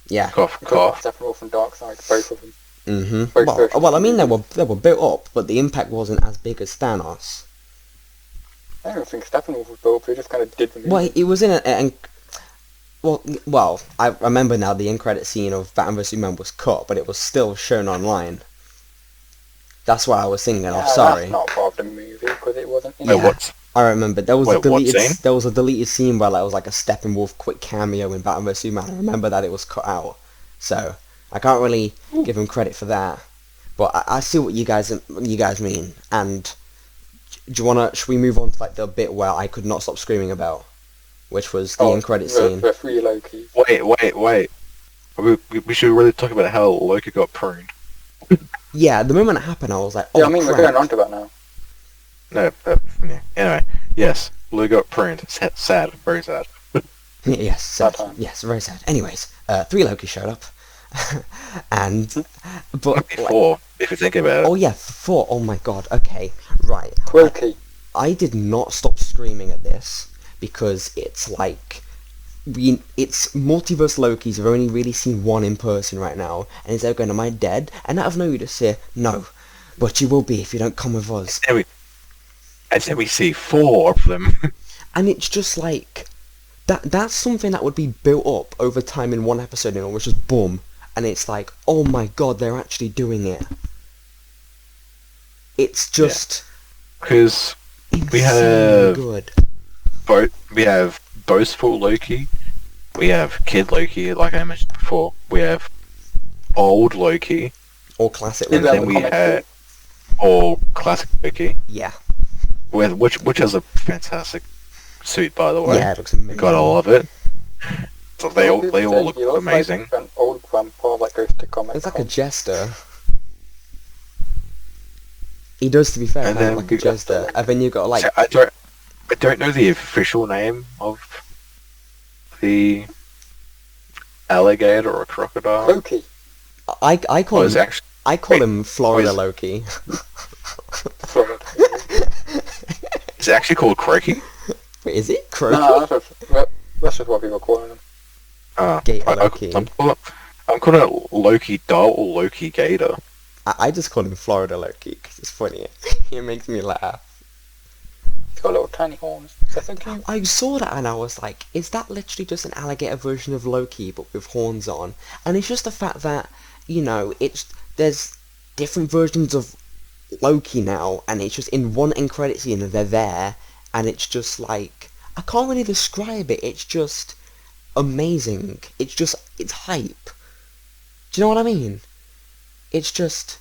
Yeah. Cough. Steppenwolf and Darkseid, both of them. Mm-hmm. Well, I mean, they were built up, but the impact wasn't as big as Thanos. I don't think Steppenwolf was built up. He just kind of did the movie. Well, it was in Well, I remember now the end credit scene of Batman vs Superman was cut, but it was still shown online. That's what I was thinking of. Sorry. That's not part of the movie because it wasn't. Wait, what? I remember there was a deleted scene where it was like a Steppenwolf quick cameo in Batman vs Superman. I remember that it was cut out, so I can't really give him credit for that. But I see what you guys mean. And should we move on to like the bit where I could not stop screaming about, which was the end credit scene? The three Loki. Wait. We should really talk about how Loki got pruned. Yeah, the moment it happened, I was like, oh, yeah, I mean, crap. we're going on to that now. No, yeah. Anyway, yes, Loki got pruned. Sad, very sad. Yes, sad. Yes, very sad. Anyways, 3 Loki showed up, and but four, if you think about it. Oh yeah, 4. Oh my god. Okay, right. Loki. I did not stop screaming at this because it's like it's multiverse Lokis. I've only really seen one in person right now, and instead of going, "Am I dead?" and out of nowhere you just say, "No, but you will be if you don't come with us." And then we see 4 of them. And it's just like that's something that would be built up over time in one episode, you know, which is boom, and it's like, oh my god, they're actually doing it. It's just because we have boastful Loki, we have kid Loki, like I mentioned before, we have old Loki, or classic and Loki. then we had all classic Loki. Yeah. Which has a fantastic suit, by the way. Yeah, it looks amazing. Gotta love it. So they all look amazing. Like an old grandpa that goes to comic. It's like a jester. He does, to be fair, and then like a jester. And then you got like I don't know the official name of the alligator or crocodile. Loki. I call him Florida Loki. Florida. It's actually called Croaky. Wait, is it Croaky? No, that's just what people are calling him. Gator Loki. I'm calling it Loki Doll or Loki Gator. I just call him Florida Loki because it's funny. It makes me laugh. He's got little tiny horns. That's so cute. I saw that and I was like, is that literally just an alligator version of Loki but with horns on? And it's just the fact that, you know, there's different versions of Loki now, and it's just in one end credit scene and they're there, and it's just like, I can't really describe it. It's just amazing. It's hype. Do you know what I mean? It's just...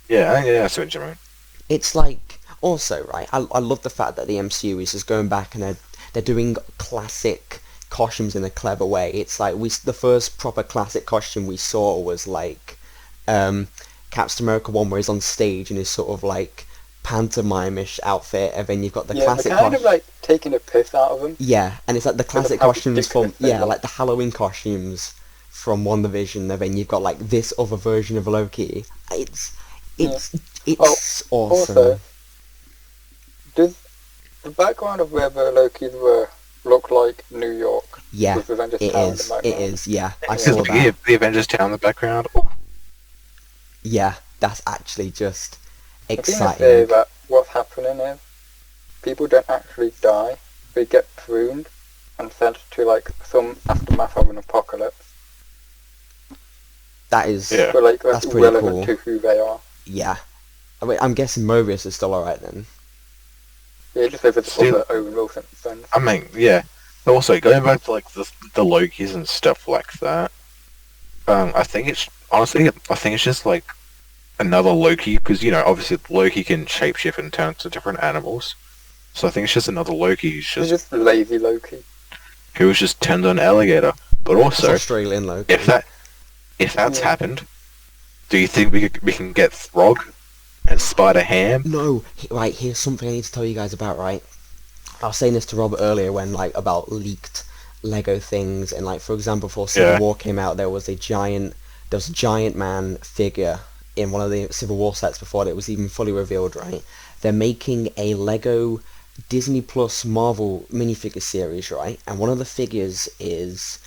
Yeah, that's what you mean. It's like, also, right, I love the fact that the MCU is just going back and they're doing classic costumes in a clever way. It's like, the first proper classic costume we saw was like, Captain America one where he's on stage in his sort of like pantomime-ish outfit, and then you've got the classic kind of like taking a piss out of him. Yeah, and it's like the classic costumes from like the Halloween costumes from WandaVision, and then you've got like this other version of Loki. It's awesome. Also, does the background of where the Lokis were look like New York? Yeah, it is. Yeah, I saw that. The Avengers Town in the background. Yeah, that's actually just exciting. I think they say that what's happening is people don't actually die; they get pruned and sent to like some aftermath of an apocalypse. That is, but like that's pretty relevant to who they are. Yeah, I mean, I'm guessing Mobius is still alright then. Yeah, just over the other overall fans. I mean, yeah. Also, going back to like the Lokis and stuff like that, I think it's just like another Loki because obviously Loki can shapeshift and turn to different animals. So I think it's just another Loki who's just lazy Loki. Who was just turned on an alligator. But also, Australian Loki. If that's happened, do you think we can get Throg and Spider-Ham? No. Right, here's something I need to tell you guys about, right? I was saying this to Robert earlier when, like, about leaked Lego things, and, like, for example, before Civil War came out, there was a giant man figure in one of the Civil War sets before it was even fully revealed, right? They're making a Lego Disney Plus Marvel minifigure series, right? And one of the figures is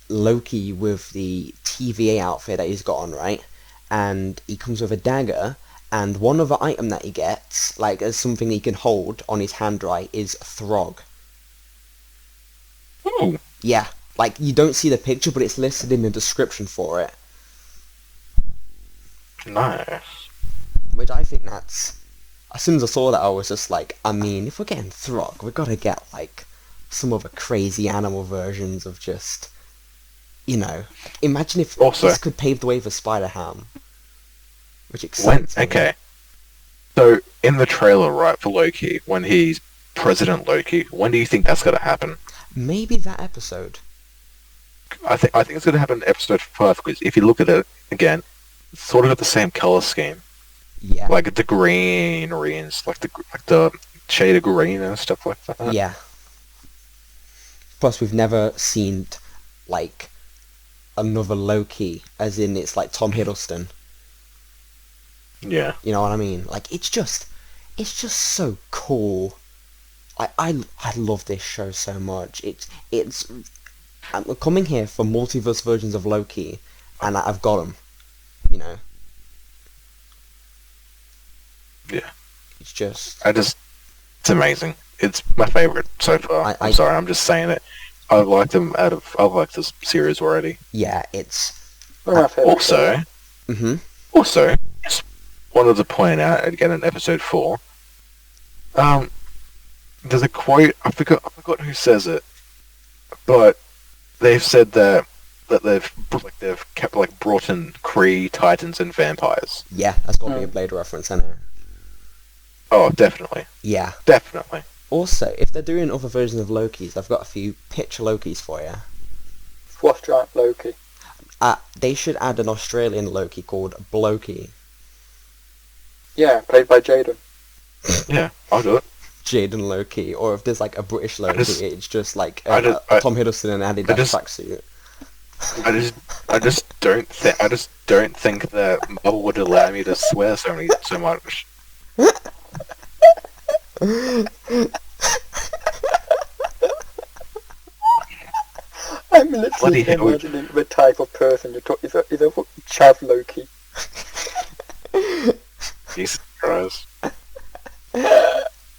Loki with the TVA outfit that he's got on, right? And he comes with a dagger, and one other item that he gets, like as something he can hold on his hand, right, is Throg. Ooh. Yeah, like you don't see the picture, but it's listed in the description for it. Nice. Which I think that's... As soon as I saw that, I was just like, I mean, if we're getting Throg, we've got to get, like, some other crazy animal versions of just... imagine if this could pave the way for Spider-Ham. Which excites me. Okay. So, in the trailer, right, for Loki, when he's President Loki, when do you think that's going to happen? Maybe that episode. I think it's going to happen in episode 5, because if you look at it, again, it's sort of got the same color scheme. Yeah. Like the greenery and like the shade of green and stuff like that. Yeah. Plus, we've never seen, like, another Loki, as in it's like Tom Hiddleston. Yeah. You know what I mean? Like, it's just so cool. I love this show so much. I'm coming here for multiverse versions of Loki, and I've got them. Yeah. It's amazing. It's my favorite so far. I'm sorry, I'm just saying it. I've liked this series already. Yeah, it's... Also, Mm-hmm. Also, just wanted to point out, again in episode 4, there's a quote, I forgot who says it, but they've said that they've kept, like, brought in Kree, Titans, and vampires. Yeah, that's got to be a Blade reference, isn't it? Oh, definitely. Yeah. Definitely. Also, if they're doing other versions of Lokis, I've got a few pitch Lokis for you. What's giant Loki? They should add an Australian Loki called Blokey. Yeah, played by Jaden. Yeah, I'll do it. Jaden Loki, or if there's like a British Loki, it's just like Tom Hiddleston and Andy tracksuit. I just don't think that Marvel would allow me to swear so much. I'm literally imagining the type of person you're talking about. Is a Chav Loki. Jesus Christ.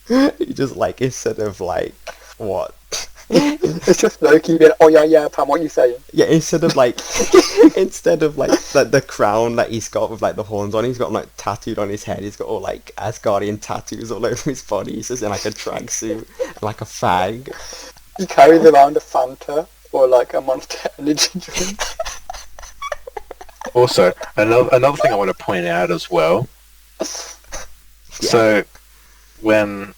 You just like, instead of like, what? It's just Loki being, oh yeah, Pam, what are you saying? Yeah, instead of like the crown that he's got with like the horns on, he's got like tattooed on his head. He's got all like Asgardian tattoos all over his body. He's just in like a tracksuit, like a fag. He carries around a Fanta or like a Monster Energy drink. Also, another thing I want to point out as well. Yeah. So, when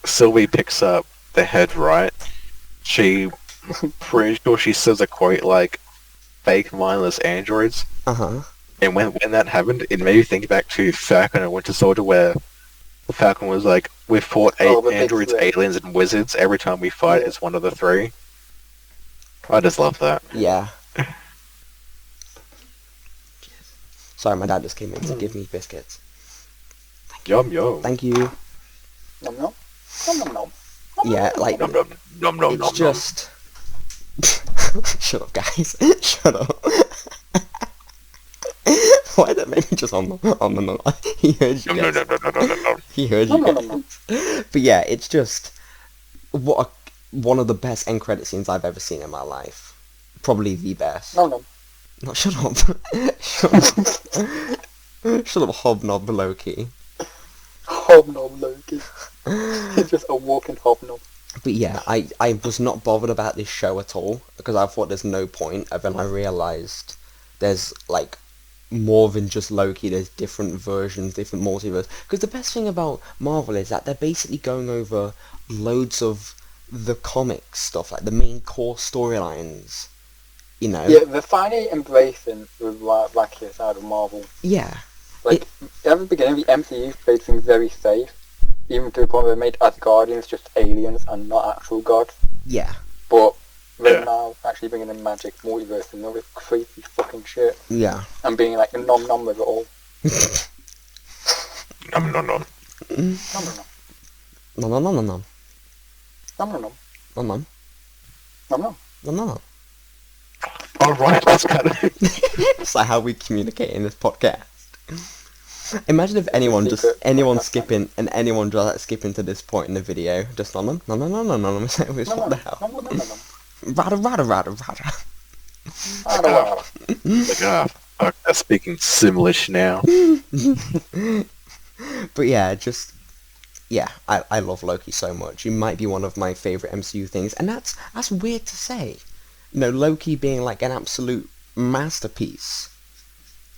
Sylvie picks up the head, right? Pretty sure she says a quote like, "fake mindless androids." Uh-huh. And when that happened, it made me think back to Falcon and Winter Soldier, where the Falcon was like, "We've fought androids, aliens, and wizards. Every time we fight, it's one of the three." I just love that. Yeah. Sorry, my dad just came in to give me biscuits. Yum yum. Thank you. Nom nom. Nom nom nom. Yeah, like, nom nom nom nom nom. It's just... Shut up, guys. Shut up. Why did that make me just on the nom? He heard you guys. No. He heard you guys. But yeah, it's just... one of the best end credit scenes I've ever seen in my life. Probably the best. No. No, shut up. Shut up. Shut up, Hobnob Loki. Hobnob Loki. Loki. He's just a walking hobnob. But yeah, I was not bothered about this show at all, because I thought there's no point, and then I realised there's, like, more than just Loki, there's different versions, different multiverse. Because the best thing about Marvel is that they're basically going over loads of the comic stuff, like the main core storylines, you know? Yeah, they're finally embracing the wackier side of Marvel. Yeah. Like, at the beginning, the MCU played things very safe, even to the point where they made Asgardians just aliens and not actual gods. Yeah. But they're now actually bringing in magic, multiverse, and all this creepy fucking shit. Yeah. And being like nom with it all. Nom. Nom. Nom. Nom. Alright, that's kind of... It's like how we communicate in this podcast. Imagine if anyone skipping to this point in the video, just no. What the hell? Rada. Like, I'm speaking Simlish now. But yeah, I love Loki so much. He might be one of my favourite MCU things, and that's weird to say. You know, Loki being like an absolute masterpiece.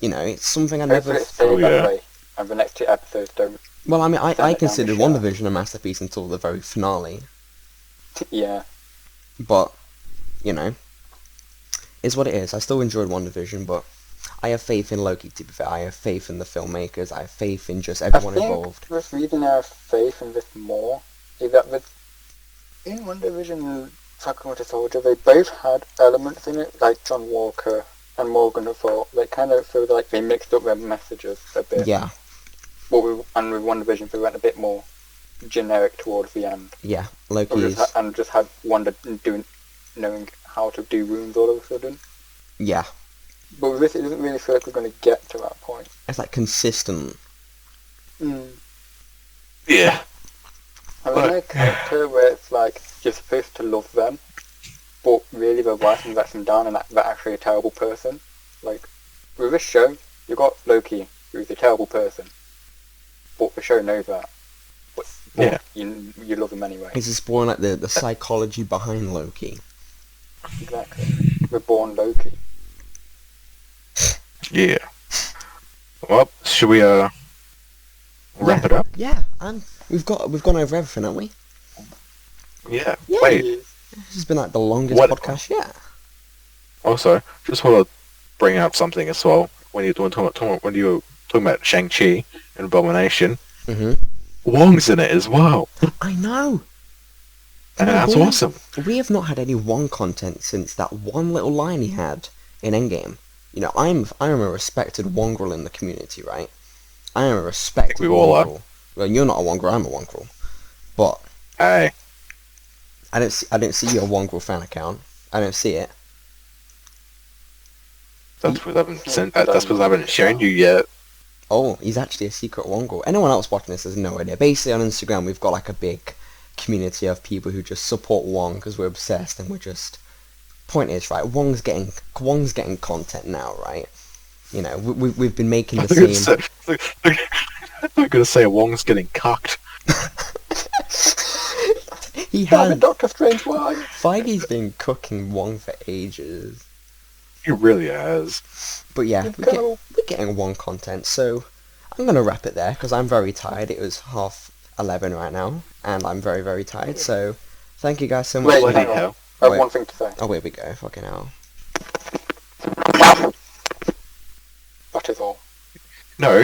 You know, it's something I never... way, and the next 2 episodes don't... Well, I mean, I considered WandaVision a masterpiece until the very finale. Yeah. But, you know, it's what it is. I still enjoyed WandaVision, but I have faith in Loki, to be fair. I have faith in the filmmakers. I have faith in just everyone involved. The reason I have faith in this more is that in WandaVision and Falcon Winter Soldier, they both had elements in it, like John Walker and Morgan Le Fay. They kind of feel like they mixed up their messages a bit. Yeah. But with WandaVision, they went a bit more generic towards the end. Yeah, Loki is... And just had Wanda knowing how to do wounds all of a sudden. Yeah. But with this, it doesn't really feel like we're going to get to that point. It's like consistent. Yeah. I mean, like a character where it's like, you're supposed to love them, but really they're writing them down and they're actually a terrible person. Like, with this show, you got Loki, who's a terrible person. But the show knows that. But yeah. You love him anyway. He's exploring like the psychology behind Loki. Exactly. Reborn Loki. Yeah. Well, should we wrap it up? Yeah, we've gone over everything, haven't we? Yeah. Yeah. Wait. This has been like the longest podcast yet. Also, just want to bring up something as well. When you were talking about Shang-Chi and Abomination, Wong's in it as well. I know. And that's awesome. We have not had any Wong content since that one little line he had in Endgame. You know, I am a respected Wongrel in the community, right? I am a respected we all Wongrel. are. Well, you're not a Wongrel, I'm a Wongrel. But Hey. I don't see your Wongrel fan account. I don't see it. That's because I haven't shown you yet. Oh, he's actually a secret Wongrel. Anyone else watching this has no idea. Basically, on Instagram, we've got like a big community of people who just support Wong because we're obsessed, and we're just... Point is, right, Wong's getting content now, right? You know, we've been making the same... I'm going to say Wong's getting cucked. He has... Doctor Strange, why? Feige's been cooking Wong for ages. He really has. But yeah, we're getting Wong content, so I'm going to wrap it there, because I'm very tired. It was 11:30 right now, and I'm very, very tired, so thank you guys so much. Wait, hang on. I have one thing to say. Oh, here we go. Fucking hell. That is all. No,